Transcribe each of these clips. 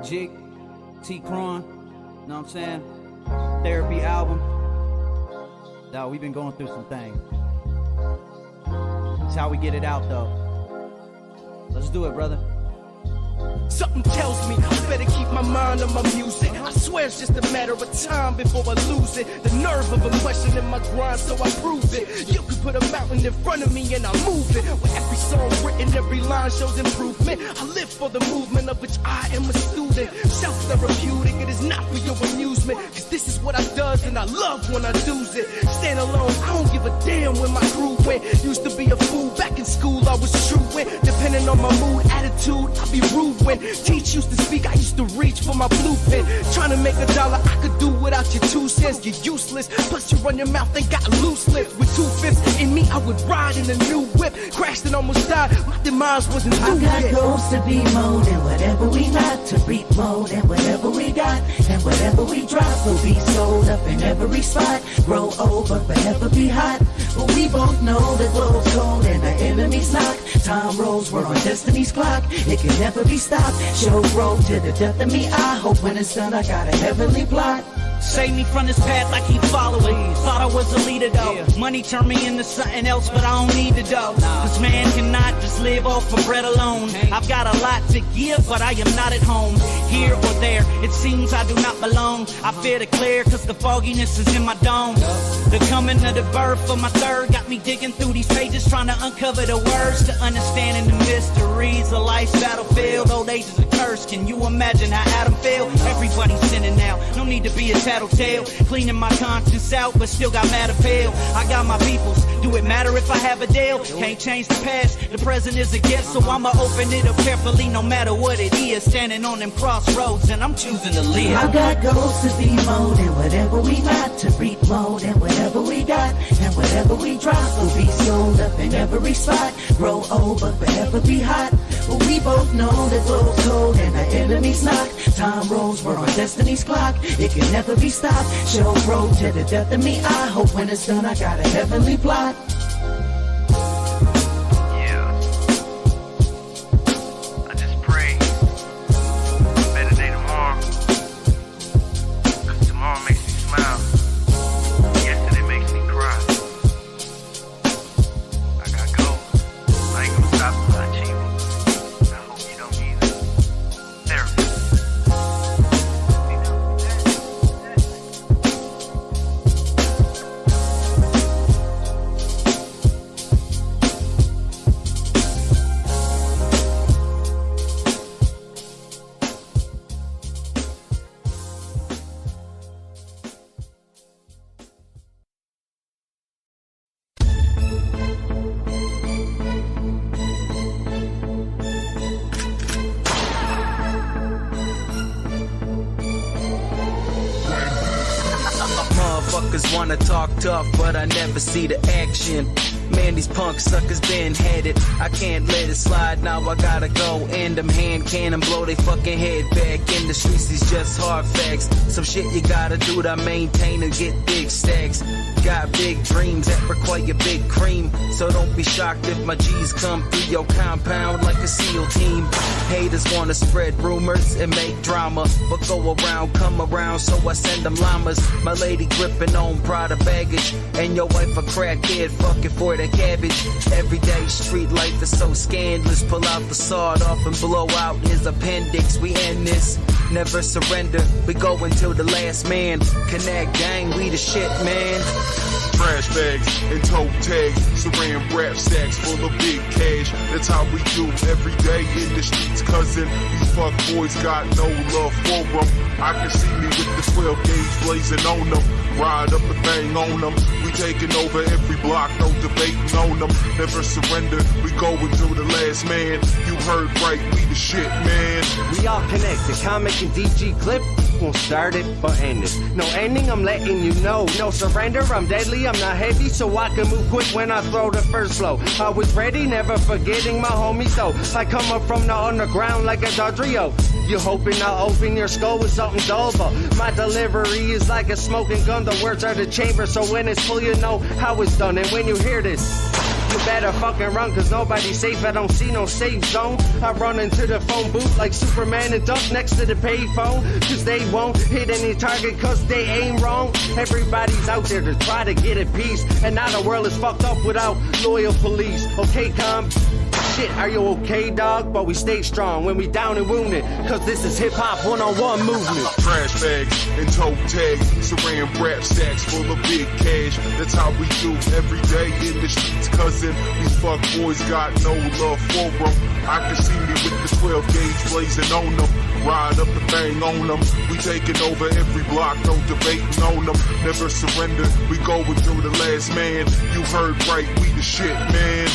Jig, T-Cron, know what I'm saying? Therapy album. Dawg, we've been going through some things. That's how we get it out, though. Let's do it, brother. Something tells me I better keep my mind on my music. I swear it's just a matter of time before I lose it. The nerve of a question in my grind, so I prove it. You can put a mountain in front of me and I'll move it. With every song written, every line shows improvement. I live for the movement of which I am a student. Self-therapeutic, it is not for your amusement. Cause this is what I does and I love when I do's it. Stand alone, I don't give a damn when my crew went. Used to be a fool, back in school I was truant. Depending on my mood, attitude, I be rude when teach used to speak, I used to reach for my blue pen. Trying to make $1, I could do without your 2 cents. You're useless, plus you run your mouth and got loose lips. With 2/5 in me, I would ride in a new whip. Crashed and almost died, my demise wasn't through yet. I got goals to be mode, and whatever we not to reap mode, and whatever we got, and whatever we drop will be sold up in every spot. Grow old, but forever be hot. But we both know the glow's cold and the enemy's knock. Time rolls, we're on destiny's clock. It can never be stopped. Show growth to the death of me. I hope when it's done, I got a heavenly plot. Save me from this path I keep following. Thought I was a leader though. Money turned me into something else, but I don't need the dough. This man cannot just live off of bread alone. I've got a lot to give, but I am not at home. Here or there, it seems I do not belong. I fear to clear, cause the fogginess is in my dome. The coming of the birth of my third got me digging through these pages, trying to uncover the words to understanding the mysteries of life's battlefield. Old age is a curse, can you imagine how Adam feel? Everybody's sinning now, no need to be a tattletale. Cleaning my conscience out, but still got mad appeal. I got my peoples, do it matter if I have a deal? Can't change the past, the present is a gift, so I'ma open it up carefully no matter what it is. Standing on them crossroads and I'm choosing to live. I got goals to be mode, and whatever we not to reap mode, and whatever we got, and whatever we drop will be sold up in every spot. Grow old, but forever be hot. But we both know the glow's cold and the enemy's knock. Time rolls, we're on destiny's clock. It can never be stopped. Show growth to the death of me. I hope when it's done, I got a heavenly plot. Motherfuckers wanna talk tough, but I never see the action. Man, these punk suckers been headed. I can't let it slide, now I gotta go. And them hand cannon blow they fucking head back. In the streets, these just hard facts. Some shit you gotta do to maintain and get big stacks. Got big dreams that require big cream. So don't be shocked if my G's come through your compound like a SEAL team. Haters wanna spread rumors and make drama, but go around, come around, so I send them llamas. My lady gripping on Prada baggage, and your wife a crackhead fucking for the cabbage. Everyday street life is so scandalous. Pull out the sawed off and blow out his appendix. We end this, never surrender. We go until the last man. Connect gang, we the shit, man. Trash bags and toe tags, saran wrap sacks full of big cash. That's how we do every day in the streets, cousin. These fuck boys got no love for them. I can see me with the 12 gauge blazing on them. Ride up a thing on them. We taking over every block, no debating on them. Never surrender, we go until the last man. You heard right, we the shit, man. We all connected, comic and DG clip. Won't start it, but end it. No ending, I'm letting you know. No surrender, I'm deadly, I'm not heavy, so I can move quick when I throw the first blow. I was ready, never forgetting my homies though. I come up from the underground like a Dodrio. You hoping I'll open your skull with something dull, but my delivery is like a smoking gun. The words are the chamber, so when it's full, you know how it's done. And when you hear this, you better fucking run, cause nobody's safe. I don't see no safe zone. I run into the phone booth like Superman and duck next to the payphone, cause they won't hit any target cause they aim wrong. Everybody's out there to try to get a piece, and now the world is fucked up without loyal police. Okay, shit, are you okay, dog? But we stay strong when we down and wounded, cause this is hip-hop one-on-one movement. Trash bags and toe tags, saran wrap sacks full of big cash. That's how we do every day in the streets, cousin. These fuck boys got no love for them. I can see me with the 12 gauge blazing on them. Ride up and bang on them. We taking over every block, no debating on them. Never surrender, we going through the last man. You heard right, we the shit, man.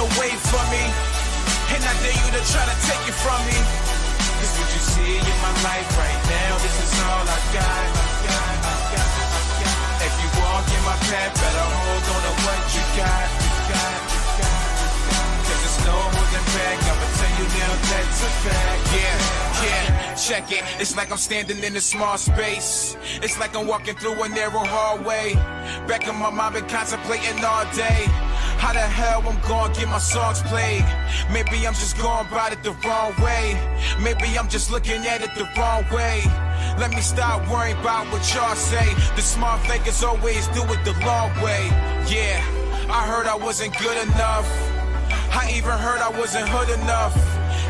Away from me, and I dare you to try to take it from me. This what you see in my life right now. This is all I got. If you walk in my path, better hold on to what you got. Cause it's no holding back. I'm check it. It's like I'm standing in a small space. It's like I'm walking through a narrow hallway. Back in my mind, been contemplating all day. How the hell I'm gonna get my songs played? Maybe I'm just going about it the wrong way. Maybe I'm just looking at it the wrong way. Let me stop worrying about what y'all say. The smart fakers always do it the long way. Yeah, I heard I wasn't good enough. I even heard I wasn't hood enough.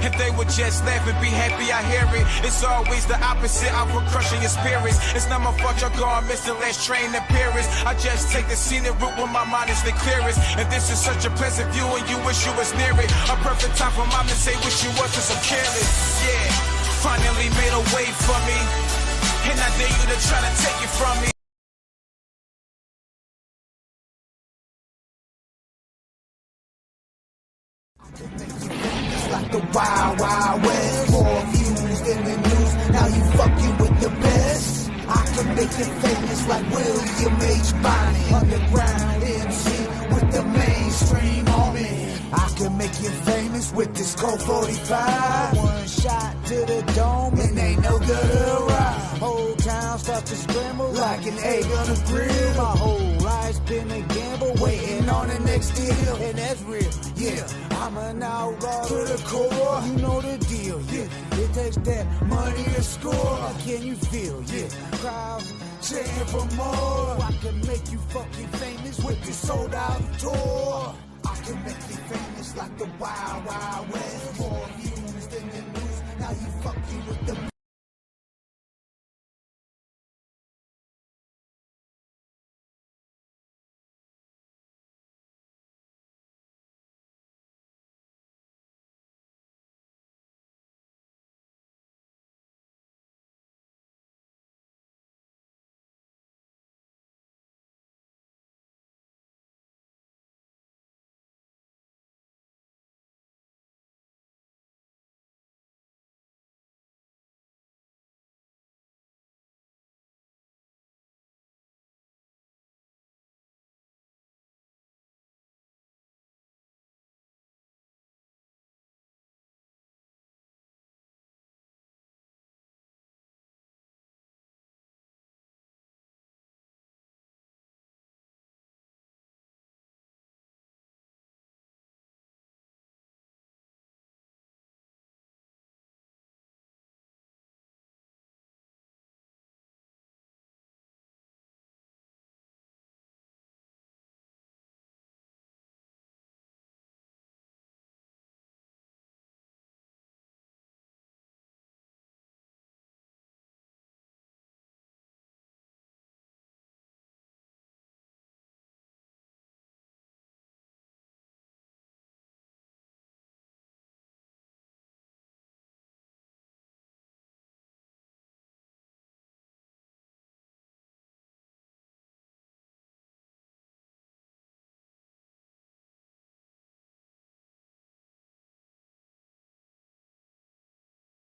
If they would just laugh and be happy, I hear it. It's always the opposite, I will crushing your spirits. It's not my fault y'all gone miss the last train in Paris. I just take the scenic route when my mind is the clearest. And this is such a pleasant view and you wish you was near it. A perfect time for mom to say wish you was, cause I'm careless. Yeah, finally made a way for me. And I dare you to try to take it from me. Like the wild, wild west. More views than the news. Now you fucking with the best. I can make you famous like William H. Bonney. Underground MC with the mainstream on me. I can make you famous with this Colt 45. One shot to the dome and ain't no good to ride. Whole town starts to scramble like an egg on a grill. My whole life's been a gamble, waiting on the next deal. And that's real, yeah. I'm an outlaw to the core. You know the deal, yeah. It takes that money to score. Can you feel, yeah? Crowds cheering for more. I can make you fucking famous with this sold out tour. I can make you famous like the wild, wild west. More views than the news. Now you fucking with the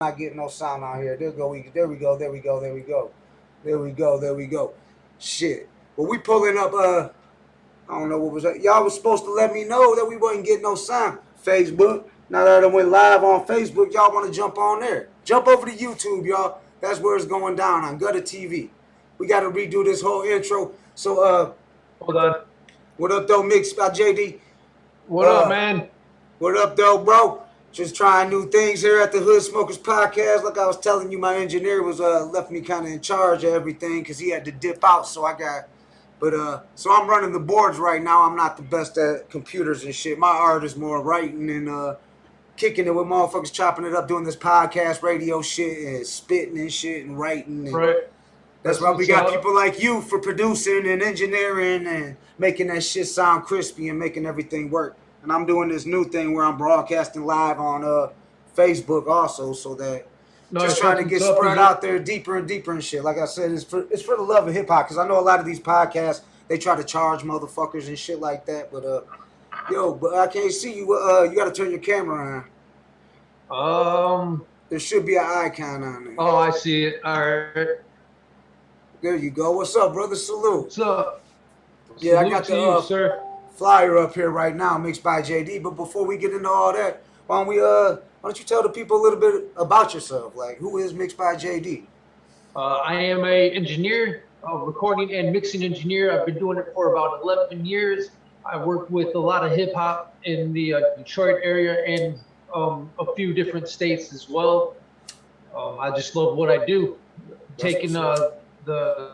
not getting no sound out here. There we go. Shit. Well, we pulling up, I don't know what was that. Y'all was supposed to let me know that we wasn't getting no sound. Facebook. Now that I went live on Facebook, y'all want to jump on there. Jump over to YouTube, y'all. That's where it's going down on Gutter TV. We got to redo this whole intro. So, hold on. What up, though, MiXbyJD? What up, man? What up, though, bro? Just trying new things here at the Hood Smokers Podcast. Like I was telling you, my engineer was left me kind of in charge of everything because he had to dip out. So so I'm running the boards right now. I'm not the best at computers and shit. My art is more writing and kicking it with motherfuckers, chopping it up, doing this podcast, radio shit, and spitting and shit and writing. And right. That's why we got people like you for producing and engineering and making that shit sound crispy and making everything work. And I'm doing this new thing where I'm broadcasting live on Facebook also, so that just trying to get spread out there deeper and deeper and shit. Like I said, it's for the love of hip hop, because I know a lot of these podcasts, they try to charge motherfuckers and shit like that. But but I can't see you. You got to turn your camera on. There should be an icon on there. Oh, I see it. All right. There you go. What's up, brother? Salute. What's up? Yeah, Salute I got to the you, sir. flyer up here right now, MiXbyJD. But before we get into all that, why don't we Why don't you tell the people a little bit about yourself? Like, who is MiXbyJD? I am a engineer, recording and mixing engineer. I've been doing it for about 11 years. I work with a lot of hip hop in the Detroit area and a few different states as well. I just love what I do. Taking the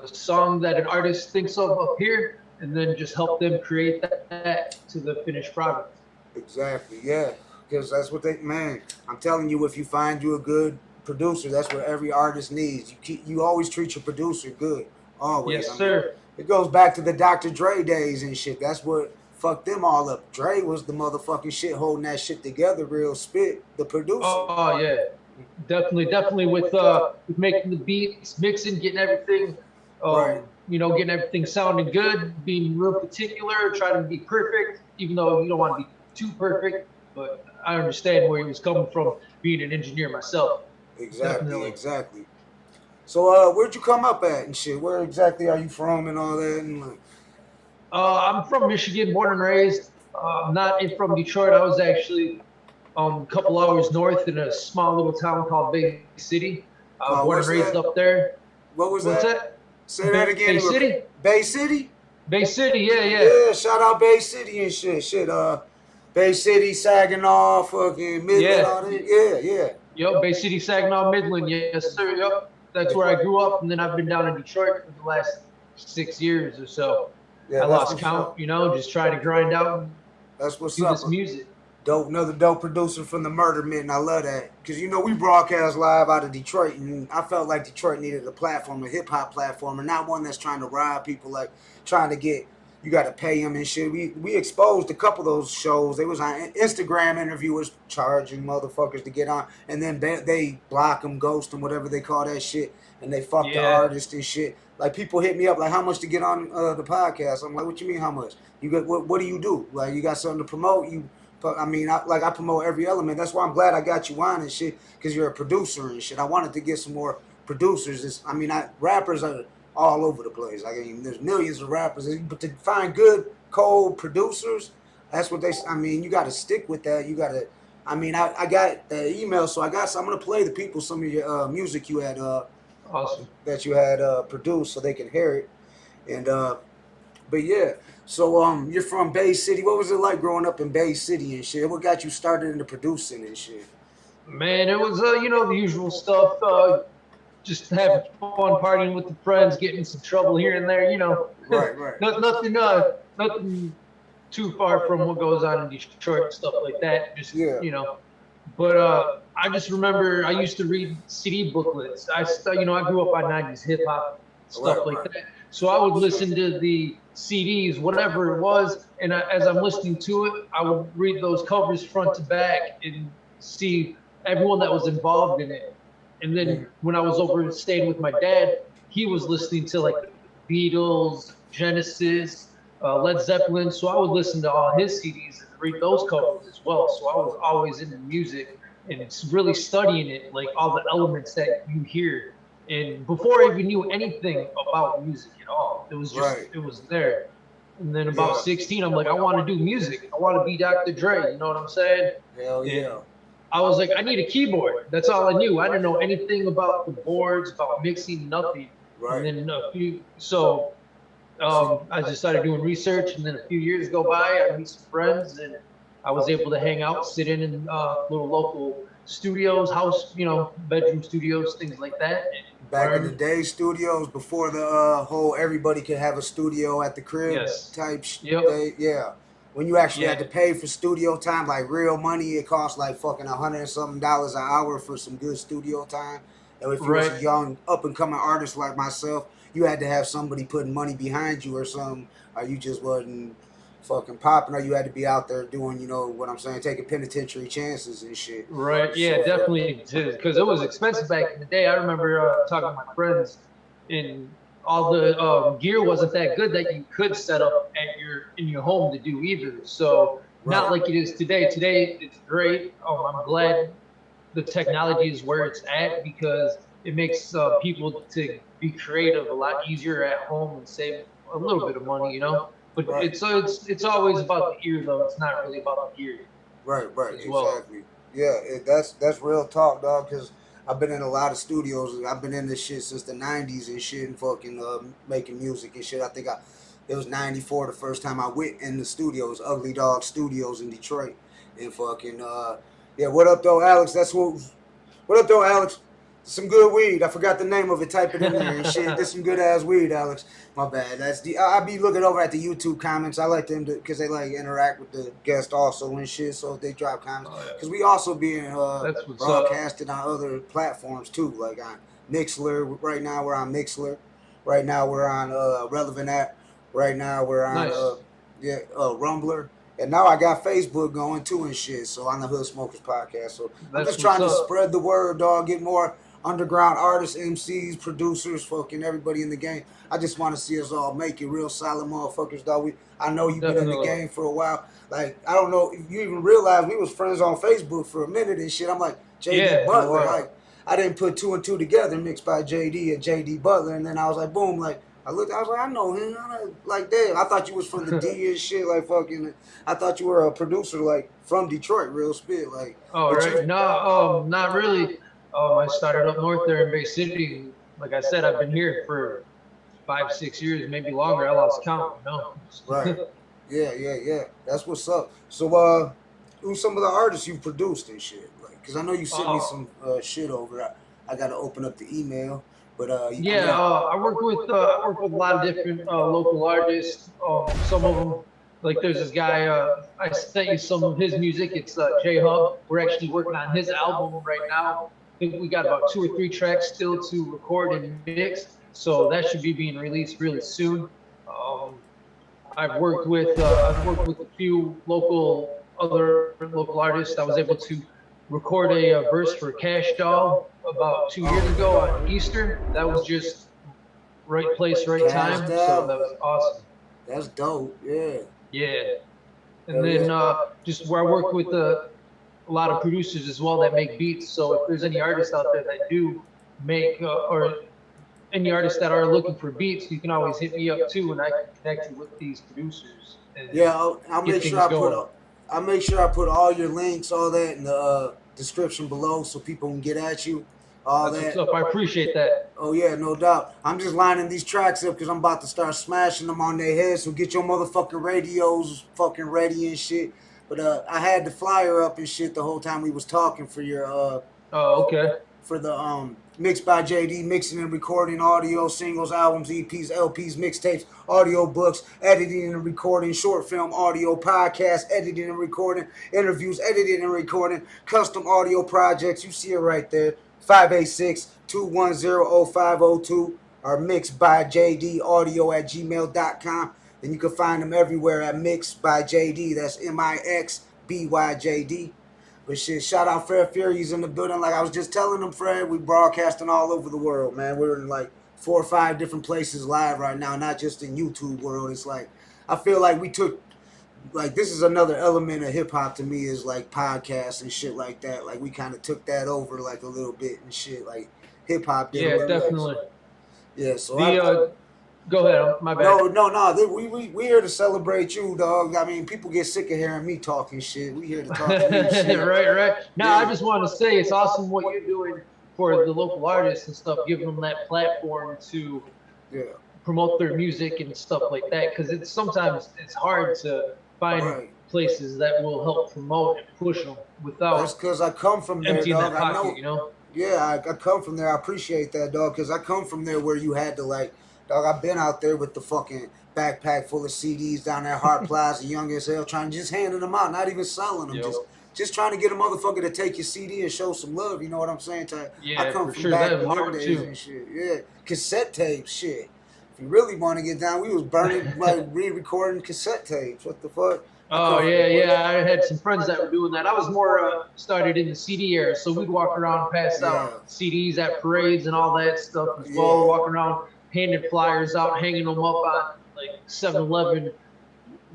song that an artist thinks of up here and then just help them create that to the finished product. Exactly, yeah. Because that's what man, I'm telling you, if you find you a good producer, that's what every artist needs. You always treat your producer good. Always. Yes, sir. It goes back to the Dr. Dre days and shit. That's what fucked them all up. Dre was the motherfucking shit holding that shit together, real spit, the producer. Oh yeah. Definitely with making the beats, mixing, getting everything Right. getting everything sounding good, being real particular, trying to be perfect, even though you don't want to be too perfect. But I understand where he was coming from, being an engineer myself. Exactly, exactly. So where'd you come up at and shit? Where exactly are you from and all that? And like, I'm from Michigan, born and raised. Not from Detroit. I was actually a couple hours north in a small little town called Bay City. Born and raised up there. What was What's that? Say that again. Bay City? Bay City? Bay City, yeah. Yeah, shout out Bay City and shit. Bay City, Saginaw, fucking Midland, all that. Yeah. Yep, Bay City, Saginaw, Midland. Yes, sir. Yep. That's where I grew up, and then I've been down in Detroit for the last 6 years or so. Yeah, I lost count, just trying to grind out and that's what's do up. this music. Another dope producer from the Murder Mitten. I love that. Because, we broadcast live out of Detroit, and I felt like Detroit needed a platform, a hip-hop platform, and not one that's trying to rob people, like trying to get, you got to pay them and shit. We exposed a couple of those shows. They was on Instagram interviewers charging motherfuckers to get on, and then they block them, ghost them, whatever they call that shit, and they fuck the artist and shit. Like, people hit me up, like, how much to get on the podcast? I'm like, what you mean, how much? You got what do you do? Like, you got something to promote? I promote every element. That's why I'm glad I got you on and shit, because you're a producer and shit. I wanted to get some more producers. Rappers are all over the place. There's millions of rappers, but to find good, cold producers, that's what you got to stick with that. You got to, I got the email, so I'm going to play the people some of your music you had, awesome, that you had produced so they can hear it. And, but yeah. So you're from Bay City. What was it like growing up in Bay City and shit? What got you started into producing and shit? Man, it was the usual stuff. Just having fun, partying with the friends, getting in some trouble here and there. Right. Nothing too far from what goes on in Detroit and stuff like that. Just But I just remember I used to read CD booklets. I grew up on 90s hip hop stuff like that. So I would listen to the CDs, whatever it was, and as I'm listening to it, I would read those covers front to back and see everyone that was involved in it. And then when I was over staying with my dad, he was listening to like Beatles, Genesis, Led Zeppelin. So I would listen to all his CDs and read those covers as well. So I was always into music, and it's really studying it, like all the elements that you hear. And before I even knew anything about music at all, it was just, it was there. And then about 16, I'm like, I want to do music. I want to be Dr. Dre. You know what I'm saying? Hell yeah. And I was like, I need a keyboard. That's all I knew. I didn't know anything about the boards, about mixing, nothing. Right. And then I just started doing research. And then a few years go by, I meet some friends, and I was able to hang out, sit in little local studios, house, bedroom studios, things like that. Back in the day, studios, before the whole everybody could have a studio at the crib type shit. Yeah. When you actually had to pay for studio time, like real money, it cost like fucking $100 and something an hour for some good studio time. And if you was a young, up and coming artist like myself, you had to have somebody putting money behind you or something, or you just wasn't fucking popping, or you had to be out there doing, what I'm saying, taking penitentiary chances and shit. Right, yeah, definitely, because it was expensive back in the day. I remember talking to my friends, and all the gear wasn't that good that you could set up in your home to do either. So not like it is today. Today it's great. I'm glad the technology is where it's at, because it makes people to be creative a lot easier at home and save a little bit of money, But it's always about the ear, though. It's not really about the gear. Right, exactly. Yeah, that's real talk, dog. Because I've been in a lot of studios. I've been in this shit since the '90s and shit, and fucking making music and shit. I think it was '94 the first time I went in the studios, Ugly Dog Studios in Detroit, and fucking yeah. What up though, Alex? That's what. What up though, Alex? Some good weed. I forgot the name of it. Type it in there and shit. There's some good ass weed, Alex. My bad. I be looking over at the YouTube comments. I like them because they like interact with the guest also and shit. So if they drop comments, because we also being broadcasted on other platforms too, like on Mixler. Right now we're on Mixler. Right now we're on Relevant app. Right now we're on Rumbler. And now I got Facebook going too and shit. So on the Hood Smokers podcast. So I'm just trying to spread the word, dog. Get more underground artists, MCs, producers, fucking everybody in the game. I just want to see us all make it real solid motherfuckers, dog. I know you've been in the game for a while. Like, I don't know if you even realize we was friends on Facebook for a minute and shit. I'm like, JD Butler. Like, I didn't put two and two together, mixed by JD and JD Butler. And then I was like, boom, like, I was like, I know him. Like, damn, I thought you was from the D and shit. Like, fucking, I thought you were a producer, like, from Detroit, real spit. Like, right. No, not really. I started up north there in Bay City. Like I said, I've been here for 5-6 years, maybe longer. I lost count. No. Right. Yeah. That's what's up. So, who's some of the artists you've produced and shit? Like, cause I know you sent me some shit over. I got to open up the email. But I work with a lot of different local artists. Some of them, like there's this guy. I sent you some of his music. It's J Hub. We're actually working on his album right now. I think we got about 2 or 3 tracks still to record and mix. So that should be being released really soon. I've worked with a few other local artists. I was able to record a verse for Cash Doll about 2 years ago on Easter. That was just right place, right time. So that was awesome. That's dope. Yeah. Yeah. And then just where I work with a lot of producers as well that make beats. So if there's any artists out there that do make or any artists that are looking for beats, you can always hit me up too, and I can connect you with these producers. Yeah, I'll make sure I put all your links, all that in the description below, so people can get at you. That's what's up. I appreciate that. Oh yeah, no doubt. I'm just lining these tracks up because I'm about to start smashing them on their heads. So get your motherfucking radios fucking ready and shit. But I had the flyer up and shit the whole time we was talking for your for the Mixed by JD, mixing and recording audio, singles, albums, EPs, LPs, mixtapes, audio books, editing and recording, short film audio, podcast, editing and recording, interviews, editing and recording, custom audio projects. You see it right there. 586-210-0502 or MiXbyJD audio at gmail.com. And you can find them everywhere at MiXbyJD. That's MiXbyJD. But shit, shout out Fred Fury's in the building. Like I was just telling them, Fred, we broadcasting all over the world, man. We're in like 4 or 5 different places live right now, not just in YouTube world. It's like, I feel like we took, like this is another element of hip hop to me is like podcasts and shit like that. Like we kind of took that over like a little bit and shit. Like hip hop did. Yeah, definitely. Yeah, so go ahead, my bad. No. We here to celebrate you, dog. I mean, people get sick of hearing me talking shit. We here to talk to you shit. Right. Now, I just want to say it's awesome what you're doing for the local artists and stuff, giving them that platform to promote their music and stuff like that. Because sometimes it's hard to find places that will help promote and push them without. That's because I come from there, dog. Pocket, I know. You know. Yeah, I come from there. I appreciate that, dog. Because I come from there where you had to like. Dog, I've been out there with the fucking backpack full of CDs down there, Hart Plaza, Young as Hell, trying to just handing them out, not even selling them, just trying to get a motherfucker to take your CD and show some love. You know what I'm saying? I come from back in the days and shit. Yeah, cassette tapes, shit. If you really want to get down, we was burning like re-recording cassette tapes. What the fuck? Oh yeah. I had some friends that were doing that. I was more started in the CD era, so we'd walk around and pass out CDs at parades and all that stuff as well. Walk around. Handing flyers out, hanging them up on like 7-Eleven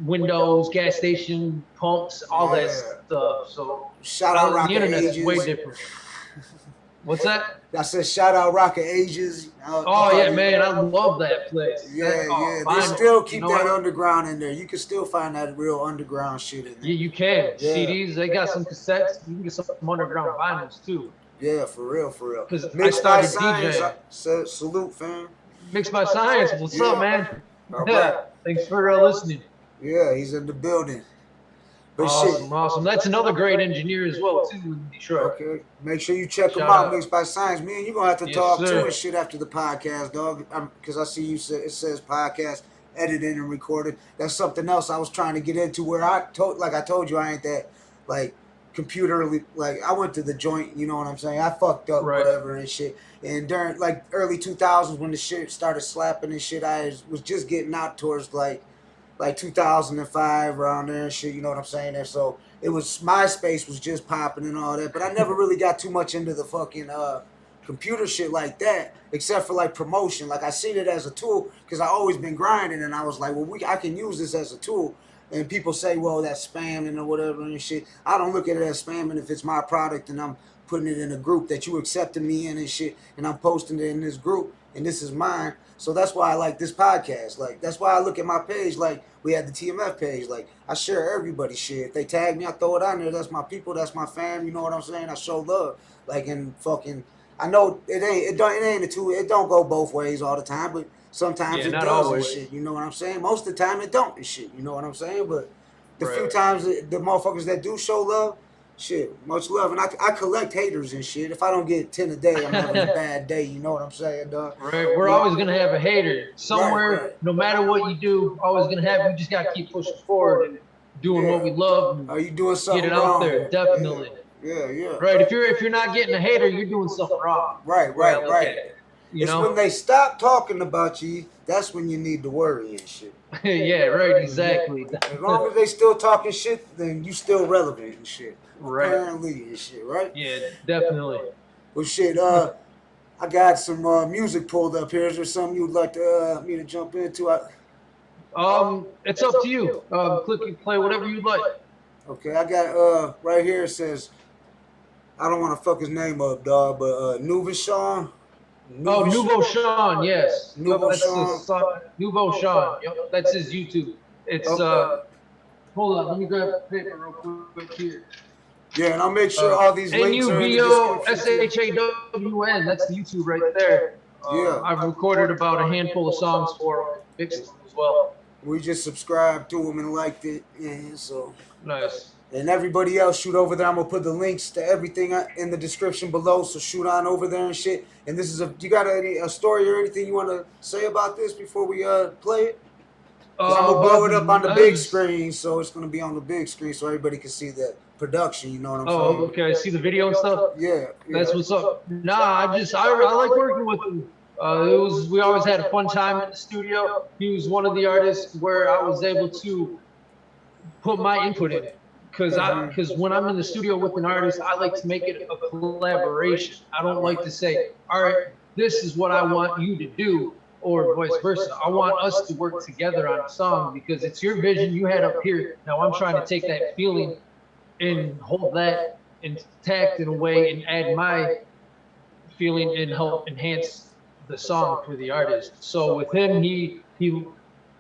windows, gas station pumps, all that stuff. So shout out Rocket the internet Ages. is way different. What's that? I said shout out Rocket Ages. Oh yeah, man, I love that place. Yeah. They still keep that underground in there. You can still find that real underground shit in there. Yeah, you can. Yeah. CDs, they got some cassettes. You can get some underground vinyls too. Yeah, for real. Because Mixed by Science, salute, fam. Mixed by Science, what's up, man? All right. Thanks for listening. Yeah, he's in the building. But awesome. That's another great engineer as well, too, in Detroit. Okay. Make sure you check him out, Mixed by Science. Me and you going to have to talk too and shit after the podcast, dog. Because I see it says podcast, edited and recorded. That's something else I was trying to get into where I told you, I ain't that, like, computer, like, I went to the joint, you know what I'm saying? I fucked up, whatever and shit. And during, like, early 2000s when the shit started slapping and shit, I was just getting out towards, like 2005 around there and shit, you know what I'm saying? And so it was, MySpace was just popping and all that, but I never really got too much into the fucking computer shit like that, except for like promotion. Like I seen it as a tool because I always been grinding, and I was like, well, I can use this as a tool. And people say, well, that's spamming or whatever and shit. I don't look at it as spamming if it's my product and I'm putting it in a group that you accepted me in and shit, and I'm posting it in this group, and this is mine. So that's why I like this podcast. Like, that's why I look at my page like we had the TMF page. Like, I share everybody's shit. If they tag me, I throw it on there. That's my people. That's my fam. You know what I'm saying? I show love. Like, and fucking, I know it don't go both ways all the time, but sometimes it does always. And shit. You know what I'm saying? Most of the time it don't and shit. You know what I'm saying? But the few times the motherfuckers that do show love, shit, much love. And I collect haters and shit. If I don't get 10 a day, I'm having a bad day. You know what I'm saying, dog? Right. We're always going to have a hater. Somewhere, no matter what you do, always going to have, we just got to keep pushing forward and doing what we love. Are you doing something Get it out there, definitely. Yeah. Right. If you're not getting a hater, you're doing something wrong. Right. You know? When they stop talking about you, that's when you need to worry and shit. Yeah, right, exactly. As long as they still talking shit, then you still relevant and shit. Right. Apparently and shit, right? Yeah, definitely. Well, shit, I got some music pulled up here. Is there something you'd like to me to jump into? It's up to you. Click and play whatever you'd like. Okay, I got right here. It says, I don't want to fuck his name up, dog, but Nouveau Sean. Nouveau Sean, yes. Nouveau Sean. Nouveau Sean. Yep, that's his YouTube. It's hold on, let me grab a paper real quick here. Yeah, and I'll make sure all these links are in the description. NUVOSHAWN, that's the YouTube right there. I've recorded about a handful of songs for him, mixed them as well. We just subscribed to him and liked it, and so nice. And everybody else, shoot over there. I'm gonna put the links to everything in the description below, so shoot on over there and shit. And this is you got a story or anything you want to say about this before we play it? Cause I'm gonna blow it up on the big screen, so it's gonna be on the big screen so everybody can see the production. You know what I'm saying? Oh, okay. See the video and stuff. Yeah. That's what's up. Nah, I like working with him. We always had a fun time in the studio. He was one of the artists where I was able to put my input in it. Because when I'm in the studio with an artist, I like to make it a collaboration. I don't like to say, all right, this is what I want you to do, or vice versa. I want us to work together on a song because it's your vision you had up here. Now I'm trying to take that feeling and hold that intact in a way and add my feeling and help enhance the song for the artist. So with him, he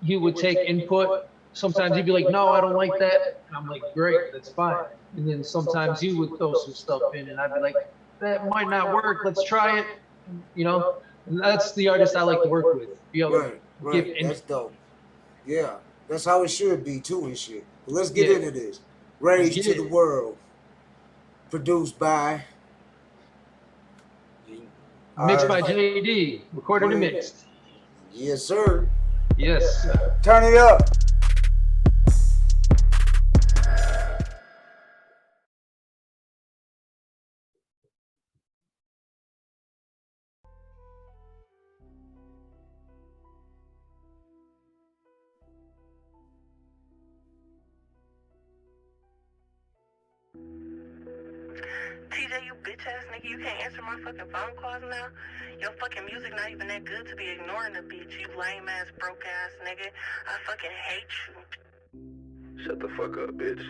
would take input. Sometimes he'd be like, no, I don't like that. And I'm like, great, that's fine. And then sometimes he would throw some stuff in and I'd be like, that might not work. Let's try it. You know, and that's the artist I like to work with. Be able to give input. That's dope. Yeah, that's how it should be too and shit. But let's get into this. Rage to the World. Produced by MiXbyJD. Recorded and mixed. Yes, sir. Yes. Turn it up. TJ, you bitch ass nigga, you can't answer my fucking phone calls now? Your fucking music not even that good to be ignoring a bitch, you lame ass, broke ass nigga. I fucking hate you. Shut the fuck up, bitch.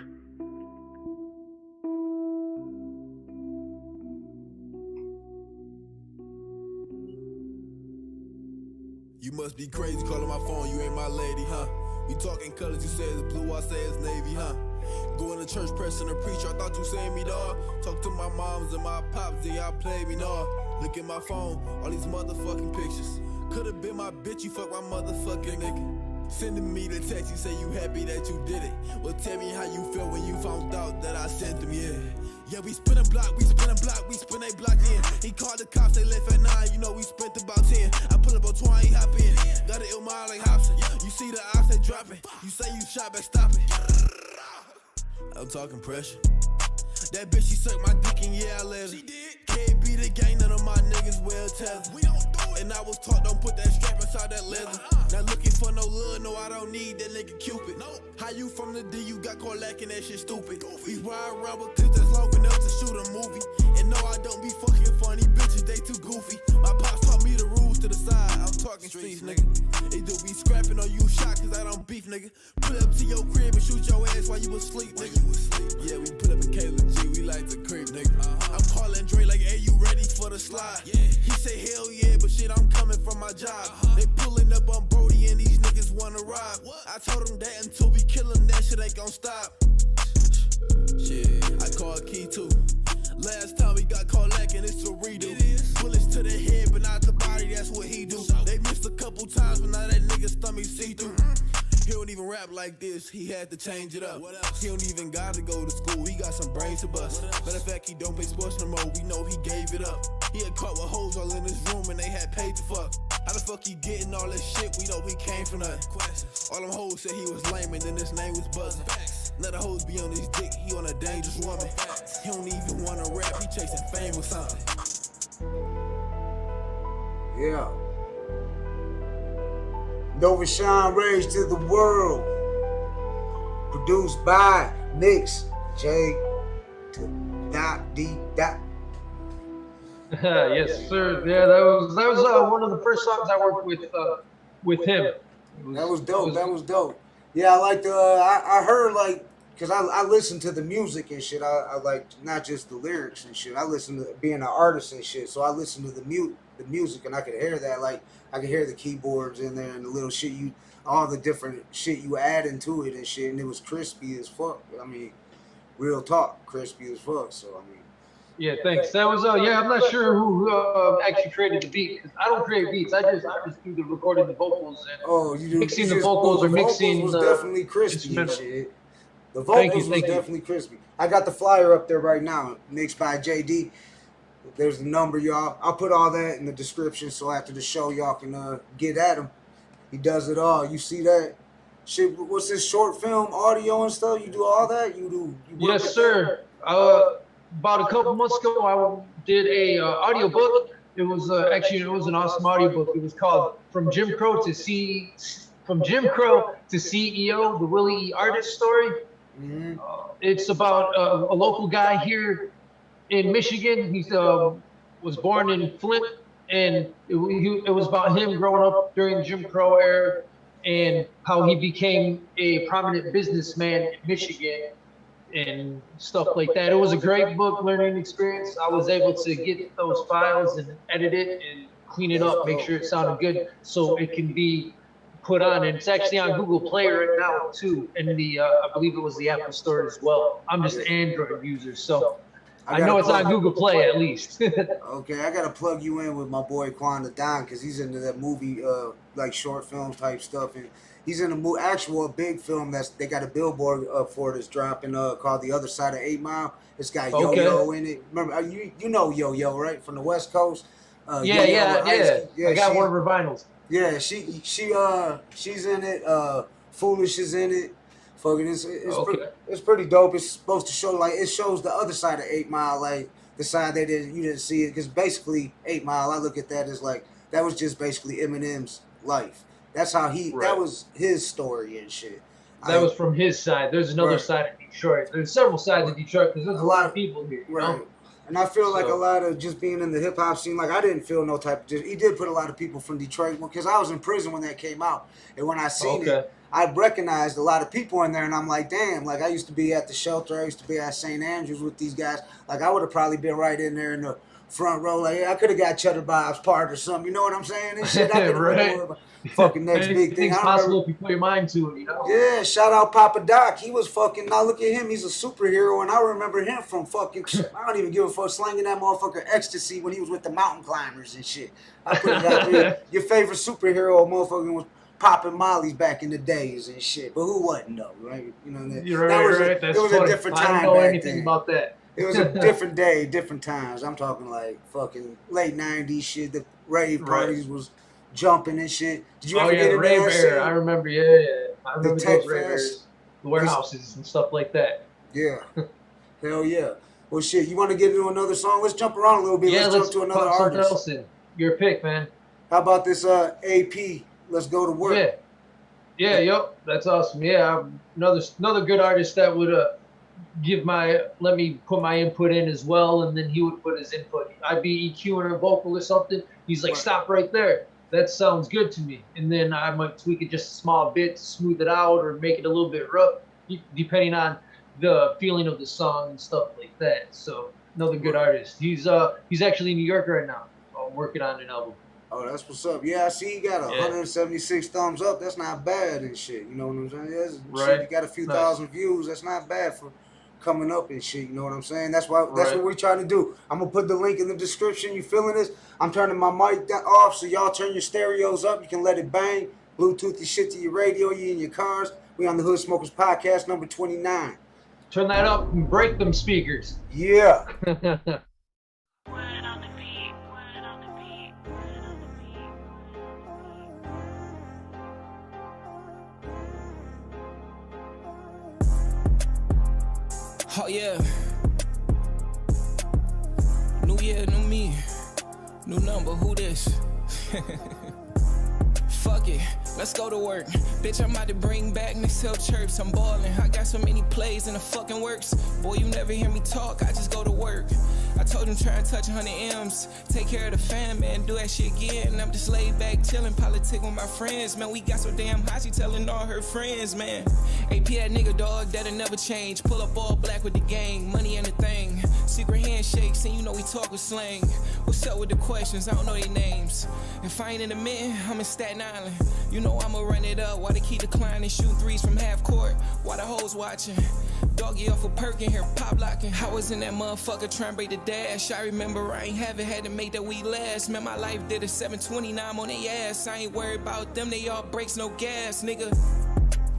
You must be crazy calling my phone, you ain't my lady, huh? We talking colors, you say it's blue, I say it's navy, huh? Going to church, pressing a preacher, I thought you saying me, dawg. Talk to my moms and my pops, they y'all play me, dawg. Look at my phone, all these motherfucking pictures. Could've been my bitch, you fuck my motherfucking nigga. Sending me the text, you say you happy that you did it. Well, tell me how you feel when you found out that I sent them, yeah. Yeah, we spin a block, we spin a block, we spin a block in. He called the cops, they left at 9, you know we spent about 10. I pull up on 20, he hop in. Got an ill mind like Hobson. You see the ops, they dropping. You say you shot back, stop it. I'm talking pressure. That bitch, she sucked my dick and yeah, I let her. She did. Can't be the gang, none of my niggas well tethered. We don't do it. And I was taught, don't put that strap inside that leather. Not looking for no love, no, I don't need that nigga Cupid. No. How you from the D, you got caught lacking, that shit stupid. We ride around with clips that's long enough to shoot a movie. And no, I don't be fucking funny, bitches, they too goofy. My pops taught me the rules to the side, I'm talking streets, nigga. They do be scrapping on you shot, cause I don't beef, nigga. Pull up to your crib and shoot your ass while you asleep, nigga. Yeah, we put up in Kayla G, we like to creep, nigga. I'm calling Dre like, hey, you ready for the slide? Yeah. He say, hell yeah, but shit, I'm coming from my job. They pulling up on Brody and these niggas wanna rob. I told them that until we kill them, that shit ain't gon' stop. Shit, I called Key too. Last time we got caught lacking, it's a redo. Bullets to the head, but not the body, that's what he do. They missed a couple times, but now that nigga stomach see through. He don't even rap like this, he had to change it up. He don't even gotta go to school, he got some brains to bust. Matter of fact, he don't play sports no more, we know he gave it up. He had caught with hoes all in his room and they had paid to fuck. How the fuck he getting all this shit, we know he came from nothing. All them hoes said he was lame and then his name was buzzing. Now the hoes be on his dick, he on a dangerous woman. He don't even wanna rap, he chasing fame or something. Yeah. Nova Shine Rage to the World. Produced by MiXbyJD. Yes, sir. Yeah, that was one of the first songs I worked with him. That was dope. That was dope. Yeah, I like the. I heard like, cause I listen to the music and shit. I like not just the lyrics and shit. I listen to being an artist and shit. So I listen to the music and I could hear that. Like I could hear the keyboards in there and the little shit all the different shit you add into it and shit. And it was crispy as fuck. I mean, real talk, crispy as fuck. So I mean. Yeah, thanks. That was yeah. I'm not sure who actually created the beat. I don't create beats. I just do the recording the vocals and you do, mixing the vocals or mixing. Was definitely crispy and shit. The vocals was definitely crispy. I got the flyer up there right now. MiXbyJD. There's the number, y'all. I'll put all that in the description so after the show y'all can get at him. He does it all. You see that? Shit. What's this short film, audio and stuff? You do all that? You do? Yes, sir. About a couple months ago, I did a audio book. It was actually an awesome audio book. It was called From Jim Crow to CEO, the Willie E. Artist story. Mm-hmm. It's about a local guy here in Michigan. He was born in Flint, and it was about him growing up during the Jim Crow era and how he became a prominent businessman in Michigan and stuff like that. It was a great book, learning experience. I was able to get those files and edit it and clean it up, make sure it sounded good so it can be put on. And it's actually on Google Play right now too. And I believe it was the Apple Store as well. I'm just an Android user, so I know it's on Google Play at least. Okay, I gotta plug you in with my boy Quan the Don because he's into that movie, like short film type stuff, and he's in a big film they got a billboard for that's dropping called The Other Side of 8 Mile. It's got Yo-Yo in it. Remember, you know Yo-Yo, right? From the West Coast. Yeah. I got one of her vinyls. Yeah, she's in it. Foolish is in it. Fucking, it's pretty dope. It's supposed to show it shows the other side of 8 Mile, like the side you didn't see it, because basically 8 Mile, I look at that as like that was just basically Eminem's life. That's how that was his story and shit. That was from his side. There's another side of Detroit. There's several sides of Detroit because there's a lot of people here. You know? And I feel like a lot of just being in the hip hop scene, like I didn't feel no type of. He did put a lot of people from Detroit because I was in prison when that came out, and when I seen it, I recognized a lot of people in there, and I'm like, damn, like I used to be at the shelter, I used to be at St. Andrews with these guys. Like I would have probably been right in there in the front row. Like, I could have got Cheddar Bob's part or something. You know what I'm saying? This shit, I could have Right. fucking next big thing. It's possible if you put your mind to it, you know? Yeah, shout out Papa Doc. He was fucking, now look at him. He's a superhero, and I remember him from fucking, I don't even give a fuck, slanging that motherfucker ecstasy when he was with the mountain climbers and shit. I put it out there. Your favorite superhero motherfucking was popping mollies back in the days and shit. But who wasn't, though, right? You know, You're right. It was a different time I don't know back anything then. about that. It was a different day, different times. I'm talking like fucking late 90s shit. The rave parties was jumping and shit. Did you ever get into rave that era? I remember, I remember the those Tech rave Fest? eras, the warehouses and stuff like that. Yeah. Hell yeah. Well, shit, you want to get into another song? Let's jump around a little bit. Yeah, let's jump to another pop something artist. else in. Your pick, man. How about this AP? Let's go to work. Yeah, yep. That's awesome. Yeah, another good artist that would let me put my input in as well, and then he would put his input. I'd be EQing a vocal or something. He's like, stop right there. That sounds good to me. And then I might tweak it just a small bit to smooth it out or make it a little bit rough, depending on the feeling of the song and stuff like that. So another good artist. He's actually in New York right now. I'm working on an album. Oh, that's what's up. Yeah, I see you got 176 thumbs up. That's not bad and shit. You know what I'm saying? Shit, you got a few thousand views. That's not bad for coming up and shit. You know what I'm saying? That's what we're trying to do. I'm gonna put the link in the description. You feeling this? I'm turning my mic off, so y'all turn your stereos up. You can let it bang. Bluetooth your shit to your radio. You in your cars. We on the Hood Smokers Podcast number 29. Turn that up and break them speakers. Yeah. Oh yeah. New year, new me. New number, who this? Fuck it, let's go to work. Bitch, I'm about to bring back Next Hill Chirps. I'm ballin', I got so many plays in the fucking works. Boy, you never hear me talk, I just go to work. I told him try and touch 100 M's. Take care of the fam, man, do that shit again. I'm just laid back chillin', politic with my friends. Man, we got so damn high, she tellin' all her friends, man. AP that nigga, dog, that'll never change. Pull up all black with the gang, money and the thing. Secret handshakes, and you know we talk with slang. What's up with the questions? I don't know their names. If I ain't in the Mint, I'm in Staten Island. You know I'ma run it up, why they keep declining? Shooting threes from half court, why the hoes watching? Doggy off a perk in here, pop locking. I was in that motherfucker trying to break the dash. I remember I ain't haven't had to make that weed last. Man, my life did a 720, now I'm on their ass. I ain't worried about them, they all brakes, no gas, nigga.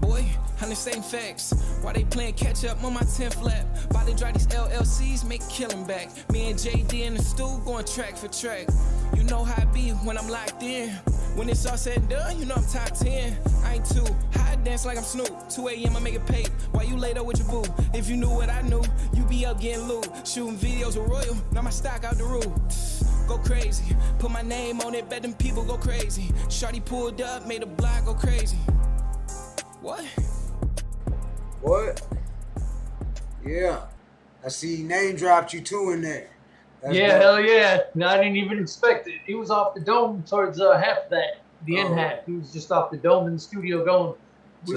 Boy, I'm the same facts. Why they playing catch up on my 10th lap? About to drive these LLCs, make killing back. Me and JD in the stool going track for track. You know how I be when I'm locked in. When it's all said and done, you know I'm top 10. I ain't too high, dance like I'm Snoop. 2 a.m. I make it pay. While you laid up with your boo. If you knew what I knew, you be up getting loot. Shooting videos with Royal, now my stock out the roof. Go crazy, put my name on it, bet them people go crazy. Shawty pulled up, made a block go crazy. What? Yeah. I see name dropped you too in there. That's dope. Hell yeah. No, I didn't even expect it. He was off the dome towards half that, the end half. He was just off the dome in the studio going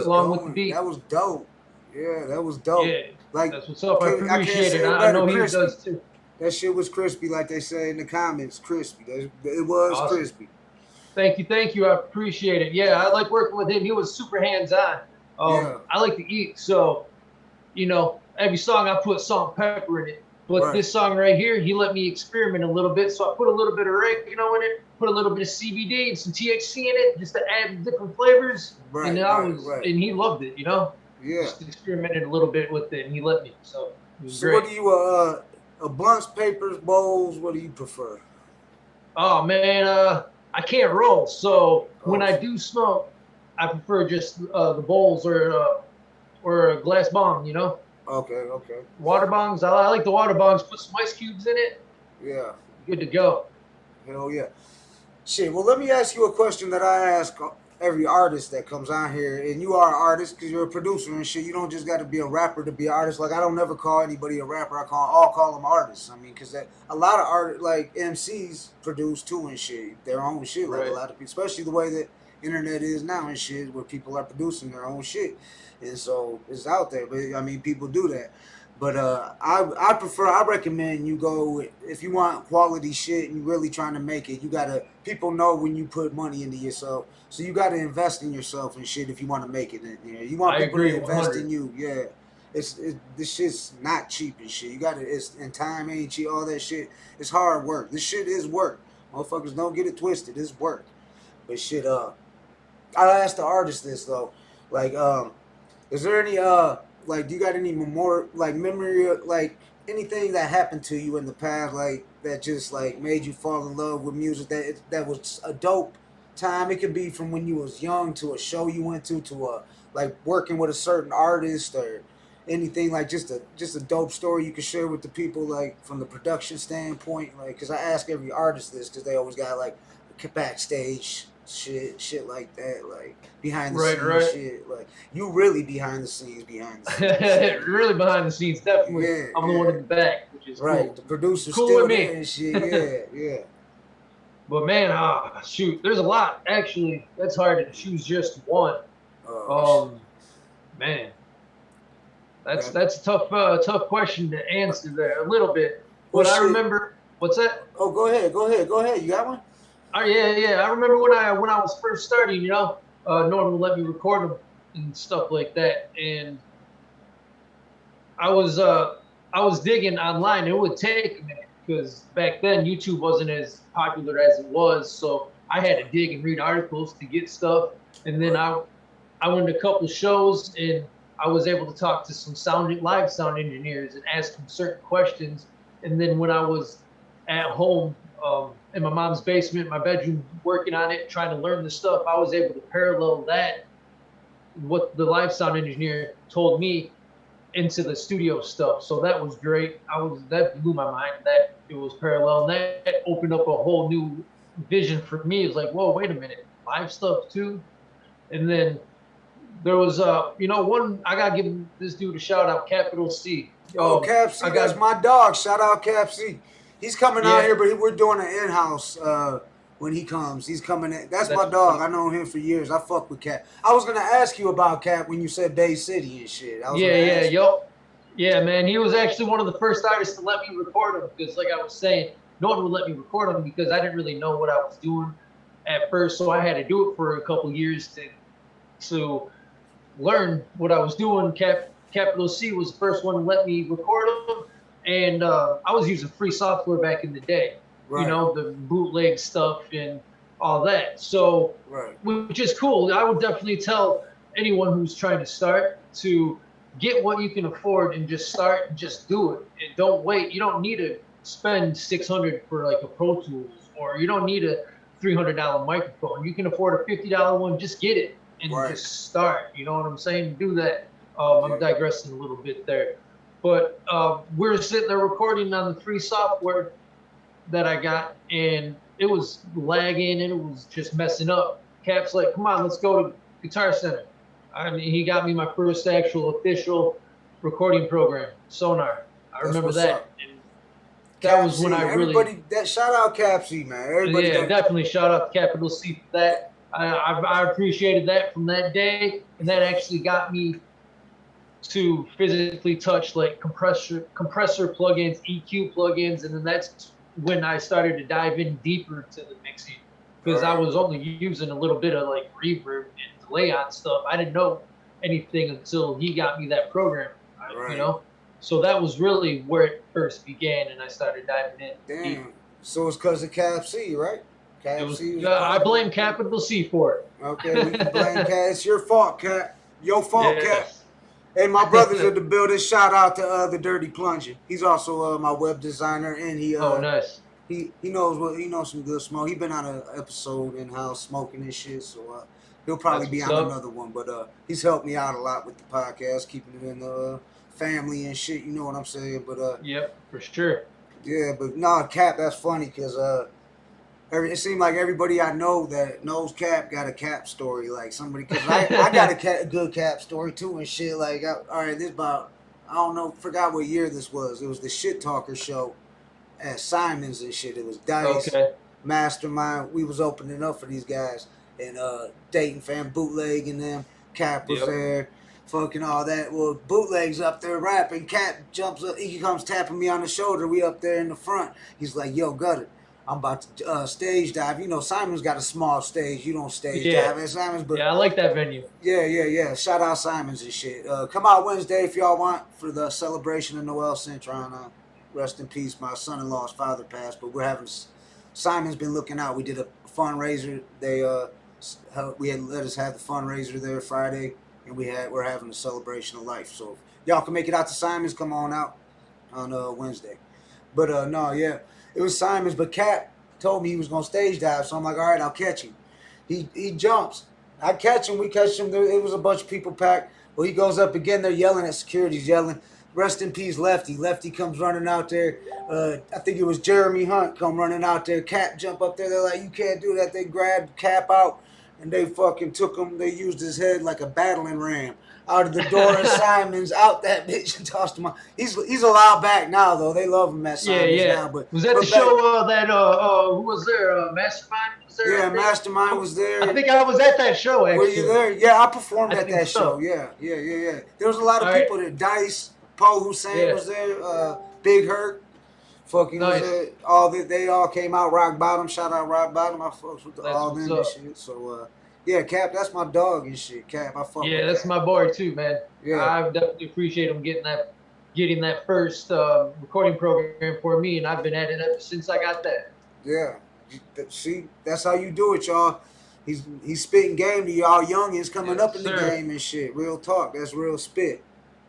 along with the beat. That was dope. Yeah, that was dope. Yeah, like, that's what's up. I appreciate it. I know he does too. That shit was crispy, like they say in the comments. Crispy. It was awesome. Crispy. Thank you. I appreciate it. Yeah, I like working with him. He was super hands-on. I like to eat, so, you know, every song I put salt and pepper in it. But this song right here, he let me experiment a little bit. So I put a little bit of oregano in it, put a little bit of CBD and some THC in it, just to add different flavors. And and he loved it, you know? Yeah. Just experimented a little bit with it, and he let me. So it was great. What do you, blunts, papers, bowls, what do you prefer? Oh, man, I can't roll. So when I do smoke, I prefer just the bowls or a glass bong, you know? Okay. Water bongs. I like the water bongs. Put some ice cubes in it. Yeah. Good to go. Hell yeah. Shit, well, let me ask you a question that I ask every artist that comes on here. And you are an artist because you're a producer and shit. You don't just got to be a rapper to be an artist. Like, I don't never call anybody a rapper. I call them artists. I mean, because a lot of art, like MCs produce too and shit. Their own shit. Like a lot of people, especially the way that internet is now and shit, where people are producing their own shit. And so it's out there, but I mean, people do that. But I recommend you go if you want quality shit and you really trying to make it. You gotta people know when you put money into yourself, so you gotta invest in yourself and shit if you want to make it in there. You want people to invest in you, yeah. This shit's not cheap and shit. You gotta and time ain't cheap. All that shit, it's hard work. This shit is work. Motherfuckers don't get it twisted. It's work. But shit, I asked the artist this though, like is there any like, do you got any memory, like anything that happened to you in the past, like that just like made you fall in love with music? That was a dope time. It could be from when you was young to a show you went to a like working with a certain artist or anything, like just a dope story you could share with the people, like from the production standpoint. Like, cause I ask every artist this, cause they always got like backstage shit like that, like behind the scenes shit. Like you really behind the scenes. Really behind the scenes, definitely. Yeah, I'm the one in the back, which is right. Cool. The producer's cool still with me. There and shit. Yeah. But man, shoot, there's a lot. Actually, that's hard to choose just one. Man, that's a tough question to answer there a little bit. But I remember, what's that? Oh, go ahead. You got one? Yeah. I remember when I was first starting, Norman would let me record them and stuff like that, and I was digging online. It would take a minute because back then YouTube wasn't as popular as it was, so I had to dig and read articles to get stuff. And then I went to a couple of shows and I was able to talk to some live sound engineers and ask them certain questions. And then when I was at home in my mom's basement, my bedroom, working on it, trying to learn the stuff, I was able to parallel that, what the live sound engineer told me, into the studio stuff. So that was great. That blew my mind that it was parallel. And that opened up a whole new vision for me. It's like, whoa, wait a minute, live stuff too. And then there was one, I gotta give this dude a shout out, Capital C. Cap C, that's my dog. Shout out Cap C. He's coming out here, but we're doing an in-house when he comes. He's coming in. That's my dog. I know him for years. I fuck with Cap. I was gonna ask you about Cap when you said Bay City and shit. Yeah, man. He was actually one of the first artists to let me record him because, like I was saying, no one would let me record him because I didn't really know what I was doing at first. So I had to do it for a couple years to learn what I was doing. Capital C was the first one to let me record him. And I was using free software back in the day, the bootleg stuff and all that. So, which is cool. I would definitely tell anyone who's trying to start to get what you can afford and just start and just do it. And don't wait. You don't need to spend $600 for like a Pro Tools, or you don't need a $300 microphone. You can afford a $50 one. Just get it and just start. You know what I'm saying? Do that. I'm digressing a little bit there. But we were sitting there recording on the free software that I got, and it was lagging and it was just messing up. Cap's like, come on, let's go to Guitar Center. I mean, he got me my first actual official recording program, Sonar. I remember that. And that was when I really... shout out Cap C, man. Definitely shout out Capital C for that. I appreciated that from that day, and that actually got me to physically touch like compressor plugins, EQ plugins, and then that's when I started to dive in deeper to the mixing because I was only using a little bit of like reverb and delay on stuff. I didn't know anything until he got me that program, So that was really where it first began, and I started diving in. Damn. Deeper. So it's because of Cap C, right? I blame Capital C for it. Okay, we can blame Cap. It's your fault, Cap. Your fault, Cap. Hey, my brother's in the building. Shout out to the Dirty Plunger. He's also my web designer, and he nice. He knows some good smoke. He been on an episode in house smoking and shit, so he'll probably be on another one. But he's helped me out a lot with the podcast, keeping it in the family and shit. You know what I'm saying? But yep, for sure. Yeah, but Cap, that's funny because it seemed like everybody I know that knows Cap got a Cap story, like somebody. Cause I got a good Cap story too and shit. Like, this about, I don't know, forgot what year this was. It was the Shit Talker show at Simon's and shit. It was Dice, Mastermind. We was opening up for these guys and Dayton Fan Bootleg and them. Cap was there. fucking all that. Well, Bootleg's up there rapping. Cat jumps up. He comes tapping me on the shoulder. We up there in the front. He's like, yo, Gutter, I'm about to stage dive. You know, Simon's got a small stage. You don't stage dive at Simon's. But yeah, I like that venue. Yeah. Shout out Simon's and shit. Come out Wednesday if y'all want for the celebration of Noel Centron. Rest in peace. My son-in-law's father passed, but we're having... Simon's been looking out. We did a fundraiser. We had let us have the fundraiser there Friday, and we're having a celebration of life. So if y'all can make it out to Simon's, come on out on Wednesday. But it was Simon's. But Cap told me he was gonna stage dive, so I'm like, all right, I'll catch him. He jumps. I catch him. We catch him. It was a bunch of people packed. Well, he goes up again. They're yelling at security. He's yelling, "Rest in peace, Lefty." Lefty comes running out there. I think it was Jeremy Hunt come running out there. Cap jump up there. They're like, you can't do that. They grabbed Cap out, and they fucking took him. They used his head like a battling ram out of the door of Simon's, out that bitch, and tossed him out. He's a while back now, though. They love him at Simon's now. But was that the show that who was there? Mastermind was there? Yeah, Mastermind was there. I think I was at that show, actually. Were you there? Yeah, I performed at that show. Yeah. There was a lot of people there. Dice, Paul Hussein was there. Big Hurt. Fucking was there. They all came out. Rock Bottom. Shout out Rock Bottom. I fucks with all them and shit. So, yeah, Cap, that's my dog and shit. Cap, I fuck with that's Cap. my boy too, man. Yeah, I definitely appreciate him getting that first recording program for me, and I've been at it ever since I got that. Yeah, see, that's how you do it, y'all. He's spitting game to y'all youngins coming up in the game and shit. Real talk, that's real spit.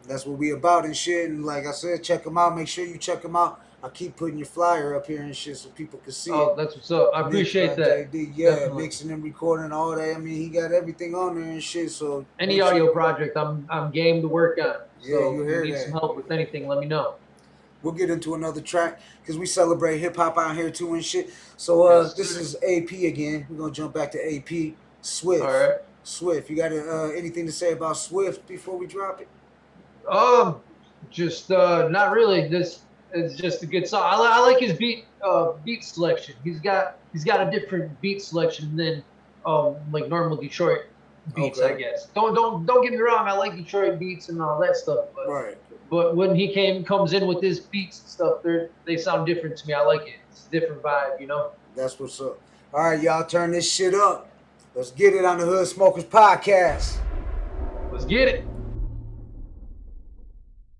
That's what we about and shit. And like I said, check him out. Make sure you check him out. I keep putting your flyer up here and shit so people can see it. Oh, that's what's up. I appreciate that. Yeah, definitely. Mixing and recording all that. I mean, he got everything on there and shit. So any audio project, I'm game to work on. Yeah, so you hear if you need some help with anything, let me know. We'll get into another track because we celebrate hip hop out here too and shit. So this is AP again. We're gonna jump back to AP Swift. All right. Swift, you got anything to say about Swift before we drop it? Just not really. This is just a good song. I like his beat selection. He's got a different beat selection than like normal Detroit beats, I guess. Don't get me wrong. I like Detroit beats and all that stuff. But when he comes in with his beats and stuff, they sound different to me. I like it. It's a different vibe, you know. That's what's up. All right, y'all, turn this shit up. Let's get it on the Hood Smokers Podcast. Let's get it.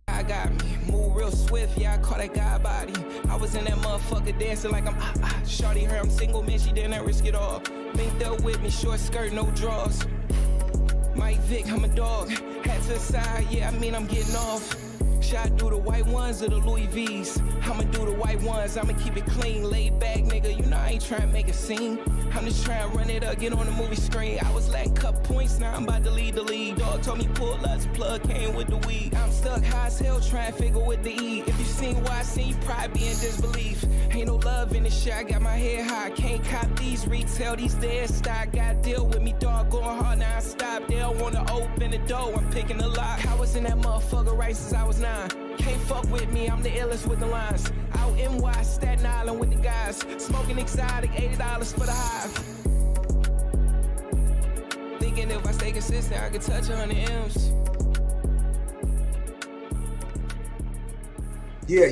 I got me, move real swift, yeah, I call that guy body. I was in that motherfucker dancing like I'm Shorty heard I'm single, man, she didn't risk it all. Linked up with me, short skirt, no drawers. Mike Vick, I'm a dog. Hat to the side, yeah, I mean I'm getting off. Shot through the white ones or the Louis V's. I'ma do the white ones, I'ma keep it clean, laid back, nigga. You know I ain't trying to make a scene. I'm just trying to run it up, get on the movie screen. I was lacking couple points, now I'm about to lead the league. Dog told me pull up, the plug came with the weed. I'm stuck high as hell, trying to figure what to eat. If you seen what I seen, you probably be in disbelief. Ain't no love in this shit, I got my head high. Can't cop these, retail these dead stock. Gotta deal with me, dog, going hard, now I stop. They don't wanna open the door, I'm picking the lock. I was in that motherfucker right since I was 9. Can't fuck with me, I'm the illest with the lines. Out NY, Staten Island with the guys. Smoking exotic, $80 for the hive. Thinking if I stay consistent, I could touch 100 M's. Yeah.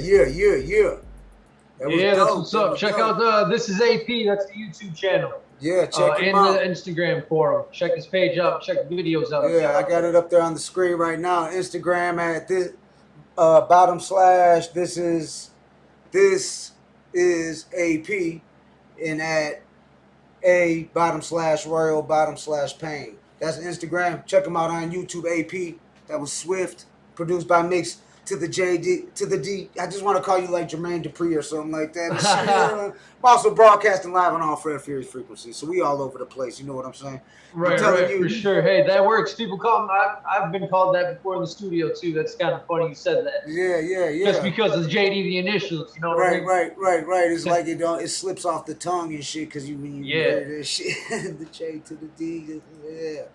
That's what's up. Check out This Is AP, that's the YouTube channel. Yeah, check him out. And the Instagram for him. Check his page out, check the videos out. Yeah, I got it up there on the screen right now. Instagram at this / this is AP and at /Royal/Pain. That's Instagram. Check them out on YouTube. AP. That was Swift, produced by Mix to the JD to the D. I just want to call you like Jermaine Dupri or something like that. I'm also broadcasting live on all Fred Furious frequencies, so we all over the place. You know what I'm saying? Right, for sure. Hey, that works. People call me. I've been called that before in the studio too. That's kind of funny you said that. Yeah. Just because it's JD the initials, you know what I mean? Right. It's like it slips off the tongue and shit because when you hear that shit, the J to the D, yeah.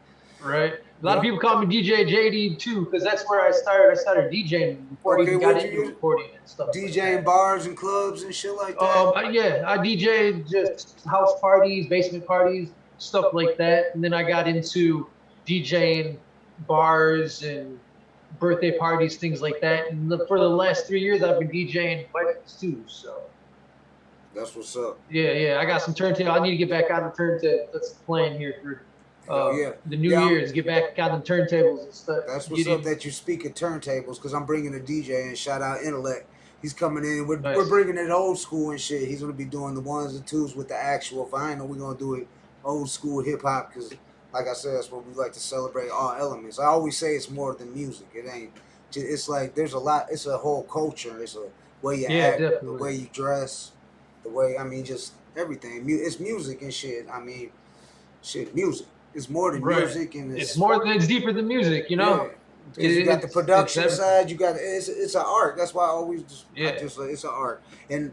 Right. A lot of people call me DJJD too, because that's where I started. I started DJing before I even got into recording and stuff. DJing like bars and clubs and shit like that. I DJed just house parties, basement parties, stuff like that. And then I got into DJing bars and birthday parties, things like that. And for the last 3 years, I've been DJing weddings too. So that's what's up. Yeah. I got some turntable. I need to get back on the turntable. That's the plan here for the New Year's. Get back on the turntables and stuff. That's what's up that you speak of turntables, because I'm bringing a DJ and shout out Intellect. He's coming in. We're bringing it old school and shit. He's gonna be doing the ones and twos with the actual vinyl. We're gonna do it old school hip hop, because, like I said, that's what we like to celebrate, all elements. I always say it's more than music. It ain't. It's like there's a lot. It's a whole culture. It's a way you act, definitely. The way you dress, the way just everything. It's music and shit. Music. It's more than music, and it's more than it's deeper than music. You know. Yeah. You got the production side. You got it's an art. That's why I always it's an art. And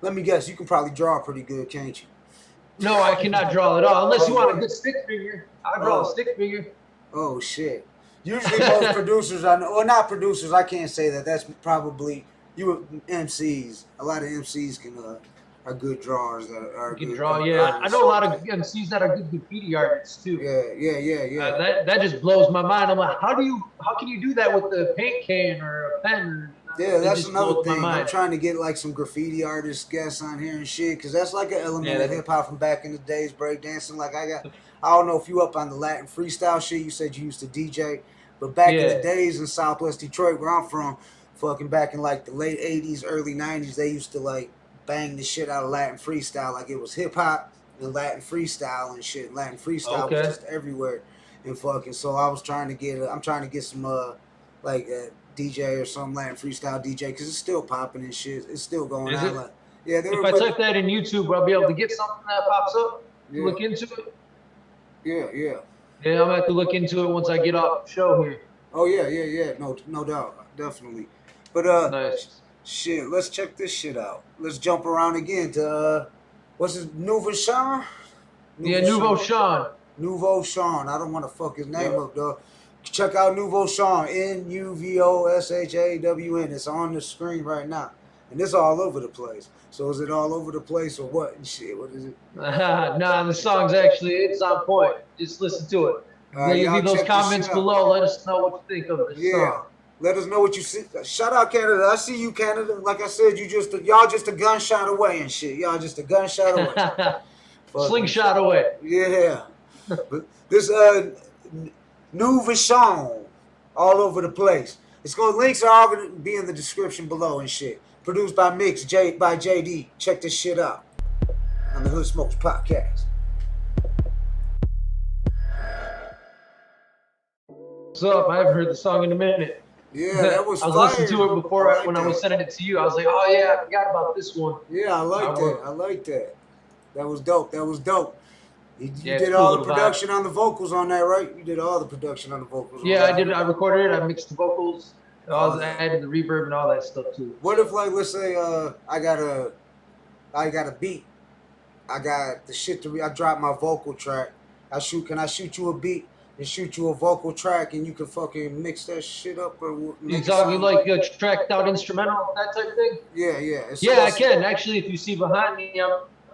let me guess, you can probably draw pretty good, can't you? No, I cannot draw at all. Unless you want a good stick figure. I draw a stick figure. Oh shit! Usually most producers I know, or not producers, I can't say that. That's probably MCs. A lot of MCs are good drawers. That can draw. Yeah, I know a lot of MCs that are good graffiti artists too. Yeah. That just blows my mind. I'm like, how can you do that with a paint can or a pen? Yeah, that's another thing. I'm trying to get like some graffiti artist guests on here and shit, because that's like an element of hip hop from back in the days, breakdancing. Like I don't know if you up on the Latin freestyle shit. You said you used to DJ, but back in the days in Southwest Detroit, where I'm from, fucking back in like the late '80s, early '90s, they used to like bang the shit out of Latin freestyle like it was hip hop and Latin freestyle and shit. Latin freestyle was just everywhere, and fucking. So I'm trying to get some like a DJ or some Latin freestyle DJ, because it's still popping and shit. It's still going on. Like, if I type that in YouTube, I'll be able to get something that pops up. Look into it. Yeah, I'm gonna have to look into it once I get off the show here. Oh yeah. No doubt, definitely. But nice. Shit, let's check this shit out. Let's jump around again to what's his Nouveau Sean? Nouveau Sean. Nouveau Sean. I don't want to fuck his name up, though. Check out Nouveau Sean. NUVOSHAWN. It's on the screen right now, and it's all over the place. So is it all over the place or what? And shit, what is it? Nah, the song's it's on point. Just listen to it. Leave those comments below. Let us know what you think of the song. Let us know what you see. Shout out Canada. I see you, Canada. Like I said, y'all just a gunshot away and shit. Y'all just a gunshot away. Slingshot away. Yeah. This Nouveau Sean all over the place. Links are all gonna be in the description below and shit. Produced by MiXbyJD. Check this shit out on the Hood Smokes podcast. What's up? I haven't heard the song in a minute. Yeah, that was I was listening to it before when I was sending it to you. I was like, oh yeah, I forgot about this one. Yeah, I like that. That was dope. You did all the production on the vocals on that, right? You did all the production on the vocals. Yeah, I did. I recorded it. I mixed the vocals. I added the reverb and all that stuff too. What if, like, let's say I got a beat. I got the shit I dropped my vocal track. Can I shoot you a beat and shoot you a vocal track, and you can fucking mix that shit up? Or you talking like a tracked out instrumental, that type of thing? Yeah. I can. Actually, if you see behind me,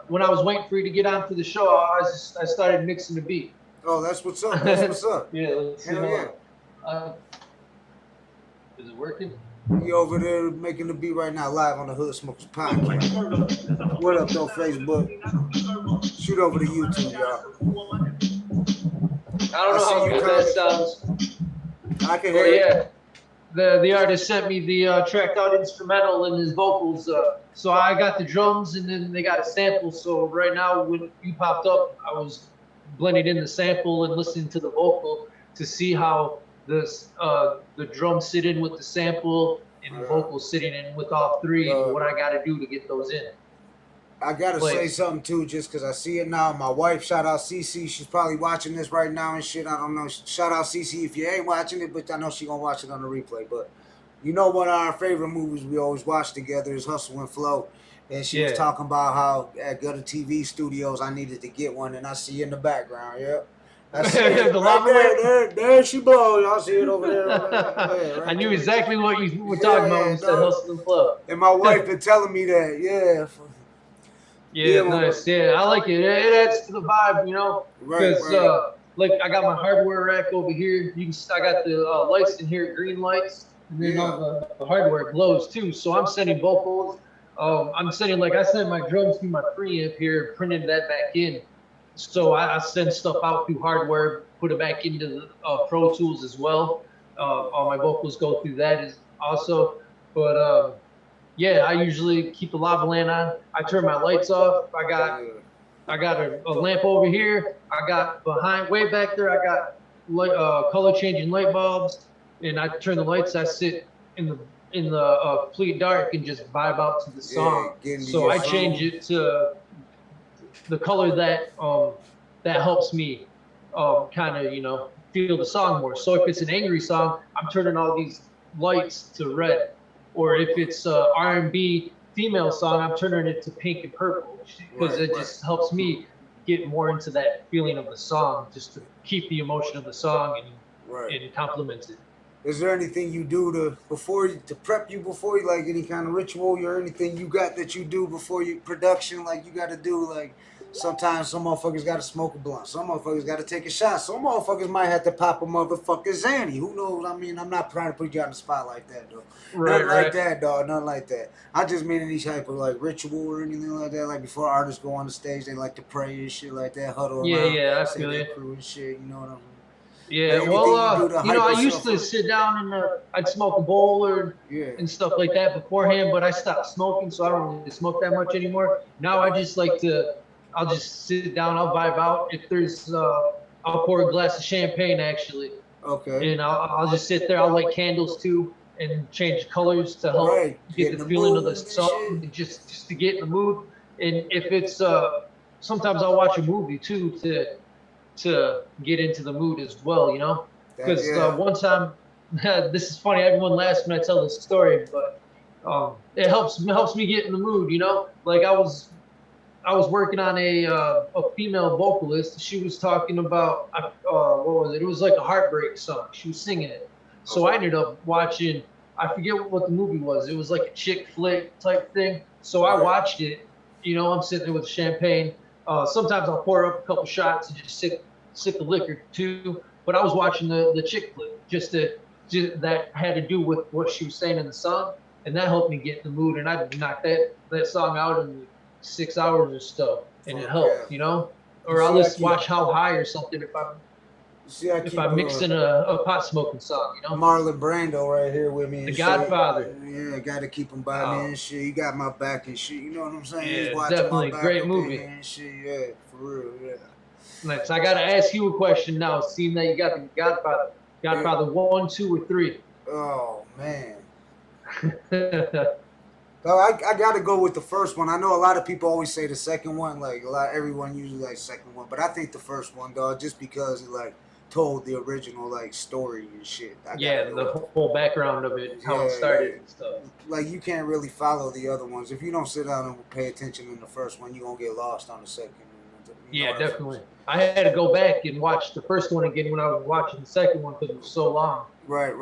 when I was waiting for you to get onto the show, I started mixing the beat. Oh, that's what's up. Yeah, let's see. Is it working? You over there making the beat right now, live on the Hood Smokers podcast. What up, though, Facebook? Shoot over to YouTube, y'all. I don't know how good that sounds. I can hear it. The artist sent me the tracked out instrumental and his vocals. So I got the drums and then they got a sample. So right now when you popped up, I was blending in the sample and listening to the vocal to see how the drums sit in with the sample and the vocals sitting in with all three, and what I got to do to get those in. I gotta say something too, just because I see it now. My wife, shout out Cece, she's probably watching this right now and shit. I don't know. Shout out Cece if you ain't watching it, but I know she gonna watch it on the replay. But you know, one of our favorite movies we always watch together is Hustle and Flow. And she was talking about how at Gutter TV Studios I needed to get one, and I see you in the background. Yep. I see it right there she blow. Y'all see it over there. Right I knew exactly what you were talking about when you said Hustle and Flow. And my wife been telling me that. Yeah, nice. Yeah, I like it. It adds to the vibe, you know. Because like I got my hardware rack over here. I got the lights in here, green lights, and then all the hardware glows too. So I'm sending vocals. I'm sending I sent my drums through my preamp here, printed that back in. So I send stuff out through hardware, put it back into the Pro Tools as well. All my vocals go through that as also. But yeah, I usually keep the lava lamp on. I turn my lights off. I got a lamp over here. I got way back there, I got color changing light bulbs, and I turn the lights. I sit in the complete dark and just vibe out to the song. So I change it to the color that helps me kind of feel the song more. So if it's an angry song, I'm turning all these lights to red, or if it's R&B female song, I'm turning it to pink and purple, because it just helps me get more into that feeling of the song, just to keep the emotion of the song and complement it. Is there anything you do to prep you before you, like any kind of ritual or anything you got that you do before you production, like you got to do, like sometimes some motherfuckers got to smoke a blunt, some motherfuckers got to take a shot, some motherfuckers might have to pop a motherfucking Zanny. Who knows? I mean, I'm not trying to put you on the spot like that, though. Nothing like that, dog. Nothing like that. I just mean any type of like ritual or anything like that. Like before artists go on the stage, they like to pray and shit like that, huddle around. Yeah, I feel it. Crew and shit, you know what I mean? Yeah, well, I used to sit down and I'd smoke a bowl and stuff like that beforehand, but I stopped smoking, so I don't really smoke that much anymore. Now I just I'll just sit down, I'll vibe out. If there's, I'll pour a glass of champagne actually. Okay. And I'll just sit there. I'll light candles too and change colors to help get the feeling of the song, just to get in the mood. And if it's, sometimes I'll watch a movie too to get into the mood as well, because one time, this is funny, everyone laughs when I tell this story, but it helps me get in the mood, like I was working on a female vocalist. She was talking about what was it? It was like a heartbreak song. She was singing it. So I ended up watching, I forget what the movie was. It was like a chick flick type thing. So I watched it. I'm sitting there with champagne. Sometimes I'll pour up a couple shots and just sip the liquor too. But I was watching the chick flick that had to do with what she was saying in the song, and that helped me get in the mood. And I knocked that song out in 6 hours or stuff, and it helped, Or I'll just watch How High or something if I'm mixing a pot smoking song, Marlon Brando right here with me. The Godfather. Yeah, got to keep him by me and shit. He got my back and shit. You know what I'm saying? Yeah, he's watching definitely my back great movie. And shit. Yeah, for real. Yeah. Nice. I gotta ask you a question now. Seeing that you got the Godfather 1, 2, or 3. Oh man. I gotta go with the first one. I know a lot of people always say the second one, like everyone usually likes second one, but I think the first one, dog, just because it told the original story and shit. The whole background of it, how it started and stuff. Like you can't really follow the other ones if you don't sit down and pay attention in the first one. You gonna get lost on the second. Yeah, definitely. I had to go back and watch the first one again when I was watching the second one because it was so long. Right.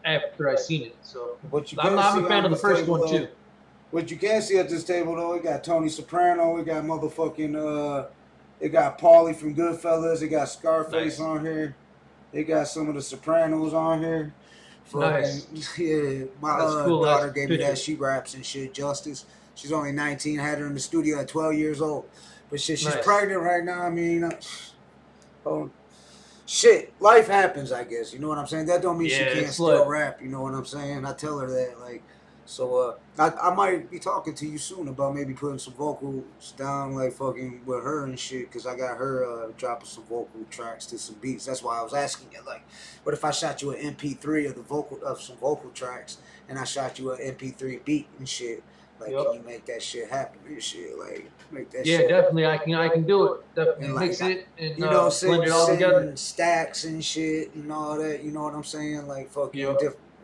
After I seen it, so I'm a fan of the first one too. What you can see at this table though, we got Tony Soprano, we got motherfucking they got Paulie from Goodfellas, they got Scarface on here, they got some of the Sopranos on here. Nice. Yeah, my cool. daughter gave me that. She raps and shit. Justice. She's only 19. Had her in the studio at 12 years old. But shit, she's pregnant right now. I mean, shit, life happens, I guess. You know what I'm saying? That don't mean she can't still rap. You know what I'm saying? I tell her that, so I might be talking to you soon about maybe putting some vocals down, fucking with her and shit, because I got her dropping some vocal tracks to some beats. That's why I was asking you, what if I shot you an MP3 of some vocal tracks, and I shot you an MP3 beat and shit? Can you make that shit happen and shit? Make that shit. Yeah, definitely. I can do it. Definitely mix it and blend it all together. Stacks and shit and all that. You know what I'm saying?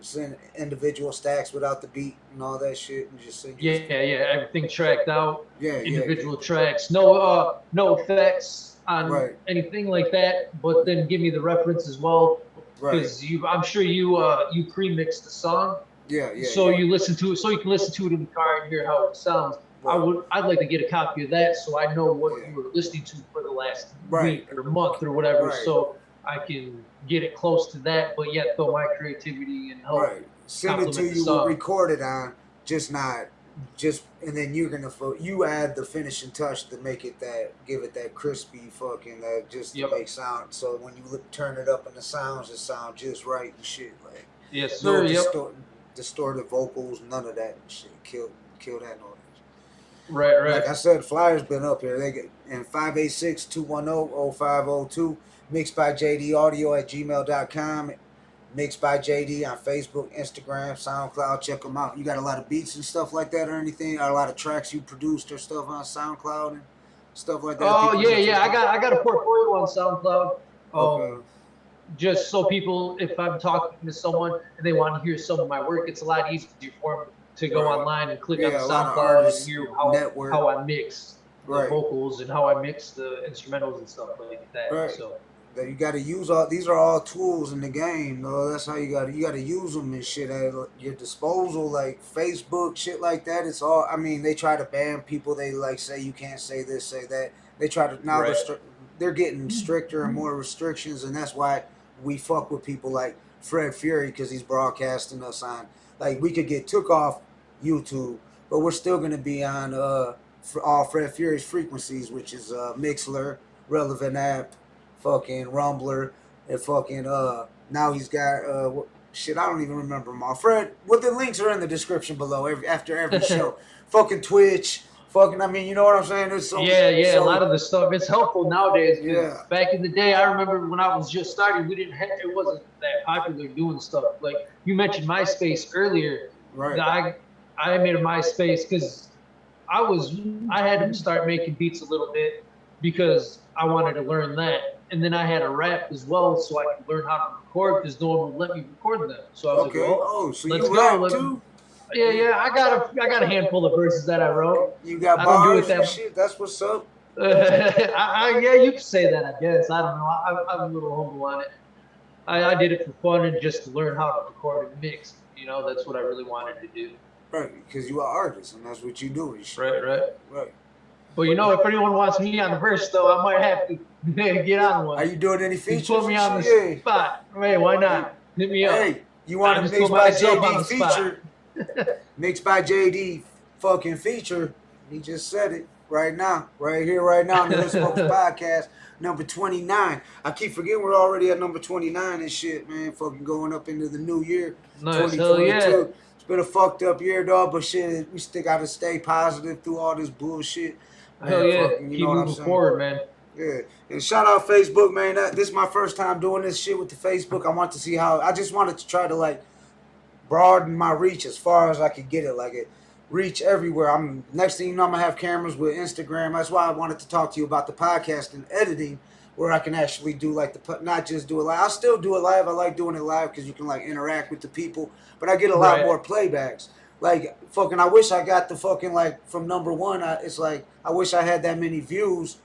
Send individual stacks without the beat and all that shit, and just sing. Yeah. Everything tracked out. Yeah. Individual tracks. No effects on anything like that. But then give me the reference as well, because I'm sure you pre-mixed the song. Yeah. So you listen to it, so you can listen to it in the car and hear how it sounds. I'd like to get a copy of that so I know what you were listening to for the last week or month or whatever, so I can get it close to that, but yet throw my creativity and help. Send it to you, we'll record it on, and then you're gonna you add the finishing touch to make it give it that crispy fucking to make sound. So when you turn it up in the sounds, it sounds just right and shit. Like yes, sir. Distorted vocals, none of that shit. Kill that noise. Right. Like I said, flyers been up here. They get in 586-210-0502. MiXbyJDaudio@gmail.com. MiXbyJD on Facebook, Instagram, SoundCloud. Check them out. You got a lot of beats and stuff like that or anything? Or a lot of tracks you produced or stuff on SoundCloud and stuff like that? Oh yeah. I got a portfolio on SoundCloud. Okay. Just so people, if I'm talking to someone and they want to hear some of my work, it's a lot easier for them to go online and click on the SoundCloud and hear how I mix the vocals and how I mix the instrumentals and stuff like that. So that you got to use these are all tools in the game, though. That's how you got to use them and shit at your disposal, like Facebook, shit like that. It's all. I mean, they try to ban people. They like say you can't say this, say that. They try to now they're getting stricter and more restrictions, and that's why we fuck with people like Fred Fury because he's broadcasting us on. Like we could get took off YouTube, but we're still gonna be on for all Fred Fury's frequencies, which is Mixler, Relevant App, fucking Rumbler, and fucking now he's got shit, I don't even remember them all. Fred, the links are in the description below after every show. Fucking Twitch, fucking, I mean, you know what I'm saying? There's a lot of the stuff. It's helpful nowadays. Back in the day, I remember when I was just starting, it wasn't that popular doing stuff. Like you mentioned MySpace earlier. Right. I made a MySpace because I had to start making beats a little bit because I wanted to learn that. And then I had a rap as well, so I could learn how to record because no one would let me record them. So I was like, so let's you go. rap too? Yeah, I got a handful of verses that I wrote. You got bars and shit? That's what's up. Yeah, you could say that, I guess. I don't know. I'm a little humble on it. I did it for fun and just to learn how to record and mix. You know, that's what I really wanted to do. Right, because you are artist and that's what you do. Right. But you know, if anyone wants me on the verse, though, I might have to get on one. Are you doing any features? You put me on the spot. Hey, why not? Hit me up. Hey, you want a MiXbyJD feature? MiXbyJD fucking feature. He just said it right now, right here, right now on the Let's Focus podcast, number 29. I keep forgetting we're already at number 29 and shit, man. Fucking going up into the new year, 2022. Yeah. It's been a fucked up year, dog, but shit, we still got to stay positive through all this bullshit. Hell yeah, keep moving forward, man. Yeah, and shout out Facebook, man. This is my first time doing this shit with the Facebook. I want to see I just wanted to try to like broaden my reach as far as I could get it, like it reach everywhere. Next thing you know, I'm gonna have cameras with Instagram. That's why I wanted to talk to you about the podcast and editing, where I can actually do like not just do it live. I still do it live. I like doing it live because you can like interact with the people, but I get a lot more playbacks. Like fucking, I wish I got the fucking like from number one. It's like I wish I had that many views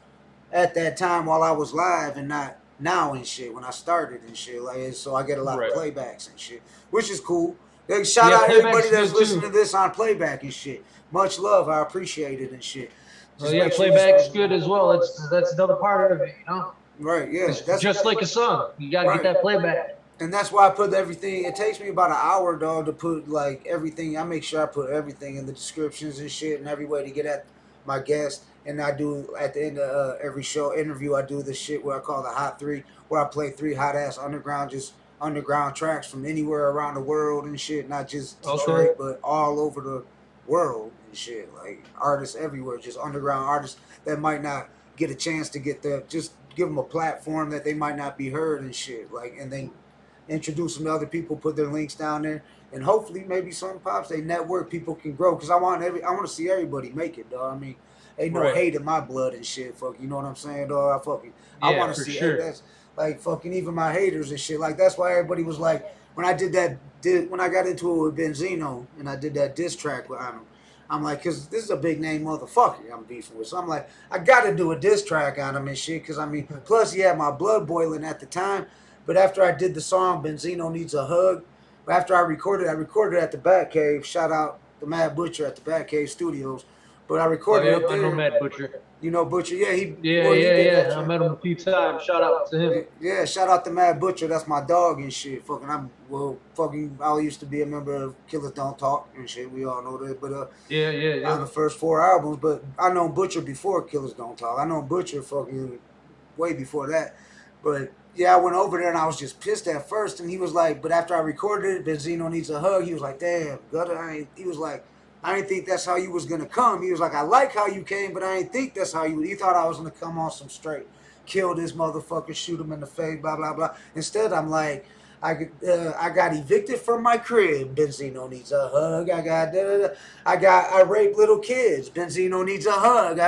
at that time while I was live and not now and shit when I started and shit. Like so, I get a lot of playbacks and shit, which is cool. Shout out everybody that's listening to this on playback and shit. Much love, I appreciate it and shit. Playback's good as well. That's another part of it, you know. Right, yeah. That's just like a song. You gotta get that playback. And that's why I put everything. It takes me about an hour, dog, to put like everything. I make sure I put everything in the descriptions and shit and every way to get at my guest. And I do at the end of every show interview, I do this shit where I call the Hot 3, where I play 3 hot ass underground tracks from anywhere around the world and shit, not just Detroit, but all over the world and shit. Like artists everywhere, just underground artists that might not get a chance to get just give them a platform that they might not be heard and shit. Like, and then introduce them to other people, put their links down there, and hopefully maybe some pops, they network, people can grow. Cause I want to see everybody make it, dog. I mean, ain't no hate in my blood and shit. Fuck, you know what I'm saying, dog? I want to see that's like fucking even my haters and shit. Like that's why everybody was like, when I when I got into it with Benzino and I did that diss track with him, I'm like, cause this is a big name motherfucker I'm beefing with. So I'm like, I gotta do a diss track on him and shit. Cause I mean, plus he had my blood boiling at the time. But after I did the song, Benzino Needs a Hug, after I recorded at the Batcave. Shout out the Mad Butcher at the Batcave Studios. But I recorded it I know Mad Butcher. You know Butcher? Yeah, he Yeah. did that I met him a few times. Shout out to him. Yeah, shout out to Mad Butcher. That's my dog and shit. I used to be a member of Killers Don't Talk and shit. We all know that. But yeah. on the first 4 albums. But I known Butcher before Killers Don't Talk. I known Butcher fucking way before that. But yeah, I went over there and I was just pissed at first. And he was like, but after I recorded it, Benzino Needs a Hug. He was like, damn, Gutter. He was like, I didn't think that's how you was gonna come. He was like, I like how you came, but I didn't think that's how you would. He thought I was gonna come on some straight, kill this motherfucker, shoot him in the face, blah blah blah. Instead, I'm like, I got evicted from my crib. Benzino needs a hug. I rape little kids. Benzino needs a hug.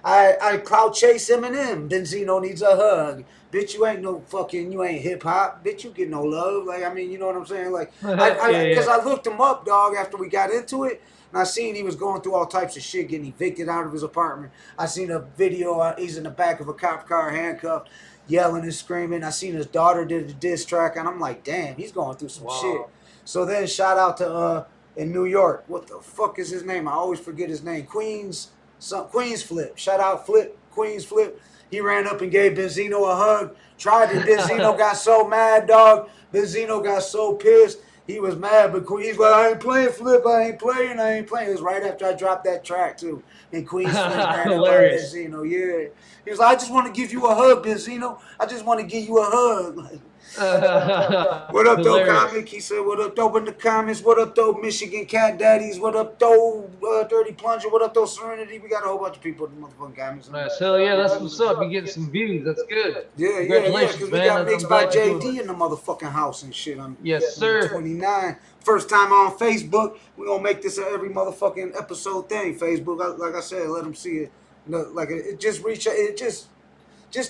I clout chase Eminem. Benzino needs a hug. Bitch, you ain't hip hop. Bitch, you get no love. Like, I mean, you know what I'm saying? Like, because I looked him up, dog, after we got into it, and I seen he was going through all types of shit, getting evicted out of his apartment. I seen a video, he's in the back of a cop car, handcuffed, yelling and screaming. I seen his daughter did a diss track, and I'm like, damn, he's going through some shit. So then, shout out to, in New York, what the fuck is his name? I always forget his name. Queens Flip. Shout out Queens Flip. He ran up and gave Benzino a hug. Tried it. Benzino got so mad, dog. Benzino got so pissed. He was mad, but he's like, I ain't playing, Flip. I ain't playing. It was right after I dropped that track, too. And Queens Flip ran up on Benzino. Yeah. He was like, I just want to give you a hug, Benzino. I just want to give you a hug. What up, though, comic? He said, what up, though, in the comments. What up, though, Michigan Cat Daddies. What up, though, Dirty Plunger. What up, though, Serenity. We got a whole bunch of people in the motherfucking comments. Nice. Hell yeah, that's what's up. You getting some views. That's good. Yeah, because we got MiXbyJD in the motherfucking house and shit. Yes, sir. 29. First time on Facebook. We're going to make this every motherfucking episode thing. Facebook, like I said, let them see it. Like, it just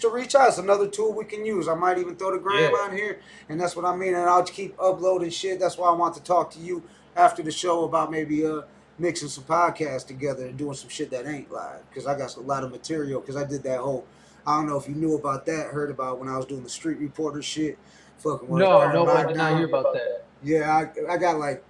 to reach out. It's another tool we can use. I might even throw the gram on here, and that's what I mean. And I'll keep uploading shit. That's why I want to talk to you after the show about maybe mixing some podcasts together and doing some shit that ain't live, because I got a lot of material, because I did that whole, I don't know if you knew about that, heard about when I was doing the street reporter shit. No, I did not hear about that. Yeah, I got like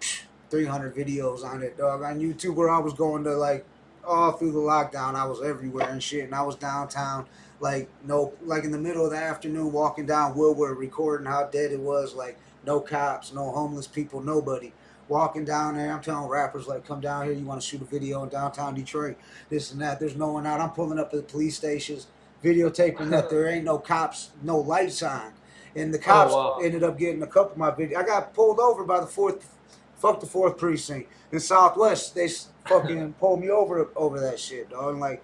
300 videos on it, dog. On YouTube, where I was going to, like, all through the lockdown, I was everywhere and shit, and I was downtown, like in the middle of the afternoon, walking down Woodward, recording how dead it was, like, no cops, no homeless people, nobody. Walking down there, I'm telling rappers, like, come down here, you want to shoot a video in downtown Detroit, this and that. There's no one out. I'm pulling up at the police stations, videotaping that there ain't no cops, no lights on. And the cops ended up getting a couple of my videos. I got pulled over by the 4th precinct in Southwest. They fucking pulled me over that shit, dog. And, like,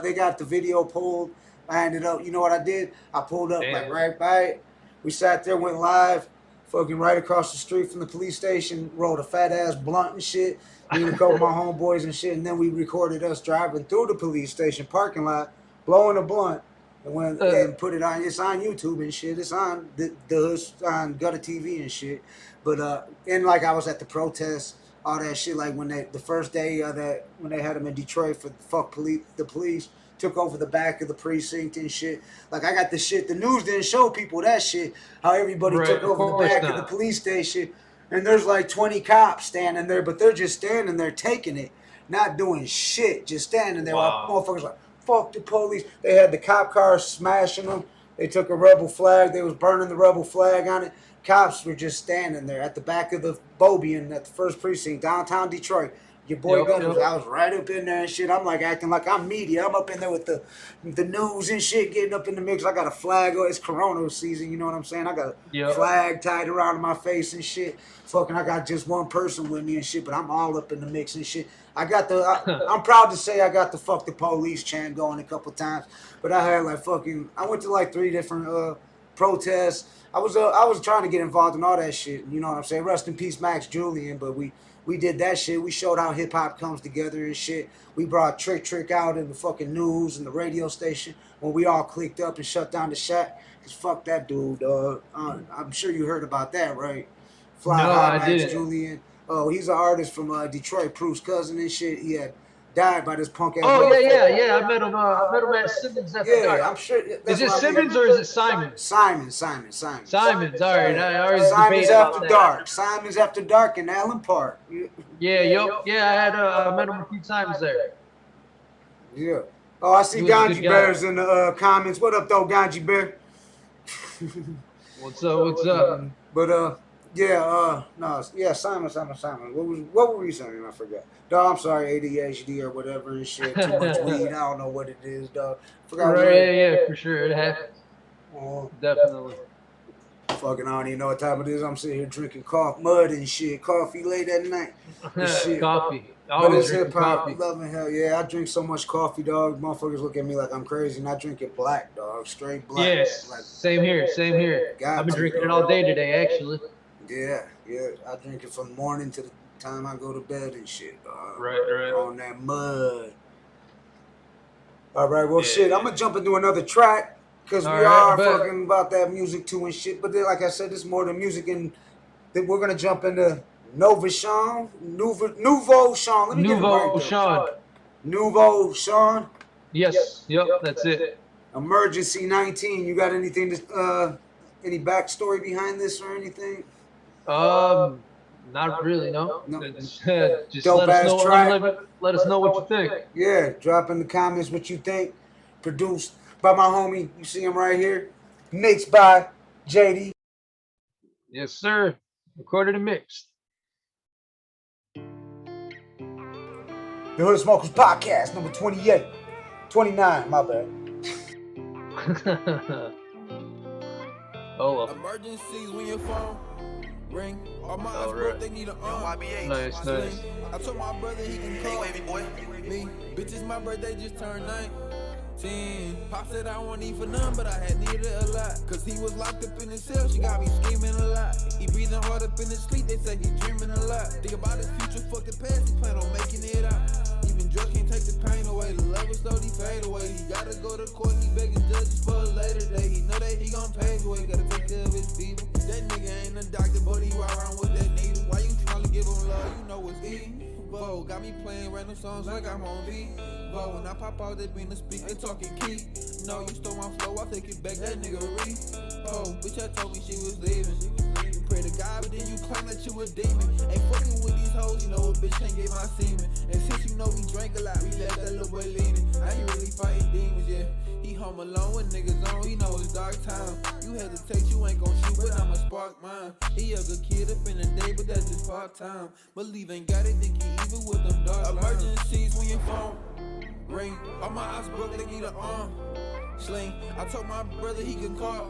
they got the video pulled. I ended up, you know what I did? I pulled up, like, right by it. We sat there, went live, fucking right across the street from the police station, rolled a fat-ass blunt and shit, me and a couple of my homeboys and shit, and then we recorded us driving through the police station parking lot, blowing a blunt, and put it on. It's on YouTube and shit. It's on on Gutter TV and shit. But, and, like, I was at the protest, all that shit, like, when the first day when they had them in Detroit for the police, took over the back of the precinct and shit. Like, I got the shit. The news didn't show people that shit. How everybody took over the back of the police station. And there's like 20 cops standing there, but they're just standing there taking it, not doing shit, just standing there. While motherfuckers like, fuck the police. They had the cop cars smashing them. They took a rebel flag. They was burning the rebel flag on it. Cops were just standing there at the back of the Bobian at the 1st precinct, downtown Detroit. Your boy Gunners, I was right up in there and shit. I'm like acting like I'm media. I'm up in there with the news and shit, getting up in the mix. I got a flag. It's Corona season, you know what I'm saying? I got a flag tied around my face and shit. Fucking, I got just one person with me and shit, but I'm all up in the mix and shit. I'm proud to say I got the fuck the police chant going a couple times, but I had like I went to like 3 different protests. I was trying to get involved in all that shit, you know what I'm saying? Rest in peace, Max Julian, but we did that shit. We showed how hip-hop comes together and shit. We brought Trick out in the fucking news and the radio station when we all clicked up and shut down the shack. Because fuck that dude, dog. I'm sure you heard about that, right? Max Julian. Oh, he's an artist from Detroit, Proof's cousin and shit. He had died by this punk ass. Oh yeah. I met him at Simmons after dark. I'm sure. Is it Simmons or is it Simon? Simons. All right. I always Simons after dark. Simons after dark in Allen Park. I met him a few times there. Yeah. Oh, I see He was a Ganji good guy. Bears in the comments. What up, though, Ganji Bear? What's up? What's up? But no, yeah, Simon. What were we saying? I forgot. Dog, I'm sorry, ADHD or whatever and shit. Too much weed. I don't know what it is, dog. Forgot. Right? Yeah, for sure, it happens. Definitely. Fucking, I don't even know what time it is. I'm sitting here drinking mud and shit. Coffee late at night. Shit. Coffee. But Always it's drinking hip hop. coffee. Loving hell yeah. I drink so much coffee, dog. Motherfuckers look at me like I'm crazy, and I drink it black, dog. Straight black. Yes. Like, Same here. Same here. I've been drinking it all day today, actually. Yeah. I drink it from morning to the time I go to bed and shit, dog. Right. On that mud. All right, well, shit. I'm gonna jump into another track because we are fucking about that music too and shit. But then, like I said, this is more than music, and then we're gonna jump into Nouveau Sean. Let me get it right, Sean. Nouveau Sean. Yes. Yep. That's it. Emergency 19. You got anything to any backstory behind this or anything? Not really. No. Just Dope ass track. Let us know what you think. Yeah, drop in the comments what you think. Produced by my homie. You see him right here. Mixed by JD. Yes, sir. Recorded and mixed. The Hood Smokers Podcast, number 28. 29, my bad. Oh, well. Emergencies when your phone ring. All my eyes broke, they need an arm. Nice. I told my brother he can call me. Bitch, it's my birthday, just turned 19. Pop said I won't need for none, but I had needed a lot. Cause he was locked up in his cell, she got me scheming a lot. He breathing hard up in his sleep, they say he dreaming a lot. Think about his future, fuck the past, he plan on making it out. Even drugs can't take the pain away, the love will slowly fade away. He gotta go to court, he begging judges for a later day. He know that he gon' pay the way, gotta take care of his people. That nigga ain't a doctor, but he ride around with that needle. Why you tryna give him love, you know it's easy. Whoa, got me playing random songs like I'm on beat. Whoa, when I pop out, they bring the speak, they talking key. No, you stole my flow, I take it back, that nigga re. Oh, bitch, I told me she was leaving. You pray to God, but then you claim that you a demon. Ain't fucking with these hoes, you know a bitch can't get my semen. And since you know we drank a lot, we left that little boy leaning. I ain't really fighting demons, yeah. He home alone with niggas on, he know it's dark time. You hesitate, you ain't gon' shoot, but I'ma spark mine. He a good kid up in the day, but that's just part time. Believe ain't got it, think he even with them dark emergencies when your phone ring. All my eyes broke, they need an arm sling. I told my brother he can call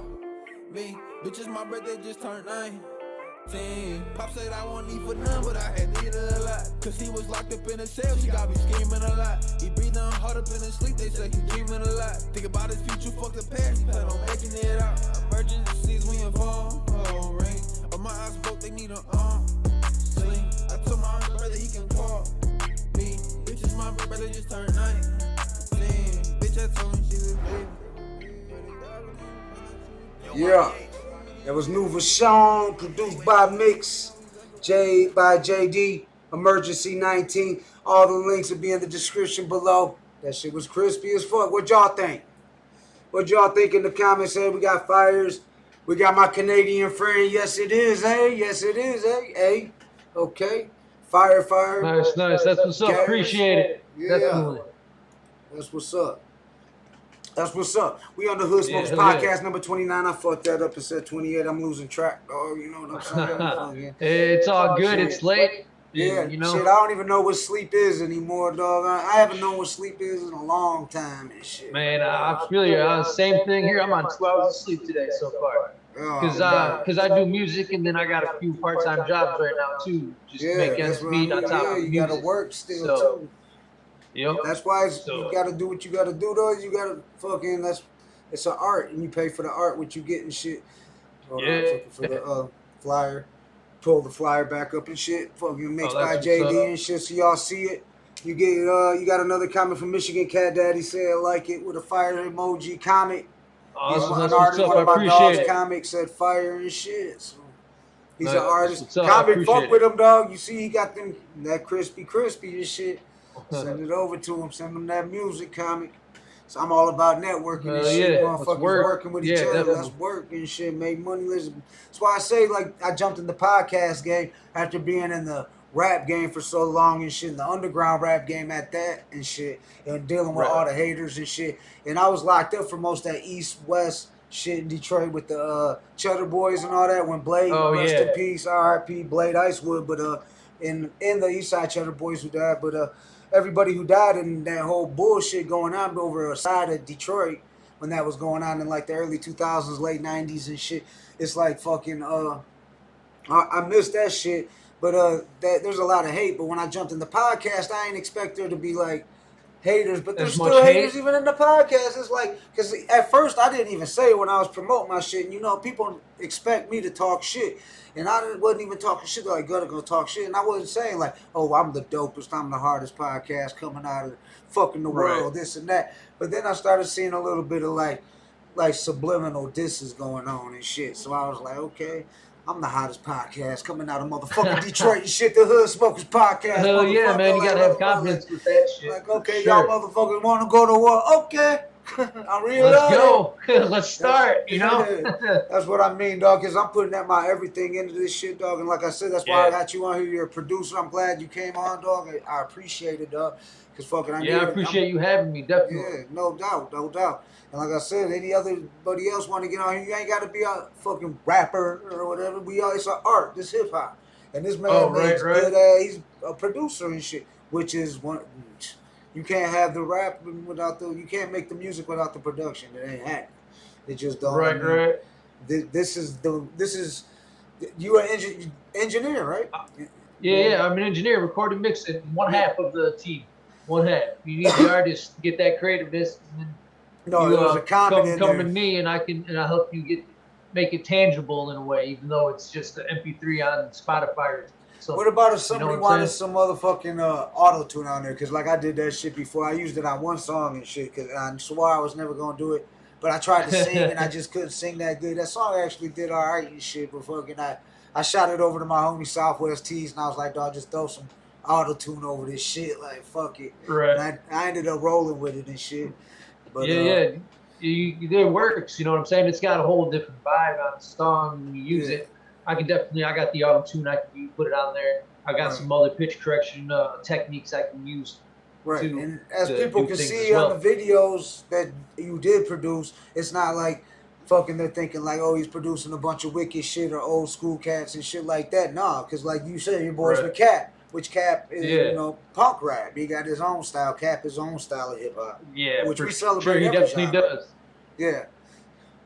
me. Bitches, my birthday just turned 19. Pop said I won't need for none, but I had needed a lot. Cause he was locked up in a cell, she got me scheming a lot. He breathing hard up in his sleep, they say he dreaming a lot. Think about his future, fuck the past, he plan on making it out. Emergencies when your phone ring. All my eyes broke, they need an arm sling. I told my brother he can call me. Bitches, my brother just turned 19. Bitch, I told him she was baby. Yeah. That was Nouveau Sean, produced by MiXbyJD, Emergency 19. All the links will be in the description below. That shit was crispy as fuck. What y'all think? What y'all think in the comments? Hey, we got fires. We got my Canadian friend. Yes, it is, hey. Yes, it is, hey. Hey. Okay. Fire. Nice. That's what's up. Appreciate it. Yeah. Definitely. That's what's up. We on the Hood Smokes Podcast, number 29. I fucked that up and said 28. I'm losing track, dog. You know what I'm saying? It's all good. It's late. Yeah, you know. Shit, I don't even know what sleep is anymore, dog. I haven't known what sleep is in a long time and shit. Man, I feel you. Same thing here. I'm on 2 hours of sleep today so far. Because I do music and then I got a few part-time jobs right now too. Just to make ends meet on top of music. You gotta work still too. Yep. That's why you gotta do what you gotta do, though. You gotta fucking it's an art, and you pay for the art what you get and shit. Hold on, I'm looking for the flyer. Pull the flyer back up and shit. Fucking Mixed by JD and shit, so y'all see it. You get you got another comment from Michigan Cat Daddy said like it with a fire emoji comment. Awesome. He's an artist. One of my dog's comics said fire and shit. So he's an artist. Comic fuck with him, dog. You see he got them that crispy and shit. Send it over to him. Send him that music comic. So I'm all about networking and shit. Motherfuckers working with each other. Let's work and shit. Make money. That's why I say, like, I jumped in the podcast game after being in the rap game for so long and shit, and the underground rap game at that and shit, and dealing with all the haters and shit. And I was locked up for most of that East-West shit in Detroit with the Cheddar Boys and all that. When Blade, rest in peace, R.I.P. Blade Icewood, but in the East Side Cheddar Boys who died, but everybody who died in that whole bullshit going on over a side of Detroit when that was going on in like the early 2000s, late 90s and shit. It's like fucking I miss that shit. But there's a lot of hate. But when I jumped in the podcast, I ain't expect there to be like haters. But there's still haters even in the podcast. It's like, because at first I didn't even say it when I was promoting my shit. And you know, people expect me to talk shit. And I wasn't even talking shit. Like, gotta go talk shit. And I wasn't saying like, oh, I'm the dopest, I'm the hardest podcast coming out of fucking the world, this and that. But then I started seeing a little bit of like subliminal disses going on and shit. So I was like, okay, I'm the hottest podcast coming out of motherfucking Detroit and shit. The Hood Smokers podcast. Hell yeah, man. You gotta have confidence with that shit. Like, okay, y'all motherfuckers want to go to war? Okay. I'm real. Let's go. Let's start, you know? That's what I mean, dog, because I'm putting my everything into this shit, dog. And like I said, that's why I got you on here. You're a producer. I'm glad you came on, dog. I appreciate it, dog. Because fucking I appreciate you having me, definitely. Yeah, no doubt, no doubt. And like I said, anybody else want to get on here, you ain't got to be a fucking rapper or whatever. It's an art. This hip hop. And this man makes good he's a producer and shit, which is one. You can't have the rap without you can't make the music without the production. It ain't happening. It just don't. Right. This is you are engineer, right? Yeah. I'm an engineer, recording, mixing, one half of the team. One half. You need the artist to get that creativeness. And then it was a comment come to me, and I help you make it tangible in a way, even though it's just an MP3 on Spotify. So, what about if somebody wanted some motherfucking auto-tune on there? Because like I did that shit before. I used it on one song and shit because I swore I was never going to do it. But I tried to sing and I just couldn't sing that good. That song actually did all right and shit. But fucking I shot it over to my homie Southwest Tees and I was like, dog, just throw some auto-tune over this shit. Like, fuck it. Right. And I ended up rolling with it and shit. But, it works. You know what I'm saying? It's got a whole different vibe on the song when you use it. I got the auto tune. I can put it on there. I got some other pitch correction techniques I can use. Right, and as people can see on the videos that you did produce, it's not like fucking they're thinking like, oh, he's producing a bunch of wicked shit or old school cats and shit like that. Nah, because like you said, your boys with Cap, which Cap is punk rap. He got his own style. Cap his own style of hip hop. Yeah, which we celebrate. He definitely does. Yeah.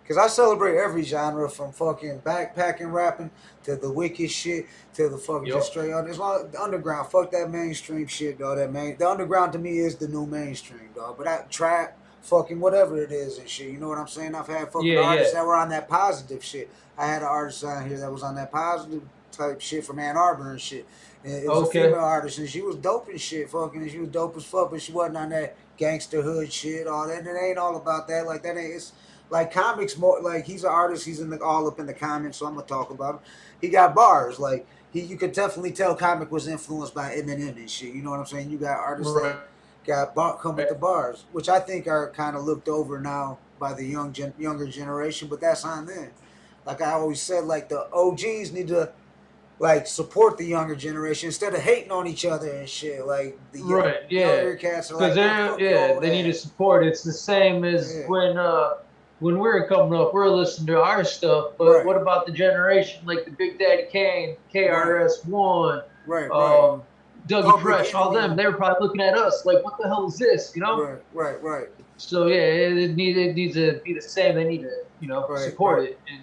Because I celebrate every genre from fucking backpacking rapping to the wicked shit to the fucking just straight on. As long as the underground, fuck that mainstream shit, dog. The underground to me is the new mainstream, dog. But that trap, fucking whatever it is and shit. You know what I'm saying? I've had fucking artists that were on that positive shit. I had an artist on here that was on that positive type shit from Ann Arbor and shit. And it was a female artist and she was dope and shit, fucking, and she was dope as fuck, but she wasn't on that gangster hood shit, all that. And it ain't all about that. Like that ain't. It's like comics more. Like he's an artist. He's all up in the comments, so I'm gonna talk about him. He got bars. Like you could definitely tell comic was influenced by Eminem and shit. You know what I'm saying? You got artists that come with the bars, which I think are kind of looked over now by the younger generation. But that's on them. Like I always said, like the OGs need to like support the younger generation instead of hating on each other and shit. Like the younger cats are like, they need to support. It's the same as when we were coming up, we were listening to our stuff, but what about the generation like the Big Daddy Kane, KRS-One, Dougie Fresh, all them? They were probably looking at us like, what the hell is this? You know? Right. So yeah, it needs to be the same. They need to support it and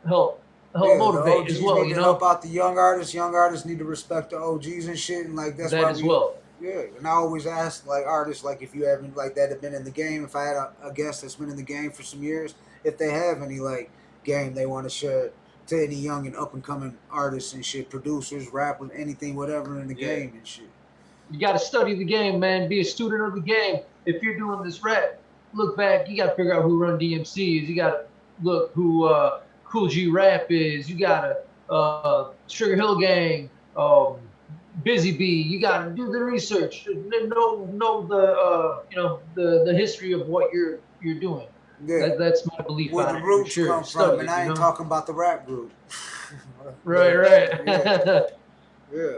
help motivate as well. Need to help out the young artists. Young artists need to respect the OGs and shit, and like that's why Yeah, and I always ask like artists, like if you haven't like that have been in the game, if I had a guest that's been in the game for some years, if they have any like game they want to share to any young and up and coming artists and shit, producers, rappers, anything, whatever in the game and shit. You got to study the game, man. Be a student of the game. If you're doing this rap, look back. You got to figure out who Run DMC is. You got to look who Cool G Rap is. You got to Sugar Hill Gang. Busy Bee, you gotta do the research, know the history of what you're doing. Yeah, that's my belief. Where the roots come from, and I ain't talking about the rap group. Right. Yeah.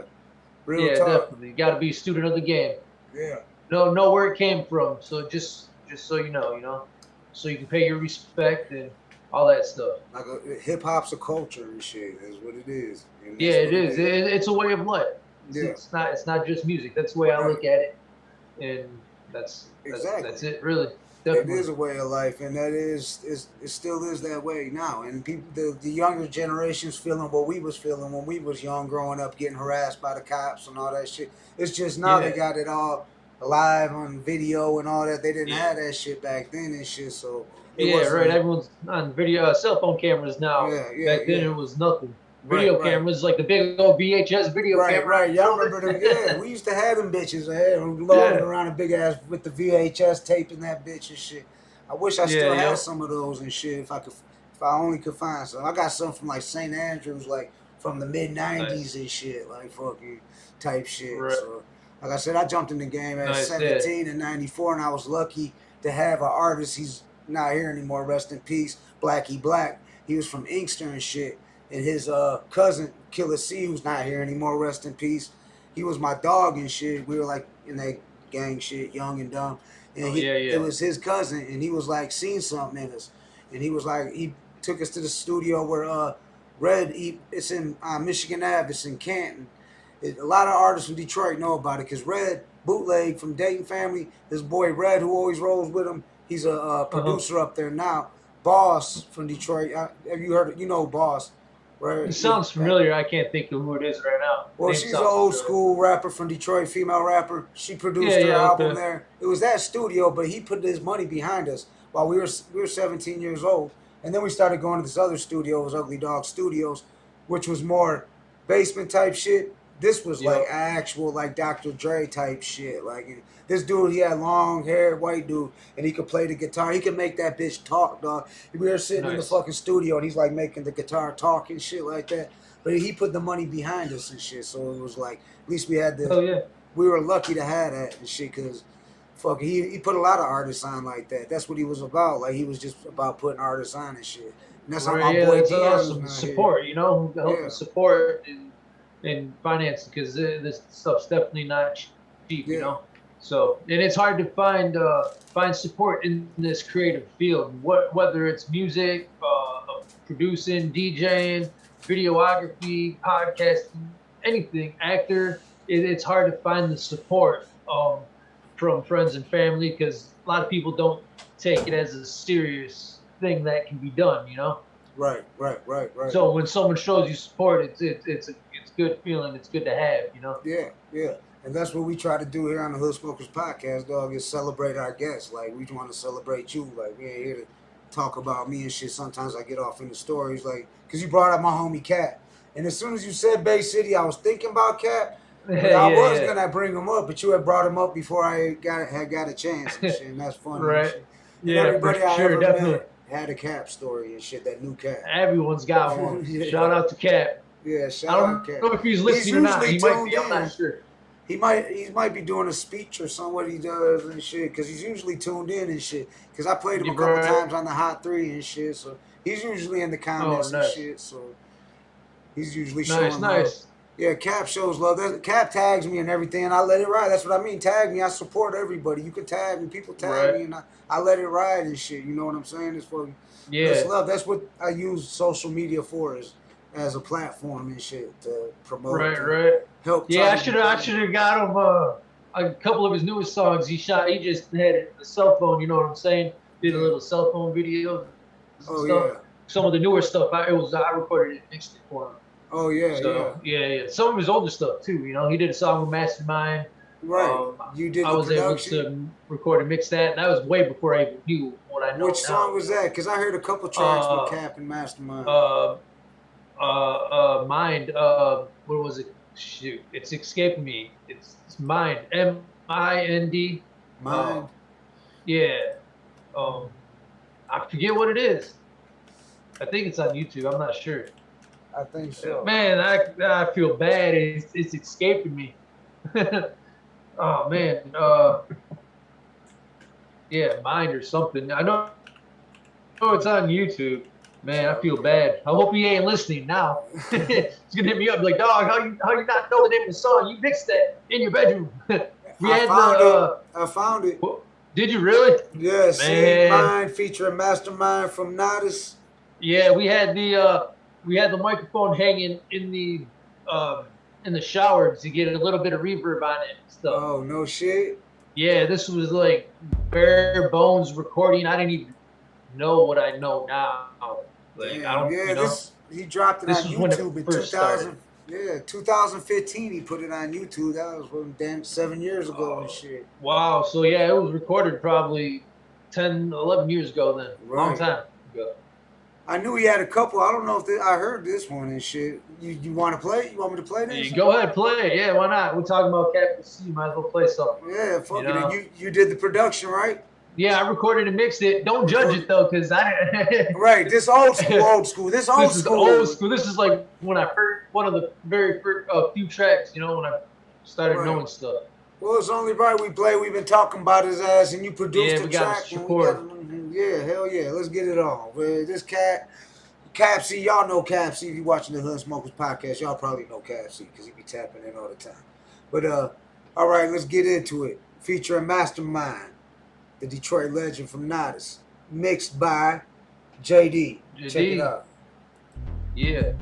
Yeah, definitely. You got to be a student of the game. Yeah. Know where it came from. So just so you know, so you can pay your respect and all that stuff. Like hip hop's a culture and shit. Is what it is. Yeah, it is. It's a way of life. Yeah. It's not just music. That's the way I look at it, and that's it. Really, definitely. It is a way of life, and it still is that way now. And people, the younger generations feeling what we was feeling when we was young, growing up, getting harassed by the cops and all that shit. It's just now they got it all live on video and all that. They didn't have that shit back then and shit. So right. Everyone's on video, cell phone cameras now. Back then it was nothing. Video cameras, like the big old VHS video camera. Right. Y'all remember them? Yeah, we used to have them bitches loading around a big ass with the VHS tape and that bitch and shit. I wish I still had some of those and shit. If I only could find some. I got some from like St. Andrews, like from the mid '90s and shit, like fucking type shit. Right. So, like I said, I jumped in the game at 17 in '94, and I was lucky to have an artist. He's not here anymore. Rest in peace, Blackie Black. He was from Inkster and shit. And his cousin, Killer C, who's not here anymore, rest in peace. He was my dog and shit. We were like in that gang shit, young and dumb. And it was his cousin, and he was like seen something in us. And he was like, he took us to the studio where Red, it's in Michigan Ave, it's in Canton. A lot of artists from Detroit know about it because Red, bootleg from Dayton family, his boy Red, who always rolls with him, he's a producer up there now. Boss from Detroit, have you heard, Boss? Right. It sounds familiar. I can't think of who it is right now. Well, she's an old school rapper from Detroit, female rapper. She produced her album there. It was that studio, but he put his money behind us while we were 17 years old. And then we started going to this other studio, it was Ugly Dog Studios, which was more basement type shit. This was like actual like Dr. Dre type shit. Like this dude, he had long hair, white dude, and he could play the guitar. He could make that bitch talk, dog. We were sitting in the fucking studio, and he's like making the guitar talk and shit like that. But he put the money behind us and shit, so it was like at least we had the. We were lucky to have that and shit, cause fuck, he put a lot of artists on like that. That's what he was about. Like he was just about putting artists on and shit. And that's how my boy that's Dion awesome. Support, help support and finance, because this stuff's definitely not cheap, So, and it's hard to find support in this creative field, whether it's music, producing, DJing, videography, podcasting, anything, actor. It's hard to find the support from friends and family, because a lot of people don't take it as a serious thing that can be done, Right. So when someone shows you support, it's a good feeling. It's good to have, Yeah. And that's what we try to do here on the Hood Smokers Podcast, dog, is celebrate our guests. Like, we want to celebrate you. Like, we ain't here to talk about me and shit. Sometimes I get off in the stories, like, because you brought up my homie Cap. And as soon as you said Bay City, I was thinking about Cap. But I was going to bring him up, but you had brought him up before I had got a chance and shit. And that's funny. Right. And shit. Yeah, everybody I ever definitely. met had a Cap story and shit, that new Cap. Everyone's got one. Shout out to Cap. Yeah, shout out Cap. I don't know if he's listening or not. He might be, I'm not sure. He might be doing a speech or something, what he does and shit, because he's usually tuned in and shit. Because I played him a couple times on the Hot 3 and shit, so he's usually in the comments and shit, so he's usually showing love. Yeah, Cap shows love. Cap tags me and everything, and I let it ride. That's what I mean. Tag me. I support everybody. You can tag me. People tag me, and I let it ride and shit. You know what I'm saying? It's for it's love. That's what I use social media for, is as a platform and shit to promote. Right. Help. Yeah, I should have got him a couple of his newest songs. He just had a cell phone. You know what I'm saying? Did a little cell phone video. Stuff. Some of the newer stuff, I recorded it, mixed it for him. Oh yeah, so, yeah. Some of his older stuff too. He did a song with Mastermind. Right. You did. I was able to record and mix that. That was way before I even knew what I know. Which song was that? Because I heard a couple tracks with Cap and Mastermind. Mind. What was it? Shoot, it's escaping me. It's Mind. M-I-N-D. Mind. Yeah. I forget what it is. I think it's on YouTube. I'm not sure. I think so. Man, I feel bad. It's escaping me. Oh man. Yeah, Mind or something. I know it's on YouTube. Man, I feel bad. I hope he ain't listening now. He's gonna hit me up like, dog, how you not know the name of the song? You mixed that in your bedroom. I found it. Did you really? Yeah, Seed Mind featuring Mastermind from Nodis. Yeah, we had the microphone hanging in the shower to get a little bit of reverb on it and stuff. Oh, no shit. Yeah, this was like bare bones recording. I didn't even know what I know now. Like, I don't, you know, he dropped it on YouTube in 2000. Yeah, 2015. He put it on YouTube. That was damn 7 years ago and shit. Wow. So yeah, it was recorded probably 10, 11 years ago then. Right. Long time ago. I knew he had a couple. I don't know if I heard this one and shit. You want to play? You want me to play this? Hey, go ahead, play it. Yeah, why not? We're talking about Capital C. Might as well play something. Yeah, fuck it. You did the production, right? Yeah, I recorded and mixed it. Don't judge it though, cause I right. This old school. This old school. This is like when I heard one of the very first few tracks. You know, when I started knowing stuff. Well, it's only right we play. We've been talking about his ass, and you produced the track. Yeah, hell yeah. Let's get it on. This Cap C, y'all know Cap C. If you watching the Hood Smokers podcast, y'all probably know Cap C because he be tapping in all the time. But all right, let's get into it. Featuring Mastermind, the Detroit legend from Nodis, mixed by JD. Check it out. Yeah.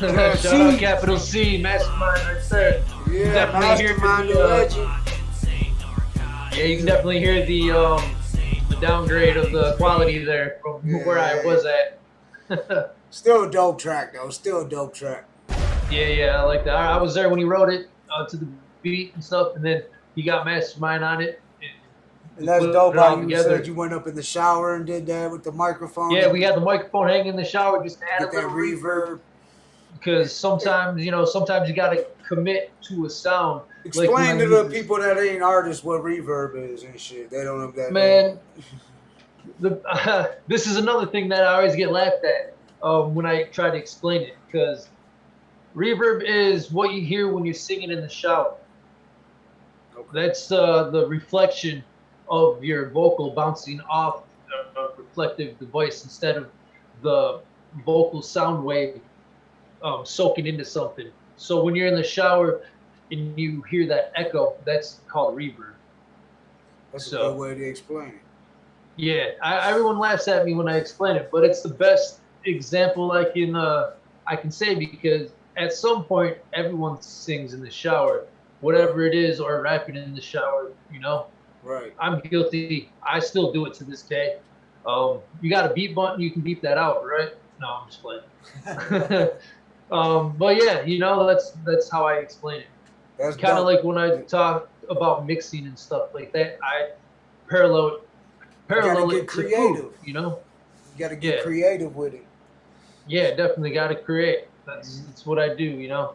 Shout out Capital C, Mastermind right there. Yeah, Mastermind the legend. Yeah, you can definitely hear the downgrade of the quality there from where I was at. Still a dope track though. Still a dope track. Yeah, I like that. I was there when he wrote it to the beat and stuff, and then he got Mastermind on it. And that's dope how you said you went up in the shower and did that with the microphone. Yeah, we had the microphone hanging in the shower just to add a little reverb. Because sometimes you gotta commit to a sound. Explain to the people that ain't artists what reverb is and shit. They don't know that. Man, this is another thing that I always get laughed at when I try to explain it. Because reverb is what you hear when you're singing in the shower. Okay. That's the reflection of your vocal bouncing off a reflective device instead of the vocal sound wave soaking into something. So when you're in the shower and you hear that echo, that's called reverb. That's a good way to explain it. Yeah, everyone laughs at me when I explain it, but it's the best example I can say, because at some point everyone sings in the shower, whatever it is, or rapping in the shower. You know, right? I'm guilty. I still do it to this day. You got a beep button, you can beep that out, right? No, I'm just playing. But yeah, you know, that's how I explain it. That's kind of like when I talk about mixing and stuff like that. I parallel it to food, you know. You got to get creative with it. Yeah, definitely got to create. That's what I do, you know.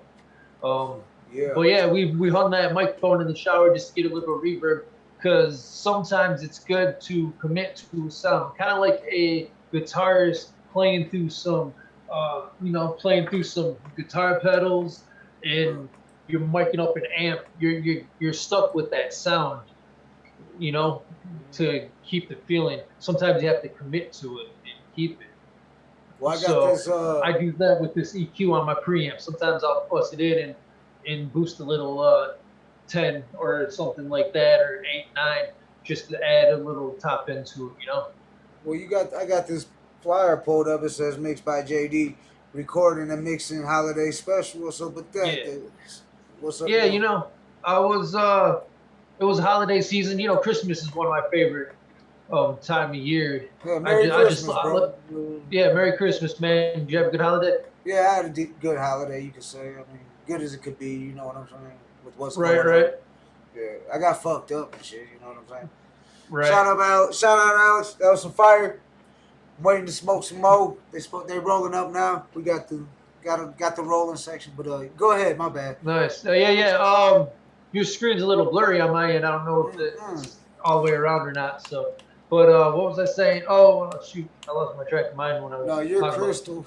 Yeah. But yeah, we hung that microphone in the shower just to get a little reverb, because sometimes it's good to commit to a sound, kind of like a guitarist playing through some, playing through some guitar pedals, and you're miking up an amp. You're stuck with that sound, you know, to keep the feeling. Sometimes you have to commit to it and keep it. Well, I got this. I do that with this EQ on my preamp. Sometimes I'll bust it in and boost a little 10 or something like that, or 8, 9, just to add a little top end to it, you know. Well, I got this flyer pulled up. It says MiXbyJD recording and mixing holiday special. What's up with that? Yeah. What's up? Yeah, you know, it was holiday season. You know, Christmas is one of my favorite time of year. Yeah, Merry Christmas, bro. Yeah, Merry Christmas, man. Did you have a good holiday? Yeah, I had a good holiday, you could say. I mean, good as it could be, you know what I'm saying? With what's right. going on. Yeah, I got fucked up and shit, you know what I'm saying? Right. Shout out Alex. That was some fire. I'm waiting to smoke some more. They rolling up now. We got the rolling section, but go ahead, my bad. Nice. Yeah. Your screen's a little blurry on my end. I don't know if it's all the way around or not. So, but what was I saying? Oh shoot, I lost my track of mind when I was. No, you're crystal.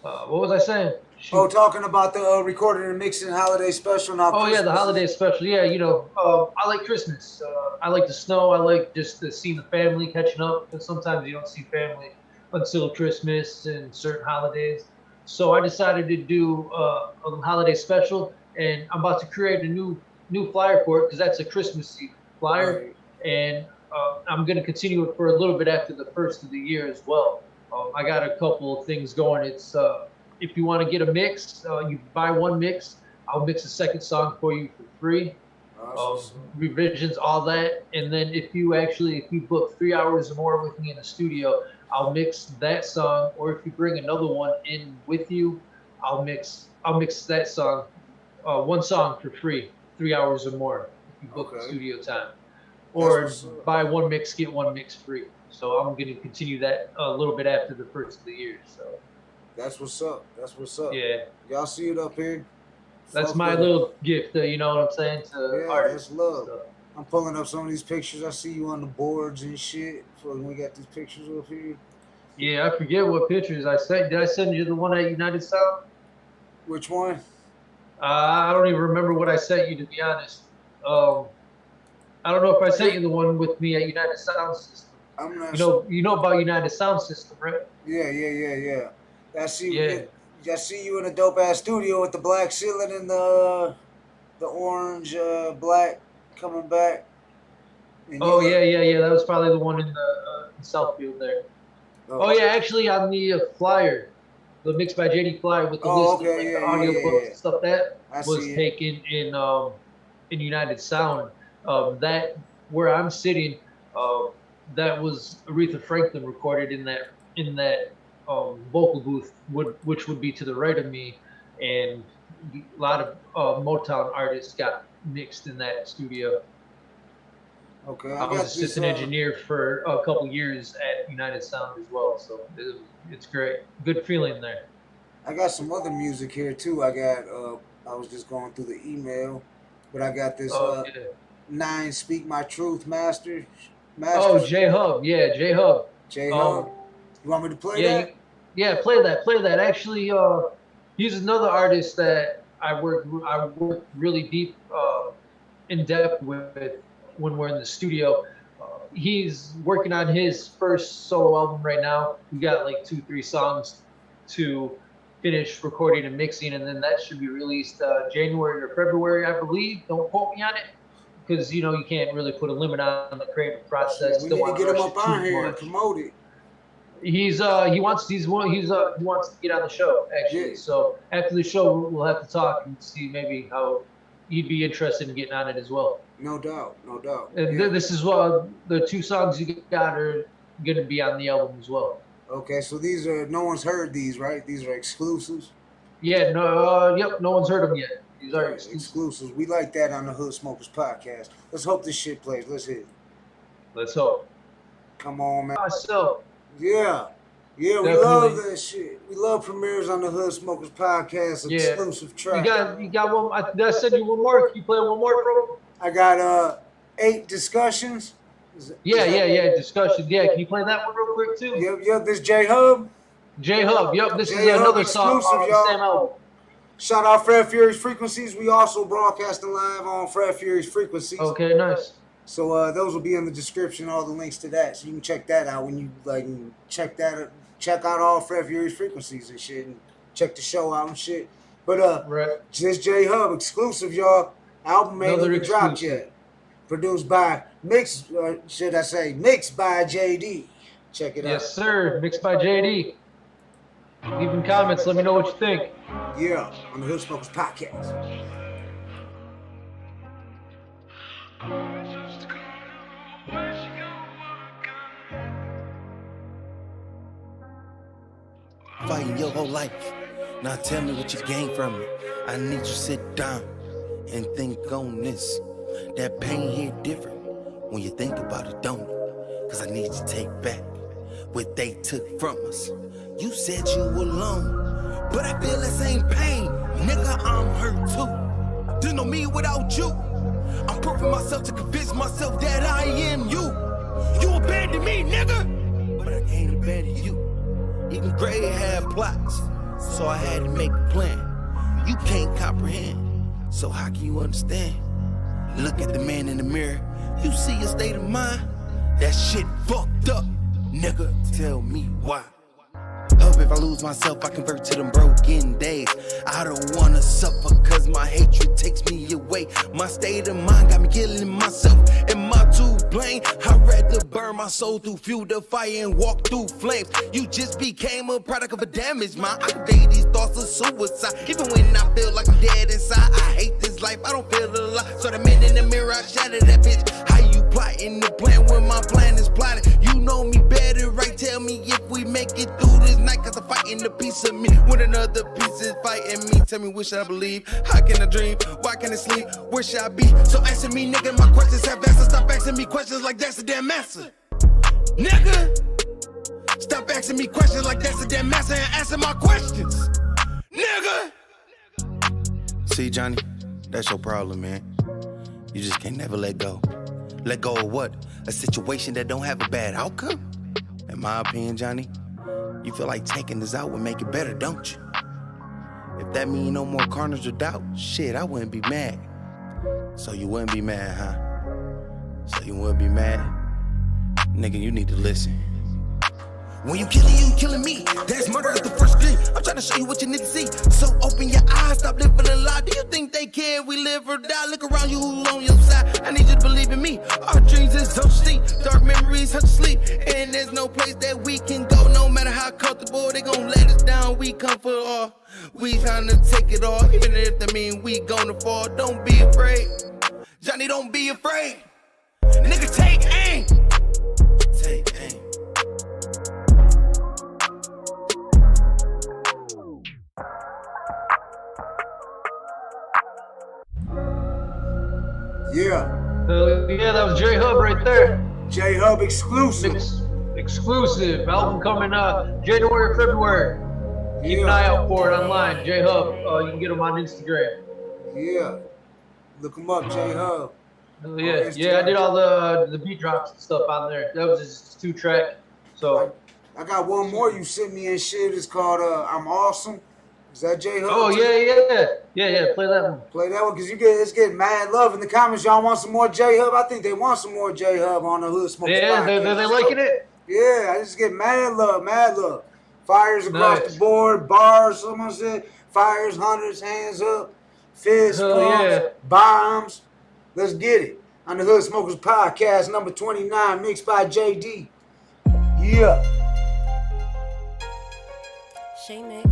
What was I saying? Shoot. Oh, talking about the recording and mixing holiday special. Now, yeah, the holiday special. Yeah, you know, I like Christmas. I like the snow. I like just to see the family catching up. Because sometimes you don't see family until Christmas and certain holidays. So I decided to do a holiday special, and I'm about to create a new flyer for it, because that's a Christmassy flyer, right. And I'm going to continue it for a little bit after the first of the year as well. I got a couple of things going. It's if you want to get a mix, you buy one mix, I'll mix a second song for you for free. Revisions, all that. And then if you book 3 hours or more with me in the studio, I'll mix that song. Or if you bring another one in with you, I'll mix that song, one song for free, 3 hours or more if you book studio time. Or buy one mix, get one mix free. So I'm going to continue that a little bit after the first of the year. So that's what's up. Yeah. Y'all see it up here? That's my little gift, you know what I'm saying, to artists. That's love. So. I'm pulling up some of these pictures. I see you on the boards and shit. So we got these pictures up here. Yeah, I forget what pictures I sent. Did I send you the one at United Sound? Which one? I don't even remember what I sent you, to be honest. I don't know if I sent you the one with me at United Sound System. I'm not You know about United Sound System, right? Yeah. I see you in a dope ass studio with the black ceiling and the orange black coming back. And yeah. That was probably the one in the Southfield there. Oh yeah, actually on the flyer, the MiXbyJD flyer with the list of the audio books and stuff, that was taken in United Sound. That where I'm sitting, that was Aretha Franklin recorded in that vocal booth, which would be to the right of me, and a lot of Motown artists got mixed in that studio. Okay, I was assistant engineer for a couple years at United Sound as well, so it's great. Good feeling there. I got some other music here too. I was just going through the email, but I got this 9 Speak My Truth Master. Oh, J-Hub. Yeah, J-Hub. J-Hub. You want me to play that? Yeah, play that. Actually, he's another artist that I work really deep, in depth with when we're in the studio. He's working on his first solo album right now. We got like 2-3 songs to finish recording and mixing, and then that should be released January or February, I believe. Don't quote me on it. because you can't really put a limit on the creative process. We need to get him up on here and promote it. He wants to get on the show actually. Yeah. So after the show, we'll have to talk and see maybe how he'd be interested in getting on it as well. No doubt. And this is the 2 songs you got are going to be on the album as well. Okay, so these are no one's heard these, right? These are exclusives. Yeah, no one's heard them yet. These are exclusives. We like that on the Hood Smokers podcast. Let's hope this shit plays. Let's hit it. Let's hope. Come on, man. Myself. Yeah, we love that shit. We love premieres on the Hood Smokers podcast. Exclusive track. You got one. I send you one more. Can you play one more, bro? I got 8 discussions. Discussion. Yeah, can you play that one real quick too? Yep. This J-Hub. Yep. This is another song on the same album. Shout out Fred Fury's Frequencies. We also broadcasting live on Fred Fury's Frequencies. Okay, nice. So those will be in the description, all the links to that, so you can check that out when you check out all Fred Fury's Frequencies and shit, and check the show out and shit. But just J-Hub exclusive, y'all. Album ain't even dropped yet. Produced by MiXbyJD. Check it out. Yes, sir. MiXbyJD. Leave in comments. Let me know what you think. Yeah, on the Hood Smokers podcast. Fighting your whole life. Now tell me what you gained from it. I need you to sit down and think on this. That pain here different when you think about it, don't it? Cause I need you to take back what they took from us. You said you were alone, but I feel the same pain. Nigga, I'm hurt too. There's no me without you. I'm proving myself to convince myself that I am you. You abandoned me, nigga, but I can't abandon you. Even Gray had plots, so I had to make a plan. You can't comprehend, so how can you understand? Look at the man in the mirror, you see your state of mind. That shit fucked up, nigga, tell me why. Hope if I lose myself, I convert to them broken days. I don't wanna suffer, cause my hatred takes me away. My state of mind got me killing myself. Am I to blame? I'd rather burn my soul through fuel the fire and walk through flames. You just became a product of a damaged mind. I convey these thoughts of suicide. Even when I feel like I'm dead inside, I hate this life, I don't feel alive. So the man in the mirror, I shatter that bitch. How you plotting the plan when my plan is plotted? You know me better, right? Tell me if we make it through this night, cause I'm fighting a piece of me when another piece is fighting me. Tell me, what should I believe? How can I dream? Why can't I sleep? Where should I be? So answer me, nigga, my questions have answers. Stop asking me questions like that's a damn answer. Nigga, stop asking me questions like that's a damn answer and answer my questions. Nigga. See, Johnny, that's your problem, man. You just can't never let go. Let go of what? A situation that don't have a bad outcome? In my opinion, Johnny, you feel like taking this out would make it better, don't you? If that mean no more carnage or doubt, shit, I wouldn't be mad. So you wouldn't be mad, huh? So you wouldn't be mad? Nigga, you need to listen. When you killing me. That's murder at the first degree. I'm trying to show you what you need to see. So open your eyes, stop living a lie. Do you think they care if we live or die? Look around you, who's on your side? I need you to believe in me. Our dreams is so sleep. Dark memories hurt to sleep. And there's no place that we can go. No matter how comfortable, they gon' let us down. We come for all. We trying to take it all. Even if that mean we gonna fall. Don't be afraid. Johnny, don't be afraid. Nigga, take aim. Take aim. Yeah. Yeah, that was J-Hub right there. J-Hub exclusive. Exclusive. Album coming up January, February. Keep an eye out for it online. J-Hub. You can get him on Instagram. Yeah. Look him up, J-Hub. Yeah, I did all the beat drops and stuff on there. That was just 2-track. So I got one more you sent me and shit. It's called I'm Awesome. Is that J-Hub? Oh, yeah. Play that one. Play that one, because it's getting mad love in the comments. Y'all want some more J-Hub? I think they want some more J-Hub on the Hood Smokers podcast. Yeah, they liking it? Yeah, I just get mad love. Fires across the board, bars, someone said, fires, hunters, hands up, fist pumps, bombs. Let's get it. on the Hood Smokers Podcast, number 29, mixed by JD. Yeah. Shay Mix. I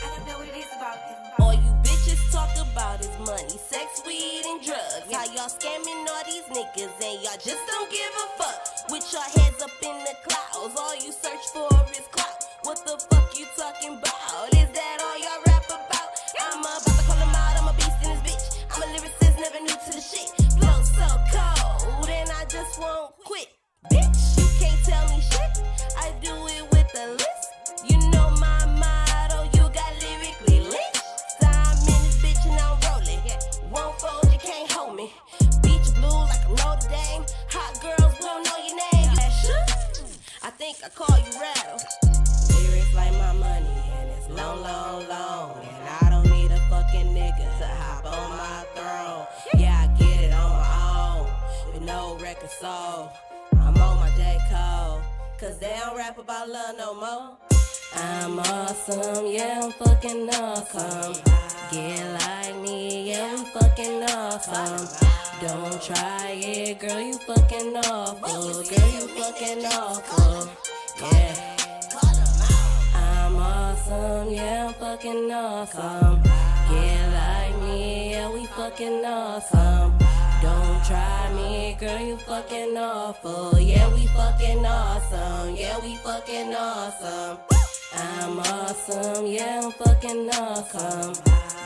don't know what it is about him. All you bitches talk about is money, sex, weed, and drugs. How y'all scamming all these niggas and y'all just don't give a fuck. With your heads up in the clouds, all you search for is clout. What the fuck you talking about? Is that all y'all rap about? I'm about to call him out, I'm a beast in this bitch. I'm a lyricist, never new to the shit. Flow so cold, and I just won't quit. Bitch, you can't tell me shit. I do it with a list. You know my motto, you got lyrically lit. I'm in this bitch and I'm rolling. Won't fold, you can't hold me. Beach blue like I'm Notre Dame. Hot girls don't know your name. You I think I call you Rattle. Lyrics like my money and it's long, long, long. And I don't need a fucking nigga to hop on my throne. Yeah, I get it on my own with no record soul. I'm on my J. Cole, cause they don't rap about love no more. I'm awesome, yeah, I'm fucking awesome. Get like me, yeah, I'm fucking awesome. Don't try it, girl, you fucking awful. Girl, you fucking awful, yeah. I'm awesome, yeah, I'm fucking awesome. Get like me, yeah, we fucking awesome. Don't try me, girl, you fucking awful. Yeah, we fucking awesome. Yeah, we fucking awesome. I'm awesome, yeah, I'm fucking awesome.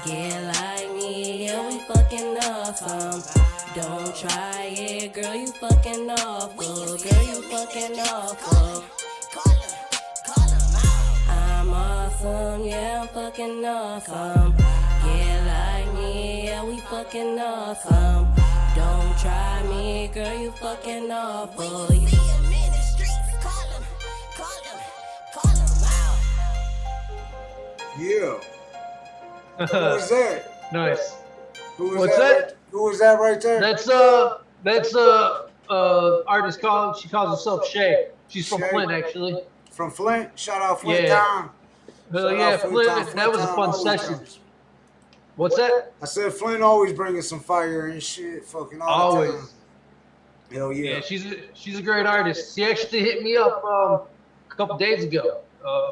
Get like me, yeah, we fucking awesome. Don't try it, girl, you fucking awful. Girl, you fucking awful. I'm awesome, yeah, I'm fucking awesome. Get like me, yeah, we fucking awesome. Don't try me, girl, you fucking awful. We see him in the streets, call him out. Yeah. Who was that? Nice. Who was What's that? that? Who was that right there? That's artist called. She calls herself Shay. She's from Shay. Flint, actually. From Flint? Shout out Flint Yeah. Town. Hell Shout yeah, out Flint. Town, That was a Town, fun always session. comes. What's that? I said Flint always bringing some fire and shit, fucking all the Always. time. Hell yeah. Yeah, she's a great artist. She actually hit me up a couple days ago,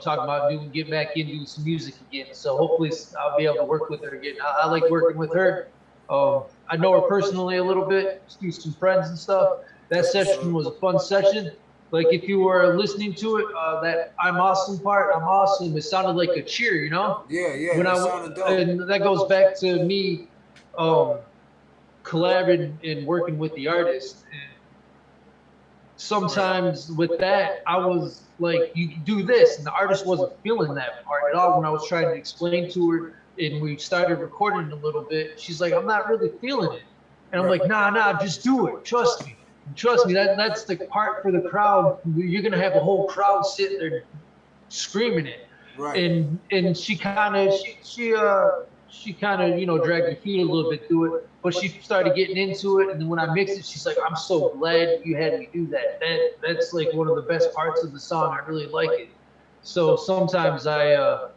talking about getting back into some music again. So hopefully I'll be able to work with her again. I like working with her. I know her personally a little bit, through some friends and stuff. That session was a fun session. Like if you were listening to it, that I'm awesome part, I'm awesome. It sounded like a cheer, you know? Yeah, yeah. When That sounded dope. and that goes back to me collaborating and working with the artist. And sometimes with that, I was like, you do this, and the artist wasn't feeling that part at all. When I was trying to explain to her, and we started recording a little bit, she's like, I'm not really feeling it. And I'm like, nah, just do it. Trust me. Trust me, that's the part for the crowd. You're gonna have the whole crowd sitting there screaming it. Right. And she kind of dragged her feet a little bit through it, but she started getting into it. And then when I mixed it, she's like, I'm so glad you had me do that. That's like one of the best parts of the song. I really like it. So sometimes I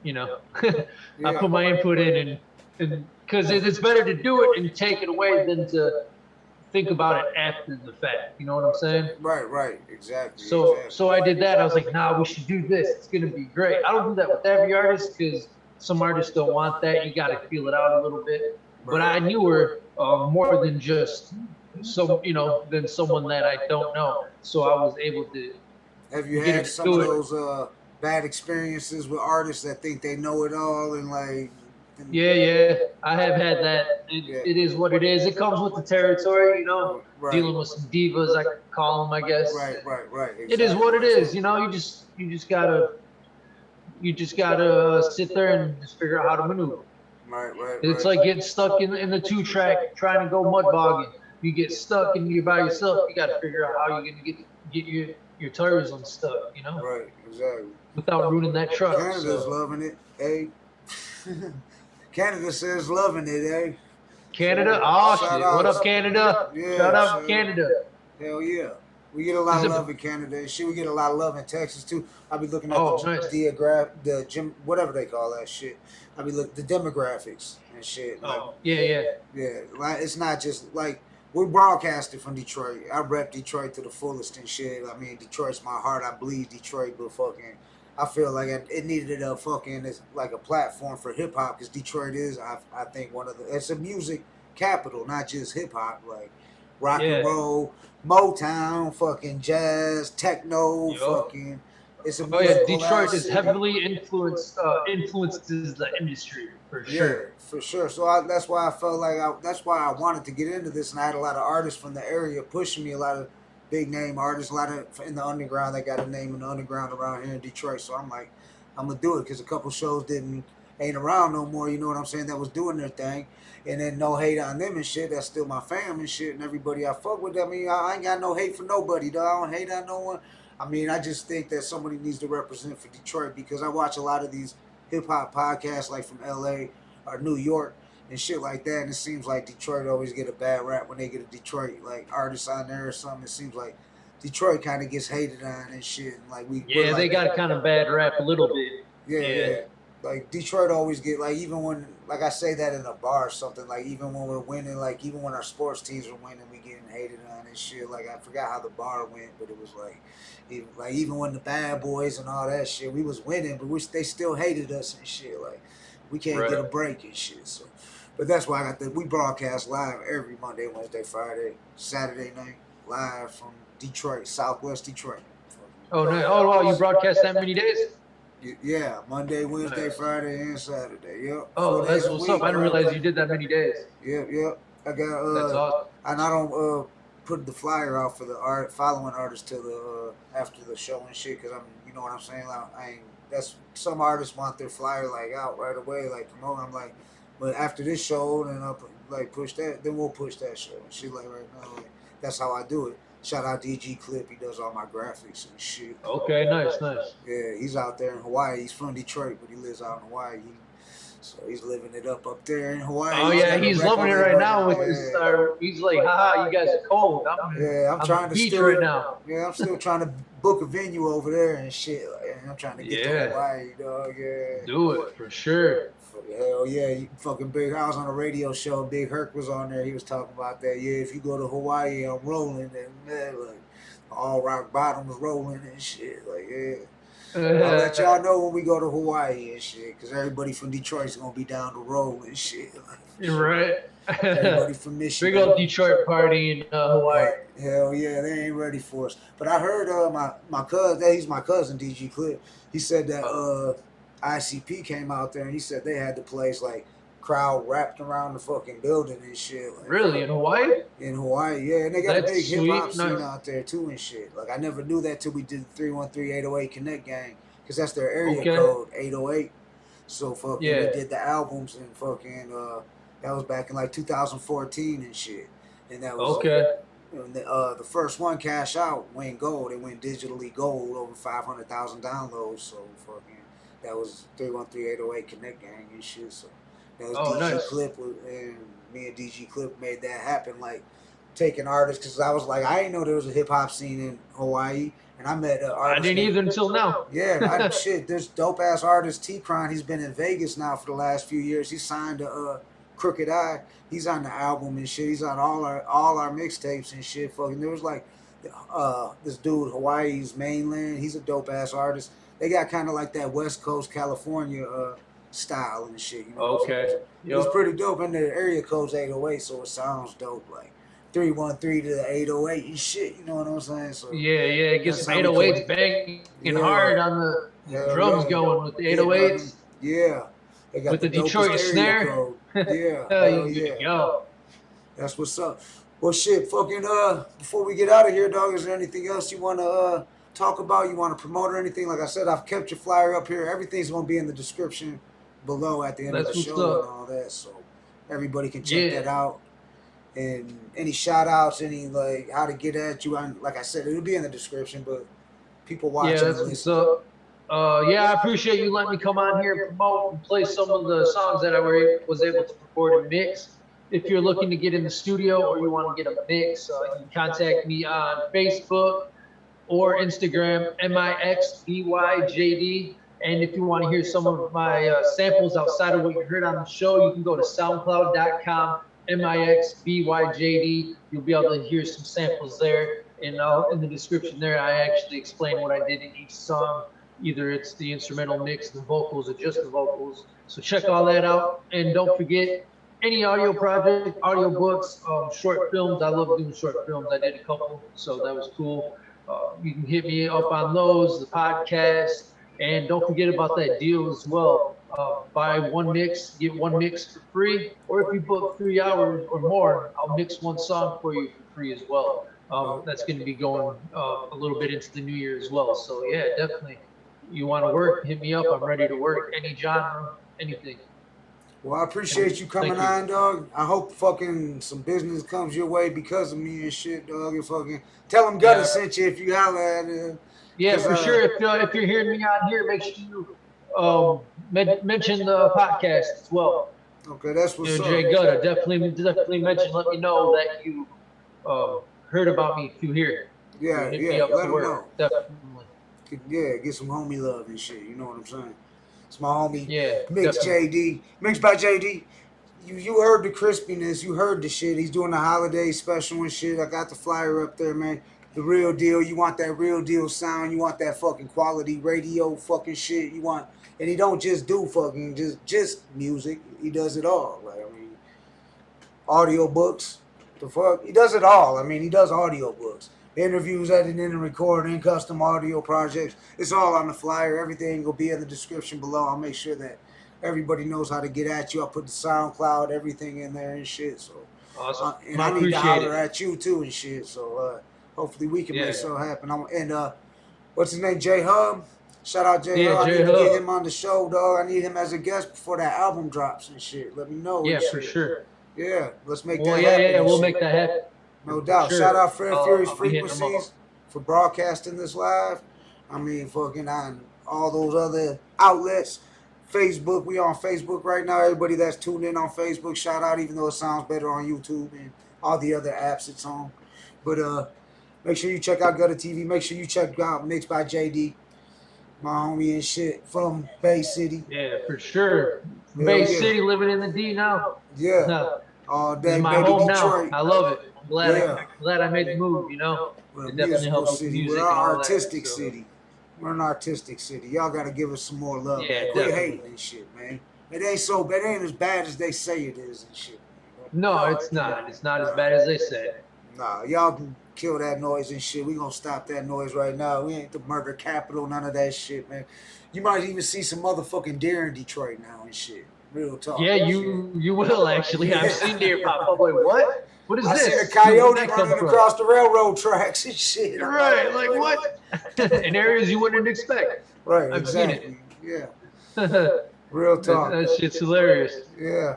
I put my input in, and because it's better to do it and take it away than to think about it after the fact. You know what I'm saying? Right, exactly. So I did that. I was like, nah, we should do this. It's gonna be great. I don't do that with every artist because some artists don't want that. You got to feel it out a little bit. But I knew her more than just than someone that I don't know. So I was able to. Have you had some of those bad experiences with artists that think they know it all and like? Yeah, I have had that. It is what it is. It comes with the territory, dealing with some divas, I call them, I guess. Right. Exactly. It is what it is, you just gotta sit there and just figure out how to maneuver. Right. It's like getting stuck in the 2-track, trying to go mud bogging. You get stuck and you're by yourself. You gotta figure out how you're gonna get your tires unstuck, Right, exactly. Without ruining that truck. Canada's loving it, eh? Canada says loving it, eh? Canada? So, Oh, shout shit. out. What up, Canada? Yeah, shout out Canada. Hell yeah. We get a lot of love in Canada and shit. We get a lot of love in Texas too. I be looking at the gym, whatever they call that shit. I be the demographics and shit. Yeah. Like it's not just like we're broadcasted from Detroit. I rep Detroit to the fullest and shit. I mean, Detroit's my heart. I bleed Detroit, but fucking, I feel like it needed a fucking like a platform for hip hop because Detroit is, I think, it's a music capital, not just hip hop. Like rock and roll, Motown, fucking jazz, techno, fucking. It's a Detroit is heavily influences the industry for sure. Yeah, for sure. So that's why I felt like that's why I wanted to get into this, and I had a lot of artists from the area pushing me, a lot of big name artists, a lot of in the underground. They got a name in the underground around here in Detroit. So I'm like, I'm gonna do it because a couple shows ain't around no more. You know what I'm saying? That was doing their thing. And then no hate on them and shit. That's still my fam and shit and everybody I fuck with. I mean, I ain't got no hate for nobody, though. I don't hate on no one. I mean, I just think that somebody needs to represent for Detroit because I watch a lot of these hip-hop podcasts like from L.A. or New York and shit like that. And it seems like Detroit always get a bad rap when they get a Detroit, like, artist on there or something. It seems like Detroit kind of gets hated on and shit. And like they like, got kind of bad rap a little bit. Yeah. Like Detroit always get like even when like I say that in a bar or something like even when we're winning like even when our sports teams are winning we getting hated on and shit like I forgot how the bar went but it was like even when the bad boys and all that shit we was winning but they still hated us and shit like we can't get a break and shit so but that's why we broadcast live every Monday, Wednesday, Friday, Saturday night live from Detroit, Southwest Detroit. Oh nice. Oh wow, you broadcast that many days? Yeah, Monday, Wednesday, Friday, and Saturday. Yep. Oh, that's what's up. I didn't realize you did that many days. Yep. I got that's awesome. And I don't put the flyer out for the following artists till the after the show and shit because you know what I'm saying. Like, that's some artists want their flyer like out right away, like promote. I'm like, but after this show, then I'll push that. Then we'll push that show and shit like right now. Like, that's how I do it. Shout out DG Clip. He does all my graphics and shit. Okay, nice. Yeah, he's out there in Hawaii. He's from Detroit, but he lives out in Hawaii. So he's living it up there in Hawaii. Oh, yeah, he's loving it right now with his he's like, haha, you guys are cold. I'm trying to still right now. Yeah, I'm still trying to book a venue over there and shit. And I'm trying to get to Hawaii, dog. Yeah. Do it, for sure. Hell yeah, you fucking Big. I was on a radio show. Big Herc was on there. He was talking about that. Yeah, if you go to Hawaii, I'm rolling. And man, like all rock bottoms rolling and shit. Like I'll let y'all know when we go to Hawaii and shit, because everybody from Detroit's gonna be down the road and shit. Like, you're right. Everybody from Michigan. Big old Detroit party in Hawaii. Hell yeah, they ain't ready for us. But I heard my cousin. He's my cousin, DG Clip. He said that ICP came out there and he said they had the place like crowd wrapped around the fucking building and shit. Like, really? In Hawaii? In Hawaii, yeah. And they got a big hip hop scene out there too and shit. Like I never knew that till we did the 313-808 Connect Gang. Because that's their area code, 808. So fucking we did the albums and fucking that was back in like 2014 and shit. And that was the first one, Cash Out, went gold. It went digitally gold, over 500,000 downloads. So fucking that was 313-808 Connect Gang and shit. So that was DG Clip, and me and DG Clip made that happen. Like taking artists, because I was like, I didn't know there was a hip hop scene in Hawaii, and I met an artist. I didn't either until now. Yeah, shit. There's dope ass artist T-Cron. He's been in Vegas now for the last few years. He signed to Crooked Eye. He's on the album and shit. He's on all our mixtapes and shit. Fucking there was like this dude Hawaii's Mainland. He's a dope ass artist. They got kind of like that West Coast California style and shit. You know it was pretty dope. And the area code's 808, so it sounds dope. Like 313 to the 808 and shit. You know what I'm saying? So it gets 808s banging hard on the drums going with the 808s. Yeah. They got with the Detroit snare. Code. Yeah. That's what's up. Well, shit, fucking, before we get out of here, dog, is there anything else you want to talk about? You want to promote or anything? Like I said, I've kept your flyer up here. Everything's going to be in the description below at the end of the show and all that. So everybody can check that out. And any shout outs, any like how to get at you, like I said, it'll be in the description, but people watching. Yeah, that's what's up. I appreciate you letting me come on here and promote and play some of the songs that I was able to record and mix. if you're looking to get in the studio or you want to get a mix, you can contact me on Facebook or Instagram, MiXbyJD. And if you want to hear some of my samples outside of what you heard on the show, you can go to soundcloud.com, MiXbyJD. You'll be able to hear some samples there. And in the description there, I actually explain what I did in each song. Either it's the instrumental mix, the vocals, or just the vocals. So check all that out. And don't forget, any audio project, audio books, short films. I love doing short films. I did a couple, so that was cool. You can hit me up on those, the podcast. And don't forget about that deal as well. Buy one mix, get one mix for free. Or if you book 3 hours or more, I'll mix one song for you for free as well. That's going to be going a little bit into the new year as well. So yeah, definitely. You want to work, hit me up. I'm ready to work. Any genre, anything. Well, I appreciate you coming on, dog. I hope fucking some business comes your way because of me and shit, dog. And fucking tell them Gutter sent you if you holler at it. Yeah, for sure. If you're hearing me on here, make sure you mention the podcast as well. Okay, that's what's up. Jay Gutter, definitely mention. Let me know that you heard about me through here. Yeah, Hit yeah. me up Let to them work. know. Definitely. Yeah, get some homie love and shit. You know what I'm saying? It's my homie. Yeah. MiXJD. MiXbyJD. You heard the crispiness. You heard the shit. He's doing the holiday special and shit. I got the flyer up there, man. The real deal. You want that real deal sound. You want that fucking quality radio fucking shit. You want, and he don't just do fucking just music. He does it all. Like, I mean, audio books. The fuck, he does it all. I mean, he does audio books, interviews, editing and recording, custom audio projects. It's all on the flyer. Everything will be in the description below. I'll make sure that everybody knows how to get at you. I'll put the SoundCloud, everything in there and shit. So, awesome. And I need to holler at you too and shit. So, hopefully we can make something happen. What's his name? J Hub. Shout out J Hub. I need to get him on the show, dog. I need him as a guest before that album drops and shit. Let me know. Yeah, for sure. Yeah, let's make that happen. Yeah, we'll make that happen. No doubt. Sure. Shout out Fred Fury's I'll be hitting them Frequencies up. for broadcasting this live. I mean, fucking on all those other outlets. Facebook, we on Facebook right now. Everybody that's tuned in on Facebook, shout out, even though it sounds better on YouTube and all the other apps it's on. But make sure you check out Gutter TV. Make sure you check out MiXbyJD, my homie and shit from Bay City. Yeah, for sure. Bay City, living in the D now. Yeah. All day, it's my baby, home Detroit. now. I love it. I'm glad I made the move, you know. We're a It definitely musical helps city. music We're and all an that, artistic so. city. We're an artistic city. Y'all gotta give us some more love. Yeah, Man. Quit definitely. hating and shit, man. It ain't as bad as they say it is and shit. No, it's not. It's not as bad as they say. Nah, y'all can kill that noise and shit. We gonna stop that noise right now. We ain't the murder capital, none of that shit, man. You might even see some motherfucking deer in Detroit now and shit. Real talk. Yeah, you will actually. I've seen deer pop up. Like, what? What is I this? seen a coyote Where'd that come running from? across the railroad tracks and shit. You're right. Like what? In areas you wouldn't expect. Right, I've exactly. seen Yeah. it. Real talk. That shit's hilarious. Yeah.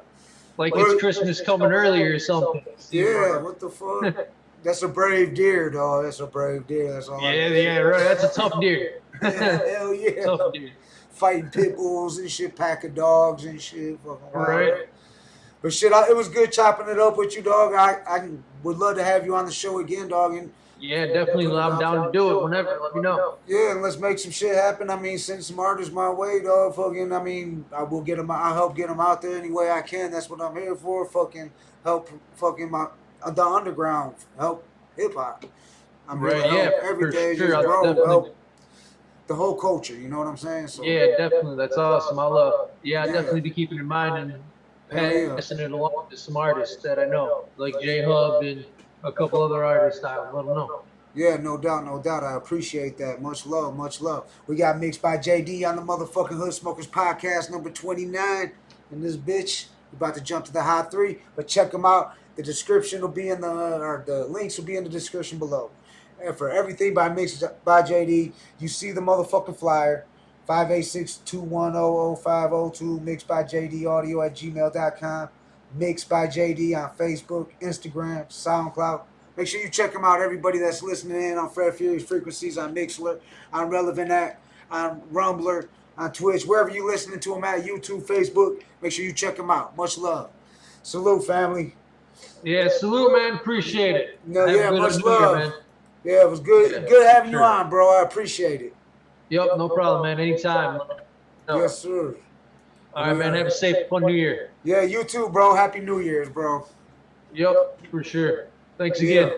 Like it's Christmas coming early or something. Yeah, what the fuck? That's a brave deer, dog. That's a brave deer. That's all. Yeah, right. That's a tough deer. Yeah, hell yeah. Tough deer. Fighting pit bulls and shit, pack of dogs and shit. Fucking wild. Right. But shit, it was good chopping it up with you, dog. I would love to have you on the show again, dog. And yeah, definitely. I'm down to do it whenever. Let me know. yeah, and let's make some shit happen. I mean, send some artists my way, dog. Fucking, I mean, I will get them. I'll help get them out there any way I can. That's what I'm here for. Fucking help, fucking the underground, help hip hop. I'm Right. here to Yeah. help every For day, sure. just I'll grow, definitely- help the whole culture. You know what I'm saying? So Yeah, definitely. That's awesome. I love. Yeah, I Yeah. definitely be keeping in mind and Hell yeah. passing it along to some artists that I know, like J Hub and a couple other artists. I let them know. yeah, no doubt, no doubt. I appreciate that. Much love, much love. We got MiXbyJD on the motherfucking Hood Smokers podcast number 29. And this bitch, we're about to jump to the hot 3, but check them out. The description will be in the links will be in the description below. And for everything by MiXbyJD, you see the motherfucking flyer, 586-210-0502, MiXbyJDaudio@gmail.com, MiXbyJD on Facebook, Instagram, SoundCloud. Make sure you check them out, everybody that's listening in on Fred Fury's Frequencies, on Mixler, on Relevant Act, on Rumbler, on Twitch, wherever you listening to them at, YouTube, Facebook. Make sure you check them out. Much love. Salute, family. Yeah, salute, man. Appreciate it. No, yeah, good much New Year, love. man. Yeah, it was good. Yeah, Good having you sure. on, bro. I appreciate it. Yep, no problem, man. Anytime. No. Yes, sir. All right, man. Have a safe, fun New Year. Yeah, you too, bro. Happy New Year's, bro. Yep, for sure. Thanks again.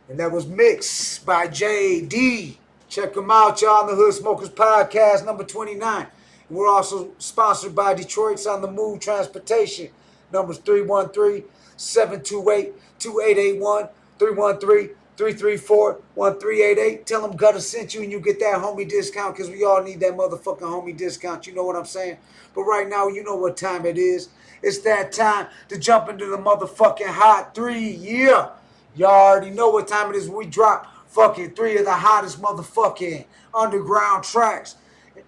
And that was MiXbyJD. Check them out, y'all, on the Hood Smokers Podcast, number 29. And we're also sponsored by Detroit's On the Move Transportation. Numbers 313-728-2881, 313-334-1388. Tell them Gutter sent you and you get that homie discount because we all need that motherfucking homie discount. You know what I'm saying? But right now, you know what time it is. It's that time to jump into the motherfucking Hot 3. Yeah. Y'all already know what time it is when we drop fucking 3 of the hottest motherfucking underground tracks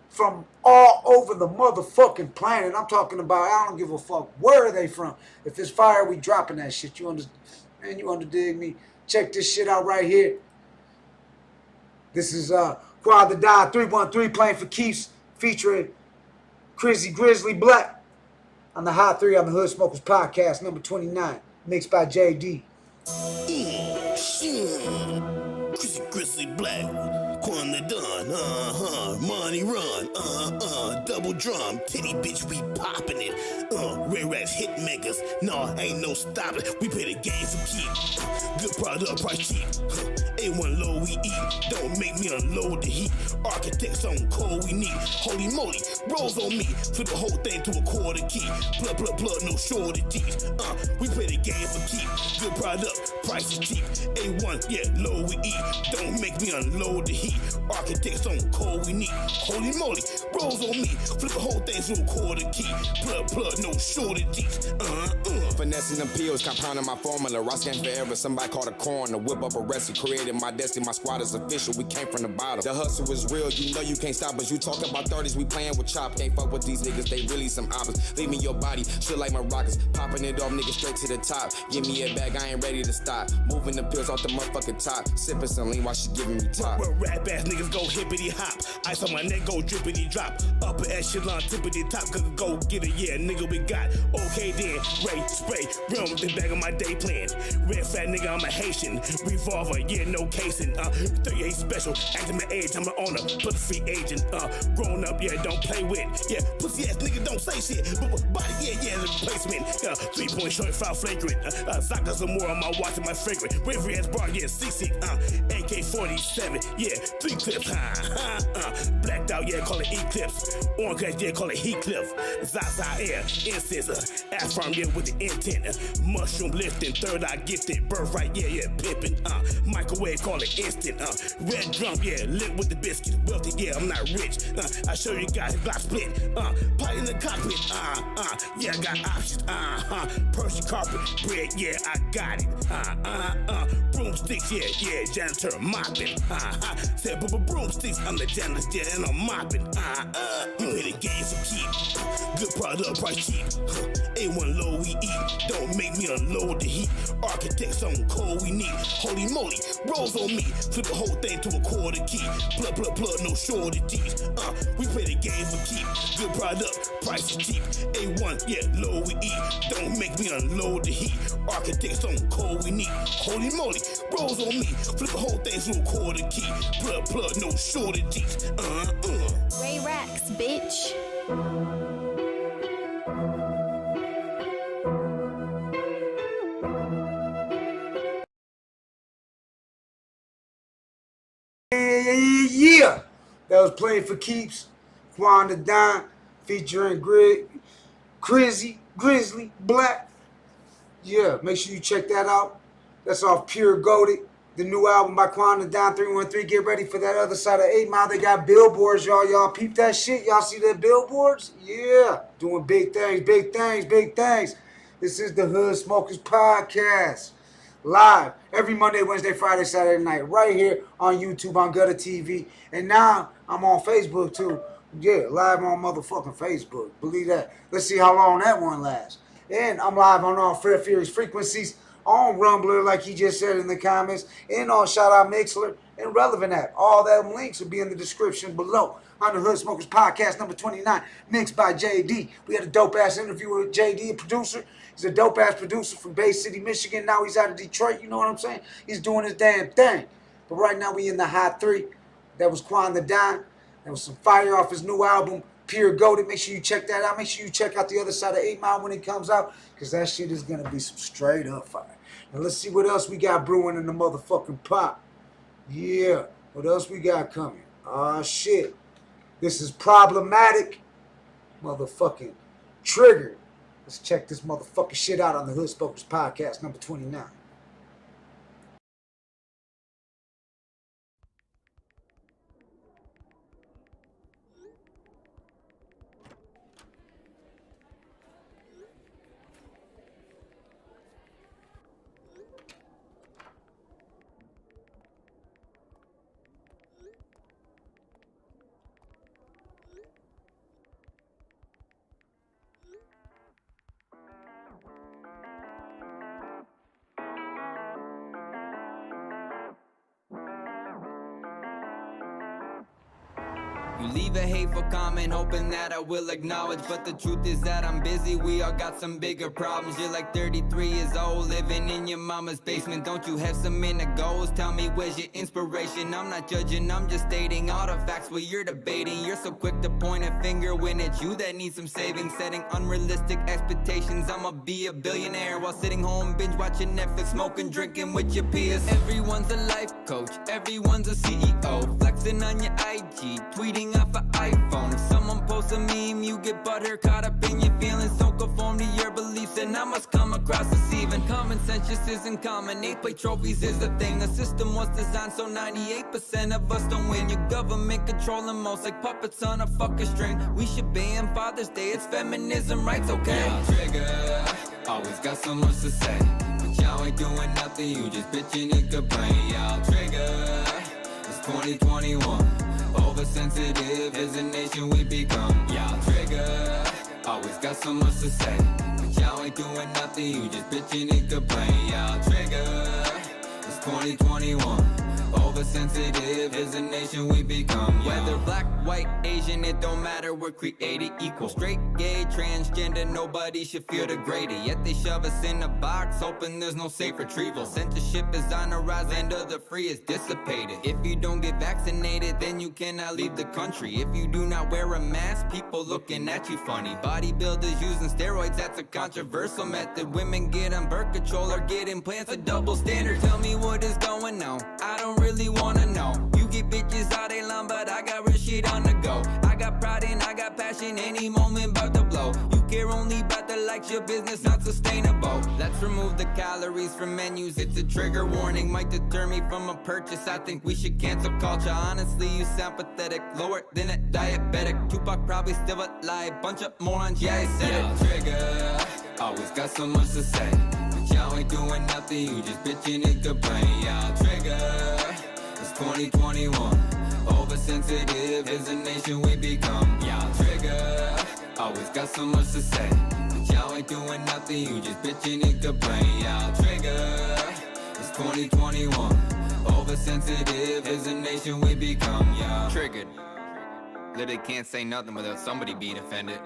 from all over the motherfucking planet. I'm talking about, I don't give a fuck where are they from. If it's fire, we dropping that shit. You underdig me? Check this shit out right here. This is Quad the Die 313 playing for keeps, featuring Crizzy Grizzly Black on the Hot 3 on the Hood Smokers Podcast, number 29, mixed by JD. Crizzy Grizzly Black, Quan the Don, money run, double drum, titty bitch, we poppin' it, rare ass hit makers, nah, ain't no stopping, we play the game for keep, good product, price cheap, A1 low we eat, don't make me unload the heat, architects on cold we need, holy moly, rolls on me, flip the whole thing to a quarter key, blood, no shortages, we play the game for keep, good product, price is cheap, A1, yeah, low we eat, don't make me unload the heat. Architects on cold we need. Holy moly, rolls on me. Flip the whole thing to a quarter key. Blood, no shortages. Finessing them pills, compounding my formula. Rockin' forever, somebody called a corner. Whip up a recipe, created my destiny. My squad is official, we came from the bottom. The hustle is real, you know you can't stop us. You talk about 30s, we playing with chop. Can't fuck with these niggas, they really some oppas. Leave me your body, shit like my rockets. Popping it off, niggas straight to the top. Give me a bag, I ain't ready to stop. Moving the pills off the motherfucking top. Sipping some lean while she giving me top. Where rap ass niggas go hippity hop. Ice on my neck go drippity drop. Upper echelon, tippity top, cause go get it, yeah, nigga, we got. Okay then, Ray, spray, rim, the bag of my day plan. Red fat nigga, I'm a Haitian. Revolver, yeah, no casing. 38 special, acting my age, I'm an owner, plus free agent. Grown up, yeah, don't play with. Yeah, pussy ass nigga don't say shit. But body, yeah, the replacement. 3-point short, foul flagrant. Sockers or more on my watch and my fragrant. River ass bar, yeah, 6 AK-47, yeah, 3 clips, blacked out, yeah, call it Eclipse. Orange grass, yeah, call it Heat Cliff. Zaza air, incense, ass farm, yeah, with the intent. Mushroom lifting, third eye gifted. Birthright, yeah, pimping. Microwave, call it instant. Red drum, yeah, lit with the biscuit. Wealthy, yeah, I'm not rich. I show you guys, Glock split. Pot in the cockpit, yeah, I got options. Persian carpet, bread, yeah, I got it. Broomsticks, yeah, janitor mopping. Said broomsticks, I'm the janitor, yeah, and I'm mopping. We play the game for keep. Good product, price cheap. A1 low we eat. Don't make me unload the heat. Architects on cold we need. Holy moly, rolls on me. Flip the whole thing to a quarter key. Blood, no shortages. We play the game for keep. Good product, price is cheap. A1, yeah, low we eat. Don't make me unload the heat. Architects on cold we need. Holy moly, rolls on me. Flip the whole thing to a quarter key. Blood, no shortages. Ray Racks, bitch. Yeah, that was playing for keeps. Quan the Don featuring Crizzy Grizzly Black. Yeah, make sure you check that out. That's off Pure Goated. The new album by Quan the Don 313. Get ready for that other side of 8 Mile. They got billboards, y'all. Y'all peep that shit. Y'all see that billboards? Yeah. Doing big things. This is the Hood Smokers Podcast. Live every Monday, Wednesday, Friday, Saturday night. Right here on YouTube on Gutter TV. And now I'm on Facebook too. Yeah, live on motherfucking Facebook. Believe that. Let's see how long that one lasts. And I'm live on all Furious frequencies. On Rumbler, like he just said in the comments, and on Shout Out Mixler, and Relevant at. All them links will be in the description below. On the Hood Smokers Podcast, number 29, mixed by JD. We had a dope-ass interview with JD, a producer. He's a dope-ass producer from Bay City, Michigan. Now he's out of Detroit, you know what I'm saying? He's doing his damn thing. But right now we in the hot 3. That was Quan the Don. That was some fire off his new album, Pure Goated. Make sure you check that out. Make sure you check out the other side of 8 Mile when it comes out, because that shit is going to be some straight up fire. Now let's see what else we got brewing in the motherfucking pot. Yeah, what else we got coming? Shit. This is Problematic motherfucking Triggered. Let's check this motherfucking shit out on the Hood Smokers Podcast, number 29. You leave a hateful comment, hoping that I will acknowledge. But the truth is that I'm busy, we all got some bigger problems. You're like 33 years old, living in your mama's basement. Don't you have some inner goals? Tell me, where's your inspiration? I'm not judging, I'm just stating all the facts while you're debating. You're so quick to point a finger when it's you that needs some saving. Setting unrealistic expectations, I'ma be a billionaire while sitting home binge watching Netflix, smoking, drinking with your peers. Everyone's a life coach, everyone's a CEO, flexing on your IG, tweeting off an iPhone. If someone posts a meme, you get butthurt, caught up in your feelings. Don't conform to your beliefs, and I must come across deceiving. Common sense just isn't common. 8-play trophies is a thing. The system was designed so 98% of us don't win. Your government controlling most like puppets on a fucking string. We should ban Father's Day, it's feminism rights, okay? Y'all trigger, always got so much to say, but y'all ain't doing nothing, you just bitching and complaining. Y'all trigger, it's 2021. Oversensitive as a nation we become. Y'all trigger, always got so much to say, but y'all ain't doing nothing, you just bitching and complaining. Y'all trigger, it's 2021. Oversensitive as a nation we become. Whether black, white, Asian, it don't matter, we're created equal. Straight, gay, transgender, nobody should feel degraded. Yet they shove us in a box, hoping there's no safe retrieval. Censorship is on the rise and of the free is dissipated. If you don't get vaccinated, then you cannot leave the country. If you do not wear a mask, people looking at you funny. Bodybuilders using steroids, that's a controversial method. Women get on birth control or get implants, a double standard. Tell me what is going on, I don't really wanna know. You get bitches all day long, but I got real shit on the go. I got pride and I got passion, any moment about to blow. You care only about the likes, your business not sustainable. Let's remove the calories from menus, it's a trigger warning. Might deter me from a purchase, I think we should cancel culture. Honestly, you sound pathetic, lower than a diabetic. Tupac probably still alive, bunch of morons, yeah I said it. Trigger, always got so much to say, but y'all ain't doing nothing, you just bitching and complaining. Y'all trigger, it's 2021. Oversensitive as a nation we become. Y'all trigger, always got so much to say, but y'all ain't doing nothing, you just bitching and complaining. Y'all trigger, it's 2021. Oversensitive as a nation we become. Y'all triggered, literally can't say nothing without somebody being offended.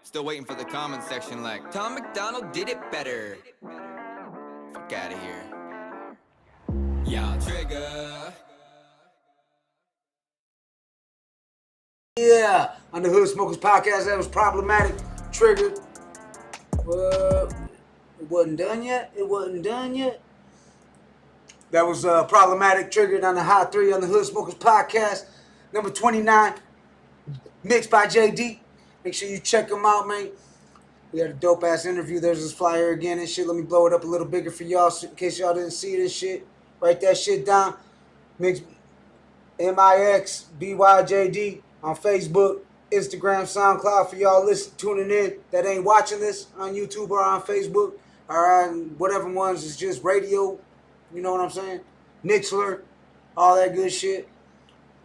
Still waiting for the comment section like, Tom McDonald did it better. Fuck out of here. Y'all trigger. Yeah, on the Hood Smokers Podcast, that was Problematic, Triggered. It wasn't done yet. It wasn't done yet. That was Problematic, Triggered on the Hot 3 on the Hood Smokers Podcast, number 29, mixed by JD. Make sure you check them out, man. We had a dope-ass interview. There's this flyer again and shit. Let me blow it up a little bigger for y'all in case y'all didn't see this shit. Write that shit down. MiXbyJD on Facebook, Instagram, SoundCloud for y'all tuning in that ain't watching this on YouTube or on Facebook or on whatever ones is just radio. You know what I'm saying? Nixler, all that good shit.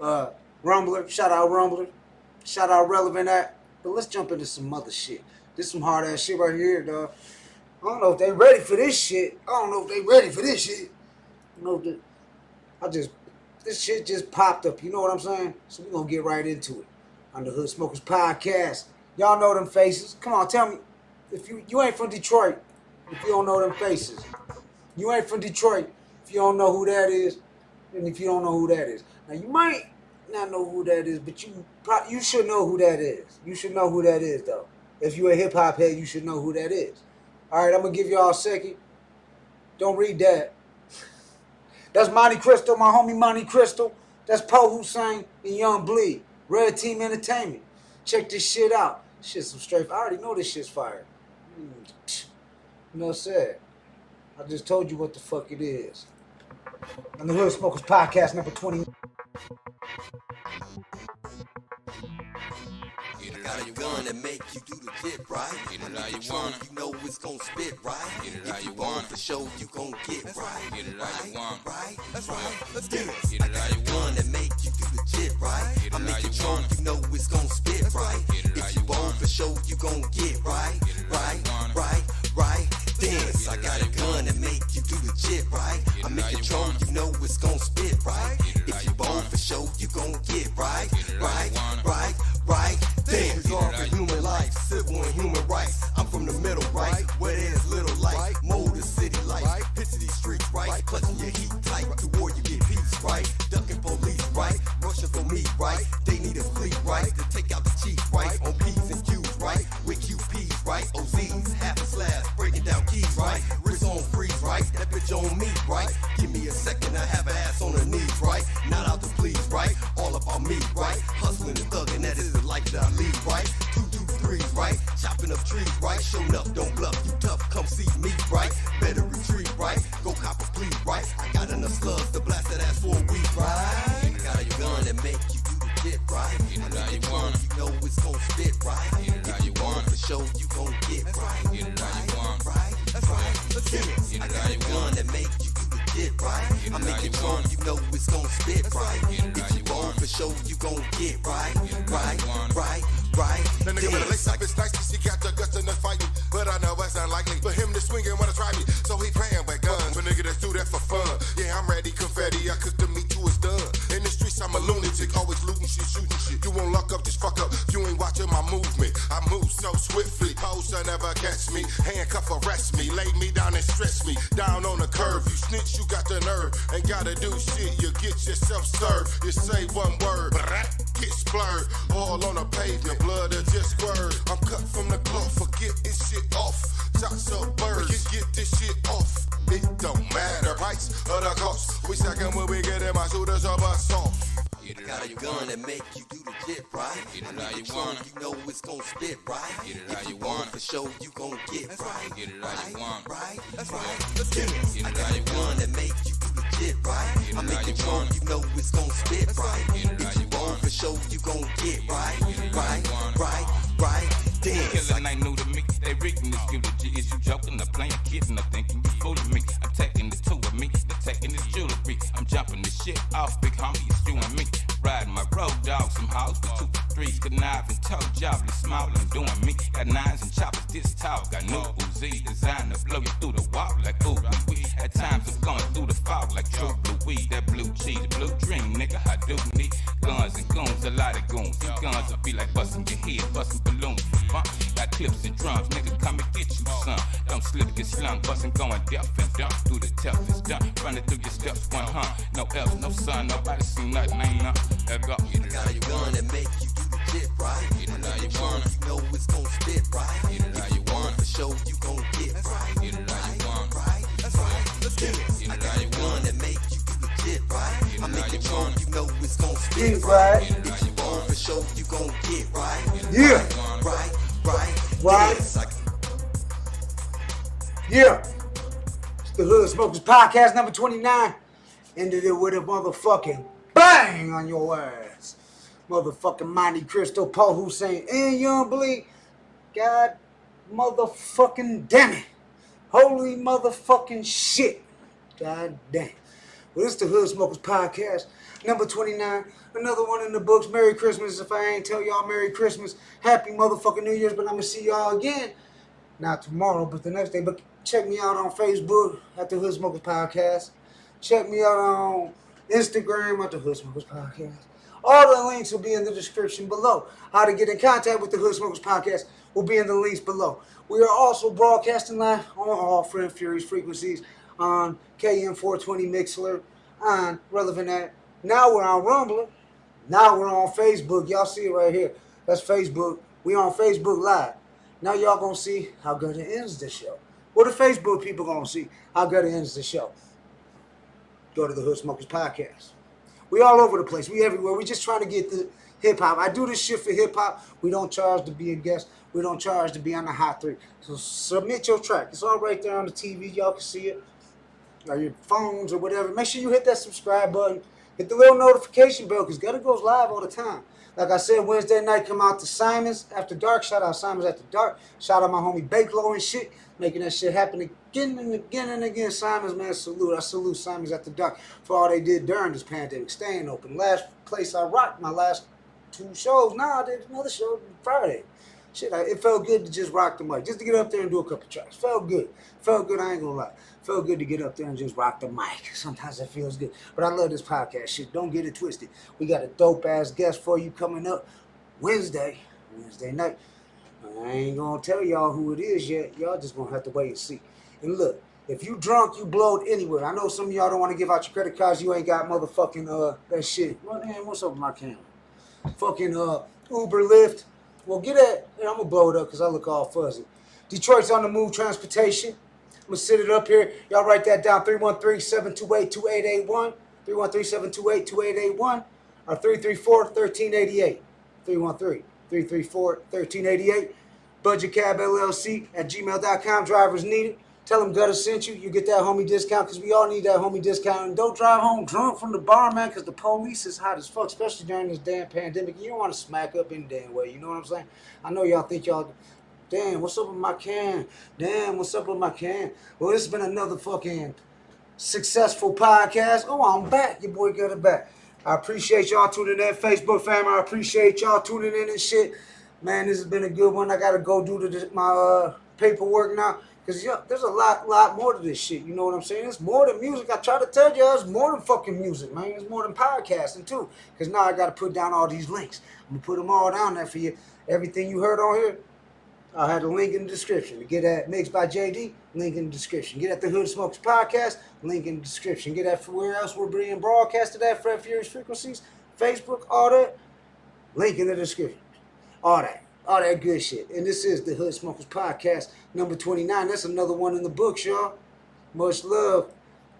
Rumbler, shout out Rumbler. Shout out Relevant Act. But let's jump into some other shit. This some hard ass shit right here, dog. I don't know if they ready for this shit. I don't know if they This shit just popped up, you know what I'm saying? So we're gonna get right into it. On the Hood Smokers Podcast. Y'all know them faces. Come on, tell me. If you ain't from Detroit, if you don't know them faces. You ain't from Detroit if you don't know who that is. And if you don't know who that is. Now you might not know who that is, but you should know who that is. You should know who that is though. If you a hip hop head, you should know who that is. Alright, I'm gonna give y'all a second. Don't read that. That's Monte Crystal, my homie Monte Crystal. That's Poe Hussein and Young Bleed. Red Team Entertainment. Check this shit out. Shit's some straight. I already know this shit's fire. You know what I'm saying? I just told you what the fuck it is. On the Hood Smokers Podcast number 20. Got a gun that make you do the shit right. Get it how you want. You know it's gon' spit right. Get it how you want. For sure you gon' get right. Get it how you want. Right. That's right. Let's get it. Get it how you want. That make you do the shit right. I make it sure you know it's gon' spit right. If you want, for sure you gon' get right. Right. Dance. I got a gun that make you do the shit right. I make it sure you know it's gon' spit right. If you want, for sure you gon' get right. Dance. All for human life, civil and human rights. I'm from the middle, right? Where there's little light, mold the city life. Picture these streets, right? Clutching your heat tight to war you get peace, right? Ducking police, right? Rushing for me, right? They need a fleet, right? To take out the chief, right? On P's and Q's, right? With QP's, right? OZ's, half a slab, breaking down keys, right? Wrist on freeze, right? That bitch on me, right? Give me a second, I have an ass on her knees, right? Not out to please, right? All about me, right? Hustling and thugging, that is the life that I lead, right? 2, 2, 3s, right? Chopping up trees, right? Showing up, don't bluff, you tough, come see me, right? Better retreat, right? Go cop a plea, right? I got enough slugs to blast that ass for a week, right? Got a gun that make you do the shit, right? Get it how you want. You know it's gon' spit, right? Get it how you want. For sure you gon' get right. Get it how you want. Right. That's right. Let's get it. Get it how you want. That make you do the shit, right? I make it sure you know it's gon' spit, right? If you want, for sure you gon' get right. Right. The nigga better lace up his nice, he got the guts enough fighting. But I know it's unlikely for him to swing and wanna try me. So he playing with guns. But nigga that's do that for fun. Yeah, I'm ready, confetti. I cook the meat till it's done. In the streets, I'm a lunatic, always looting shit, shooting shit. You won't lock up, just fuck up. You ain't watching my movement. I move so swiftly. Hoes will never catch me. Handcuff, arrest me. Lay me down and stretch me. Down on the curve. You snitch, you got the nerve. Ain't gotta do shit, you get yourself served. You say one word, get splurred. All on the pavement. Blood or just word. I'm cut from the cloth, forget this shit off. Shots up birds, we get this shit off. It don't matter, price or the cost. We second when we get in, my shooters are bust off. Got a gun that make you do the shit right. Get it how you want. You know it's gon' spit right. Get it how you want. For sure you gon' get right. Get it how you want. Right. That's right. Let's get it. I got a gun that make you do the shit right. I make it sure you know it's gon' spit right. If you want, for sure you gon' get right. Dance. Killing ain't new to me. They rigging this you G. Is you joking or playing kidding or thinking you fooling me? I'm taking the two of me. They're taking this jewelry. I'm jumping this shit off, big homie. It's you and me. Riding my road dog, some hoes with 2 for 3s, conniving, toe jobless, small and doing me. Got 9s and choppers this tall, got new Uzi designed to blow you through the wall like ooh we. At times I'm going through the fog like true blue weed, that blue cheese, blue dream, nigga. I do need guns and goons, a lot of goons. These guns will be like busting your head, busting balloons. Got clips and drums, nigga. Come and get you some. Don't slip, get slung, busting, going deaf and dump through the toughest done. Running through your steps, one no else, no sun, nobody see nothing, ain't nothing. Got a gun that make you do the shit right. Get it how you want. You know it's gon' spit right. Get it how you want. For sure you gon' get right. Get it how you want. Right. That's right. Let's get it. I got a gun that make you do the shit right. I make it sure you know it's gon' spit right. If you want, for sure you gon' get right. Yeah. Right. Yeah. It's the Hood Smokers Podcast number 29. Ended it with a motherfucking bang on your ass. Motherfucking Monte Crystal, Poe Hussein, and Young Bleed. God motherfucking damn it. Holy motherfucking shit. God damn. Well, it's the Hood Smokers Podcast, number 29. Another one in the books. Merry Christmas. If I ain't tell y'all Merry Christmas, Happy motherfucking New Year's, but I'm going to see y'all again. Not tomorrow, but the next day. But check me out on Facebook at the Hood Smokers Podcast. Check me out on Instagram at the Hood Smokers Podcast. All the links will be in the description below. How to get in contact with the Hood Smokers Podcast will be in the links below. We are also broadcasting live on all Friend Fury's frequencies on KM420 Mixler, on Relevant App. Now we're on Rumble. Now we're on Facebook. Y'all see it right here. That's Facebook. We on Facebook Live. Now y'all gonna see how good it ends the show. What the Facebook people gonna see how good it ends the show. Go to the Hood Smokers Podcast. We all over the place. We everywhere. We just trying to get the hip-hop. I do this shit for hip-hop. We don't charge to be a guest. We don't charge to be on the Hot 3. So submit your track. It's all right there on the TV. Y'all can see it. Or your phones or whatever. Make sure you hit that subscribe button. Hit the little notification bell because Gutter goes live all the time. Like I said, Wednesday night come out to Simon's After Dark. Shout out Simon's After Dark. Shout out my homie Bakelo and shit. Making that shit happen again and again and again. Simon's, man, salute. I salute Simon's After Dark for all they did during this pandemic. Staying open. Last place I rocked my last 2 shows. Now I did another show Friday. Shit, it felt good to just rock the mic. Just to get up there and do a couple tracks. Felt good. Felt good, I ain't gonna lie. Felt good to get up there and just rock the mic. Sometimes it feels good. But I love this podcast shit. Don't get it twisted. We got a dope-ass guest for you coming up Wednesday night. I ain't gonna tell y'all who it is yet. Y'all just gonna have to wait and see. And look, if you drunk, you blowed anywhere. I know some of y'all don't want to give out your credit cards. You ain't got motherfucking that shit. Well, damn, what's up with my camera? Fucking Uber, Lyft. Well, get at, and I'm gonna blow it up because I look all fuzzy. Detroit's on the move transportation. I'm gonna sit it up here. Y'all write that down. 313-728-2881. 313-728-2881. Or 334-1388. 313-334-1388. Budget Cab LLC at gmail.com. Drivers needed. Tell them Gutter sent you. You get that homie discount because we all need that homie discount. And don't drive home drunk from the bar, man, because the police is hot as fuck, especially during this damn pandemic. You don't want to smack up any damn way. You know what I'm saying? I know y'all think y'all, damn, what's up with my can? Damn, what's up with my can? Well, it's been another fucking successful podcast. Oh, I'm back. Your boy Gutter back. I appreciate y'all tuning in. Facebook family, I appreciate y'all tuning in and shit. Man, this has been a good one. I got to go do my paperwork now. Because there's a lot more to this shit. You know what I'm saying? It's more than music. I try to tell you, it's more than fucking music, man. It's more than podcasting, too. Because now I got to put down all these links. I'm going to put them all down there for you. Everything you heard on here, I had a link in the description. To get at MiXbyJD, link in the description. Get at the Hood Smokers Podcast, link in the description. Get at where else we're being broadcasted at, Fred Furious Frequencies, Facebook, all that, link in the description. All that good shit. And this is the Hood Smokers Podcast, number 29. That's another one in the books, y'all. Much love.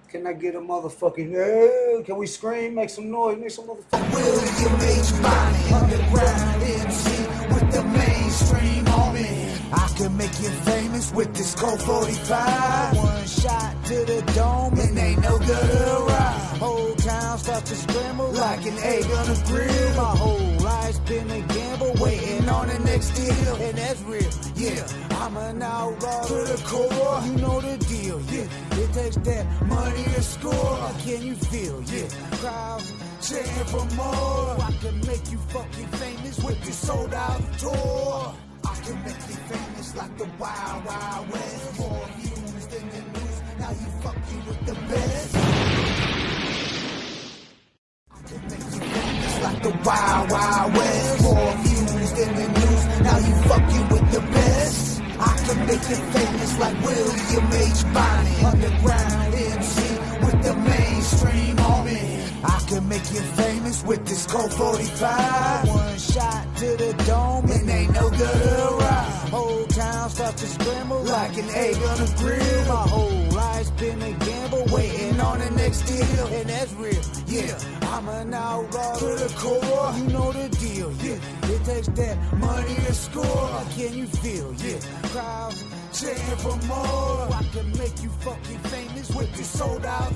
Can I get a motherfucking, can we scream, make some noise, make some motherfucking William H. Bonnie, underground MC with the mainstream on me. I can make you famous with this Colt 45. One shot to the dome and ain't no good around. Whole town starts to scramble like an egg on a grill. My whole life's been a gamble, waiting on the next deal. And that's real, yeah. I'm an outlaw to the core. You know the deal, yeah. It takes that money to score. Can you feel, yeah? Crowds cheering for more. I can make you fucking famous with this sold out tour. I can make you famous like the Wild Wild West. More views than the news. Now you fucking with the best. I can make you famous like the Wild Wild West. More views than the news. Now you fucking with the best. I can make you famous like William H. Bonnie, underground MC with the mainstream on me. I can make you famous with this Colt 45. One shot to the dome and ain't no good around. Whole town starts to scramble like an egg on a grill. My whole life's been a gamble, waiting on the next deal. And that's real, yeah. I'm an outlaw to the core. You know the deal, yeah. It takes that money to score. Can you feel, yeah? Crowds cheering for more. I can make you fucking famous with this sold out